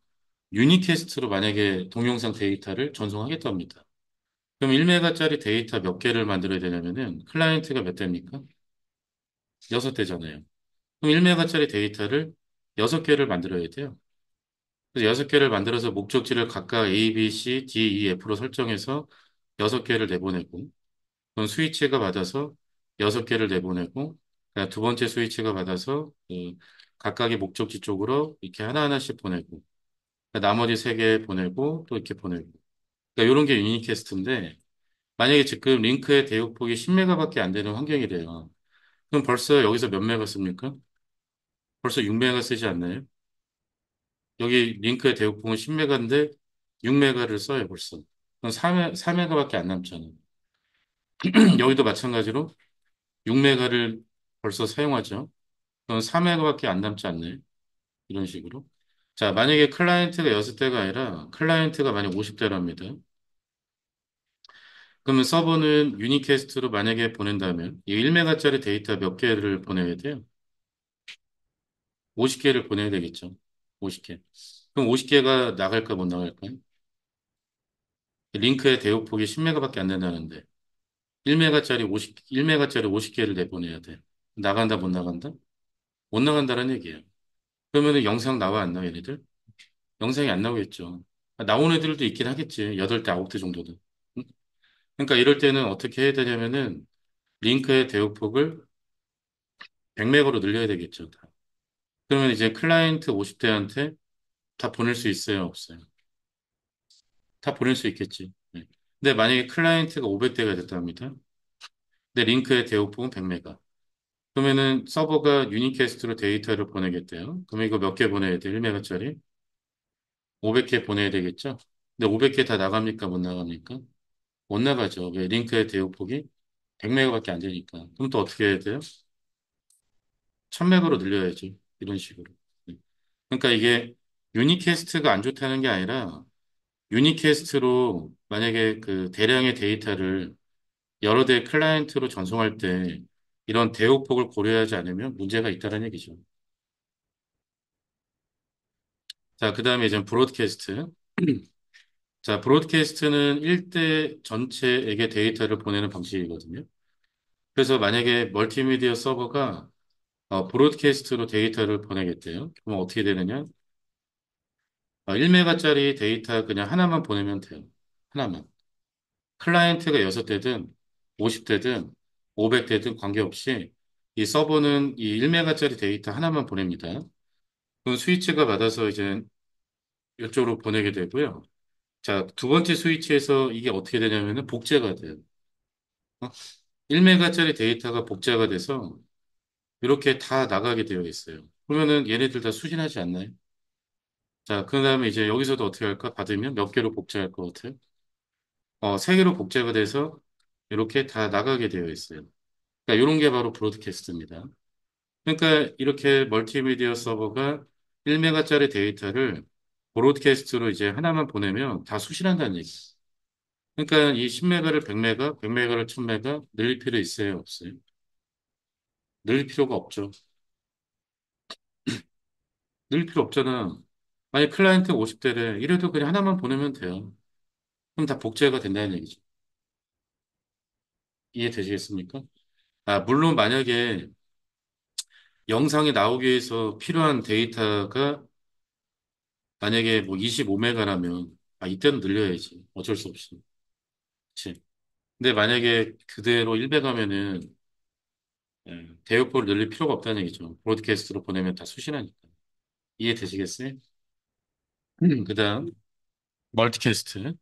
유니캐스트로 만약에 동영상 데이터를 전송하겠답니다. 그럼 1메가짜리 데이터 몇 개를 만들어야 되냐면은 클라이언트가 몇 대입니까? 6대잖아요. 그럼 1메가짜리 데이터를 6개를 만들어야 돼요. 그래서 6개를 만들어서 목적지를 각각 A, B, C, D, E, F로 설정해서 6개를 내보내고 그럼 스위치가 받아서 6개를 내보내고 그다음 두 번째 스위치가 받아서 그 각각의 목적지 쪽으로 이렇게 하나하나씩 보내고 나머지 3개 보내고 또 이렇게 보내고 그러니까 이런 게 유니캐스트인데 만약에 지금 링크의 대역폭이 10메가밖에 안 되는 환경이래요. 그럼 벌써 여기서 몇 메가 씁니까? 벌써 6메가 쓰지 않나요? 여기 링크의 대역폭은 10메가인데 6메가를 써요 벌써. 그럼 4메가밖에 안 남잖아요. 여기도 마찬가지로 6메가를 벌써 사용하죠. 그럼 4메가밖에 안 남지 않나요? 이런 식으로. 자, 만약에 클라이언트가 6대가 아니라 클라이언트가 만약 50대랍니다. 그러면 서버는 유니캐스트로 만약에 보낸다면 이 1메가짜리 데이터 몇 개를 보내야 돼요? 50개를 보내야 되겠죠. 50개. 그럼 50개가 나갈까 못 나갈까요? 링크의 대역폭이 10메가밖에 안 된다는데 1메가짜리 50개를 내보내야 돼. 나간다 못 나간다? 못 나간다는 얘기예요. 그러면 영상 나와 안 나와 얘네들? 영상이 안 나오겠죠. 나온 애들도 있긴 하겠지. 8대, 9대 정도는. 응? 그러니까 이럴 때는 어떻게 해야 되냐면은 링크의 대역폭을 100메가로 늘려야 되겠죠. 다. 그러면 이제 클라이언트 50대한테 다 보낼 수 있어요, 없어요? 다 보낼 수 있겠지. 네. 근데 만약에 클라이언트가 500대가 됐답니다. 근데 링크의 대역폭은 100메가. 그러면은 서버가 유니캐스트로 데이터를 보내겠대요. 그러면 이거 몇 개 보내야 돼? 1메가짜리? 500개 보내야 되겠죠? 근데 500개 다 나갑니까? 못 나갑니까? 못 나가죠. 왜? 링크의 대역폭이 100메가밖에 안 되니까. 그럼 또 어떻게 해야 돼요? 1000메가로 늘려야지. 이런 식으로. 네. 그러니까 이게 유니캐스트가 안 좋다는 게 아니라 유니캐스트로 만약에 그 대량의 데이터를 여러 대의 클라이언트로 전송할 때 이런 대역폭을 고려하지 않으면 문제가 있다는 얘기죠. 자, 그 다음에 이제 브로드캐스트. 자, 브로드캐스트는 1대 전체에게 데이터를 보내는 방식이거든요. 그래서 만약에 멀티미디어 서버가 브로드캐스트로 데이터를 보내겠대요. 그럼 어떻게 되느냐? 1메가짜리 데이터 그냥 하나만 보내면 돼요. 하나만. 클라이언트가 6대든 50대든 500대든 관계없이 이 서버는 이 1메가짜리 데이터 하나만 보냅니다. 그 스위치가 받아서 이제 이쪽으로 보내게 되고요. 자, 두 번째 스위치에서 이게 어떻게 되냐면은 복제가 돼요. 1메가짜리 데이터가 복제가 돼서 이렇게 다 나가게 되어 있어요. 그러면은 얘네들 다 수신하지 않나요? 자, 그 다음에 이제 여기서도 어떻게 할까? 받으면 몇 개로 복제할 것 같아요? 3개로 복제가 돼서 이렇게 다 나가게 되어 있어요. 그러니까 이런 게 바로 브로드캐스트입니다. 그러니까 이렇게 멀티미디어 서버가 1메가짜리 데이터를 브로드캐스트로 이제 하나만 보내면 다 수신한다는 얘기예요. 그러니까 이 10메가를 100메가, 100메가를 1000메가 늘릴 필요 있어요, 없어요? 늘릴 필요가 없죠. 늘릴 필요 없잖아. 만약 클라이언트 50대래, 이래도 그냥 하나만 보내면 돼요. 그럼 다 복제가 된다는 얘기죠. 이해되시겠습니까? 물론 만약에 영상이 나오기 위해서 필요한 데이터가 만약에 뭐 25메가라면, 이때는 늘려야지. 어쩔 수 없이. 그치? 근데 만약에 그대로 100가면은 대역폭을 늘릴 필요가 없다는 얘기죠. 브로드캐스트로 보내면 다 수신하니까. 이해되시겠어요? 그다음 멀티캐스트.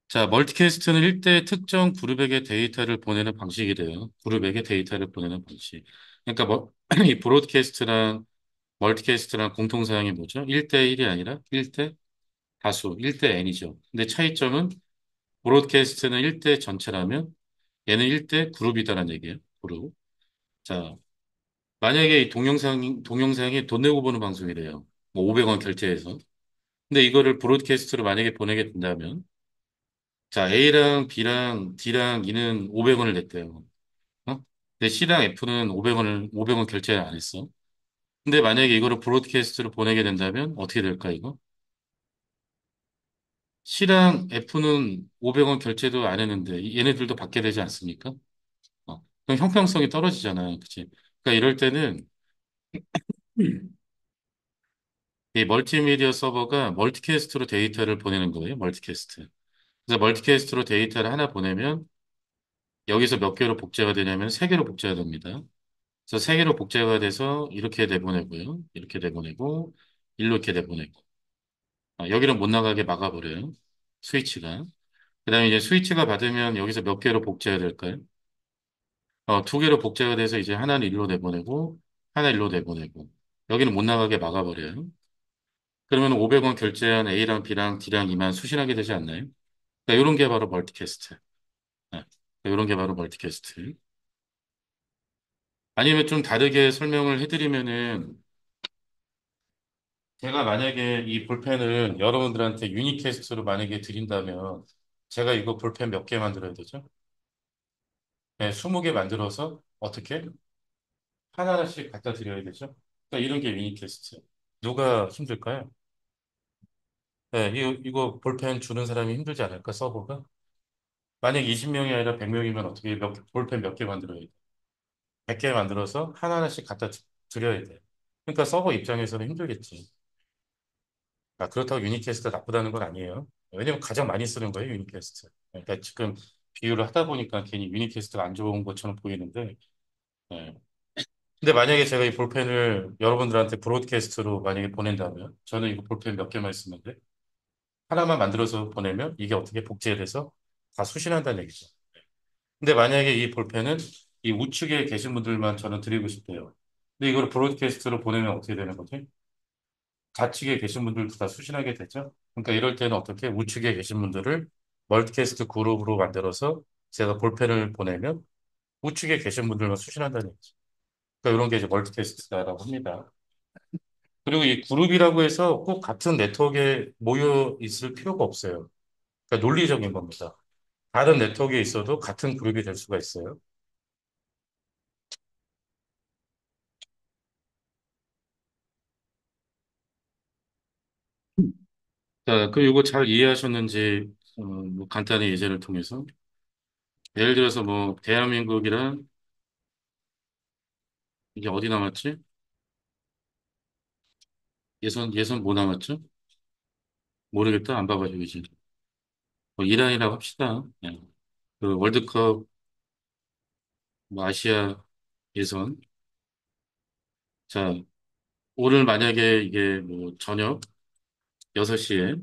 자, 멀티캐스트는 1대 특정 그룹에게 데이터를 보내는 방식이 돼요. 그룹에게 데이터를 보내는 방식. 그러니까 이 브로드캐스트랑 멀티캐스트랑 공통사항이 뭐죠? 1대 1이 아니라 1대 다수, 1대 n이죠. 근데 차이점은 브로드캐스트는 1대 전체라면 얘는 1대 그룹이다라는 얘기예요. 그룹. 자, 만약에 이 동영상이 돈 내고 보는 방송이래요. 뭐 500원 결제해서. 근데 이거를 브로드캐스트로 만약에 보내게 된다면, 자, A랑 B랑 D랑 E는 500원을 냈대요. 어? 근데 C랑 F는 500원 결제 안 했어. 근데 만약에 이거를 브로드캐스트로 보내게 된다면 어떻게 될까, 이거? C랑 F는 500원 결제도 안 했는데 얘네들도 받게 되지 않습니까? 그럼 형평성이 떨어지잖아요. 그치? 그러니까 이럴 때는 이 멀티미디어 서버가 멀티캐스트로 데이터를 보내는 거예요. 멀티캐스트. 그래서 멀티캐스트로 데이터를 하나 보내면 여기서 몇 개로 복제가 되냐면 세 개로 복제가 됩니다. 그래서 세 개로 복제가 돼서 이렇게 내보내고요. 이렇게 내보내고 이렇게 내보내고 여기는 못 나가게 막아버려요. 스위치가. 그다음에 이제 스위치가 받으면 여기서 몇 개로 복제가 될까요? 두 개로 복제가 돼서 이제 하나는 일로 내보내고 하나 일로 내보내고 여기는 못 나가게 막아버려요. 그러면 500원 결제한 A랑 B랑 D랑 E만 수신하게 되지 않나요? 그러니까 이런 게 바로 멀티캐스트. 네. 이런 게 바로 멀티캐스트. 아니면 좀 다르게 설명을 해드리면은 제가 만약에 이 볼펜을 여러분들한테 유니캐스트로 만약에 드린다면 제가 이거 볼펜 몇 개 만들어야 되죠? 네, 20개 만들어서 어떻게? 하나하나씩 갖다 드려야 되죠? 그러니까 이런 게 유니캐스트. 누가 힘들까요? 네, 이거 볼펜 주는 사람이 힘들지 않을까, 서버가? 만약 20명이 아니라 100명이면 어떻게 볼펜 몇 개 만들어야 돼? 100개 만들어서 하나하나씩 갖다 드려야 돼. 그러니까 서버 입장에서는 힘들겠지. 그렇다고 유니캐스트가 나쁘다는 건 아니에요. 왜냐면 가장 많이 쓰는 거예요, 유니캐스트. 그러니까 지금 비교를 하다 보니까 괜히 유니캐스트가 안 좋은 것처럼 보이는데, 예. 근데 만약에 제가 이 볼펜을 여러분들한테 브로드캐스트로 만약에 보낸다면, 저는 이거 볼펜 몇 개만 쓰는데, 하나만 만들어서 보내면 이게 어떻게 복제돼서 다 수신한다는 얘기죠. 근데 만약에 이 볼펜은 이 우측에 계신 분들만 저는 드리고 싶대요. 근데 이걸 브로드캐스트로 보내면 어떻게 되는 거지? 좌측에 계신 분들도 다 수신하게 되죠. 그러니까 이럴 때는 어떻게 우측에 계신 분들을 멀티캐스트 그룹으로 만들어서 제가 볼펜을 보내면 우측에 계신 분들만 수신한다는 얘기죠. 그러니까 이런 게 이제 멀티캐스트다라고 합니다. 그리고 이 그룹이라고 해서 꼭 같은 네트워크에 모여 있을 필요가 없어요. 그러니까 논리적인 겁니다. 다른 네트워크에 있어도 같은 그룹이 될 수가 있어요. 자, 그 이거 잘 이해하셨는지 뭐 간단히 예제를 통해서 예를 들어서 뭐 대한민국이랑 이게 어디 남았지? 예선 뭐 남았죠? 모르겠다. 안 봐가지고 이제 뭐 이란이라고 합시다. 예. 그 월드컵 뭐 아시아 예선. 자, 오늘 만약에 이게 뭐 저녁 6시에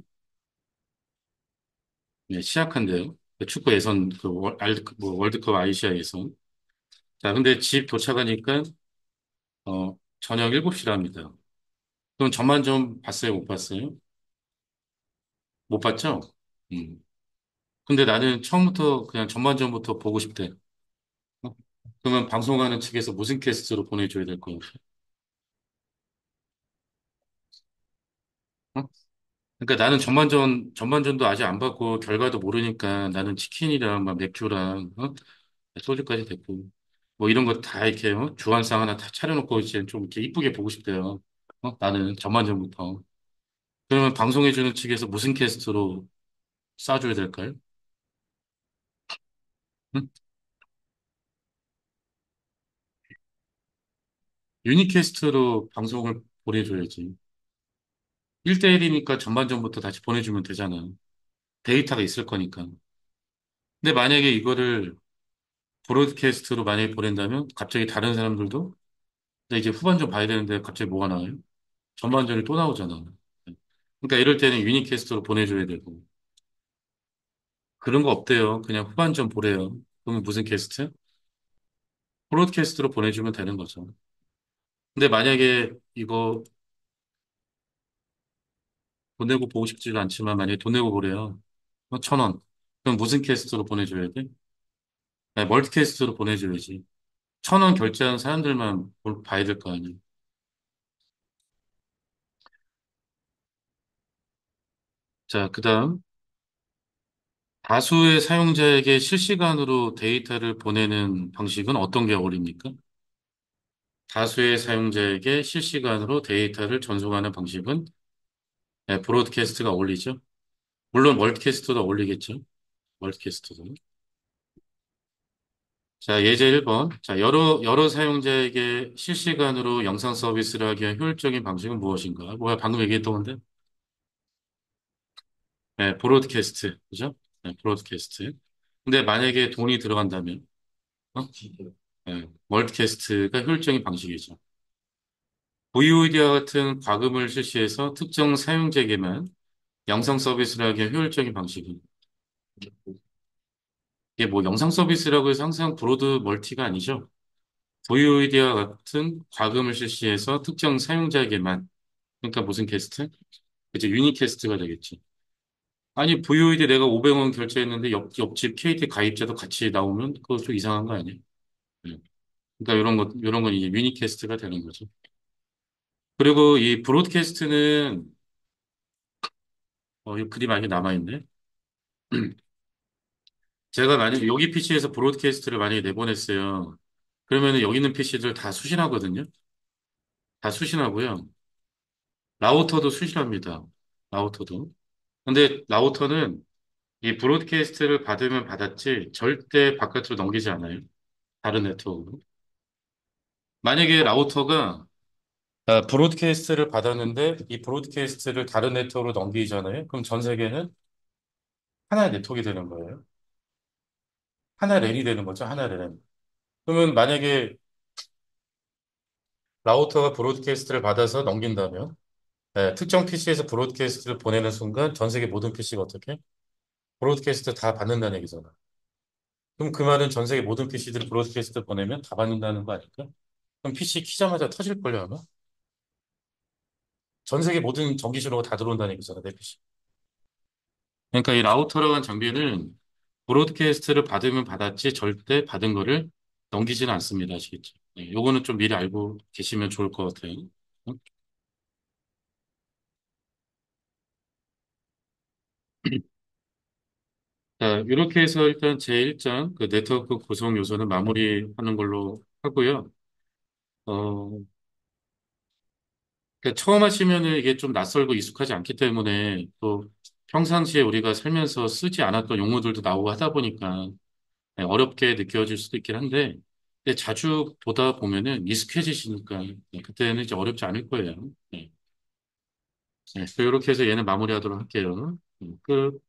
시작한대요. 그 축구 예선 뭐 월드컵 아시아 예선. 자, 근데 집 도착하니까 저녁 7시랍니다. 그럼 전만 좀 봤어요? 못 봤어요? 못 봤죠? 음. 근데 나는 처음부터 그냥 전반전부터 보고 싶대. 어? 그러면 방송하는 측에서 무슨 캐스트로 보내줘야 될 거야? 어? 그러니까 나는 전반전도 아직 안 봤고 결과도 모르니까 나는 치킨이랑 막 맥주랑 소주까지 됐고 뭐 이런 거 다 이렇게 주안상 하나 다 차려놓고 이제 좀 이렇게 이쁘게 보고 싶대요. 나는 전반전부터. 그러면 방송해주는 측에서 무슨 캐스트로 쏴줘야 될까요? 응? 유니캐스트로 방송을 보내줘야지. 1대1이니까 전반전부터 다시 보내주면 되잖아. 데이터가 있을 거니까. 근데 만약에 이거를 브로드캐스트로 만약에 보낸다면 갑자기 다른 사람들도 근데 이제 후반전 봐야 되는데 갑자기 뭐가 나와요? 전반전이 또 나오잖아. 그러니까 이럴 때는 유니캐스트로 보내줘야 되고. 그런 거 없대요. 그냥 후반전 보래요. 그러면 무슨 캐스트? 브로드캐스트로 보내주면 되는 거죠. 근데 만약에 이거 돈 내고 보고 싶지도 않지만 만약에 돈 내고 보래요. 1,000원. 그럼 무슨 캐스트로 보내줘야 돼? 네, 멀티캐스트로 보내줘야지. 1,000원 결제한 사람들만 봐야 될 거 아니에요. 자, 그다음 다수의 사용자에게 실시간으로 데이터를 보내는 방식은 어떤 게 어울립니까? 다수의 사용자에게 실시간으로 데이터를 전송하는 방식은 브로드캐스트가 어울리죠. 물론 멀티캐스트도 어울리겠죠. 멀티캐스트도. 자, 예제 1번. 자, 여러 사용자에게 실시간으로 영상 서비스를 하기 위한 효율적인 방식은 무엇인가? 뭐야, 방금 얘기했던 건데? 네, 브로드캐스트. 그죠? 네, 브로드캐스트. 근데 만약에 돈이 들어간다면, 어? 멀티캐스트가 효율적인 방식이죠. VOD와 같은 과금을 실시해서 특정 사용자에게만 영상 서비스를 하기 위한 효율적인 방식은 이게 뭐 영상 서비스라고 해서 항상 브로드 멀티가 아니죠. VOD와 같은 과금을 실시해서 특정 사용자에게만 그러니까 무슨 캐스트? 이제 유니캐스트가 되겠지. 아니 VOD 내가 500원 결제했는데 옆집 KT 가입자도 같이 나오면 그거 좀 이상한 거 아니야? 네. 그러니까 이런 건 이제 유니캐스트가 되는 거죠. 그리고 이 브로드캐스트는 이 글이 많이 남아있네. 제가 만약에 여기 PC에서 브로드캐스트를 만약에 내보냈어요. 그러면은 여기 있는 PC들 다 수신하거든요. 다 수신하고요. 라우터도 수신합니다. 라우터도. 근데 라우터는 이 브로드캐스트를 받으면 받았지 절대 바깥으로 넘기지 않아요. 다른 네트워크로. 만약에 라우터가 브로드캐스트를 받았는데 이 브로드캐스트를 다른 네트워크로 넘기잖아요. 그럼 전 세계는 하나의 네트워크가 되는 거예요. 하나의 랜이 되는 거죠. 하나의 랜. 그러면 만약에 라우터가 브로드캐스트를 받아서 넘긴다면 특정 PC에서 브로드캐스트를 보내는 순간 전 세계 모든 PC가 어떻게? 브로드캐스트 다 받는다는 얘기잖아. 그럼 그 말은 전 세계 모든 PC들이 브로드캐스트 보내면 다 받는다는 거 아닐까? 그럼 PC 키자마자 터질걸요, 아마? 전 세계 모든 전기 신호가 다 들어온다는 얘기잖아, 내 PC. 그러니까 이 라우터라는 장비는 브로드캐스트를 받으면 받았지 절대 받은 거를 넘기지는 않습니다. 아시겠죠? 네, 요거는 좀 미리 알고 계시면 좋을 것 같아요. 응? 자, 이렇게 해서 일단 제1장 그 네트워크 구성 요소는 마무리하는 걸로 하고요. 어, 그러니까 처음 하시면은 이게 좀 낯설고 익숙하지 않기 때문에 또 평상시에 우리가 살면서 쓰지 않았던 용어들도 나오고 하다 보니까 네, 어렵게 느껴질 수도 있긴 한데, 근데 자주 보다 보면은 익숙해지시니까 네, 그때는 이제 어렵지 않을 거예요. 네. 네, 이렇게 해서 얘는 마무리하도록 할게요. 끝.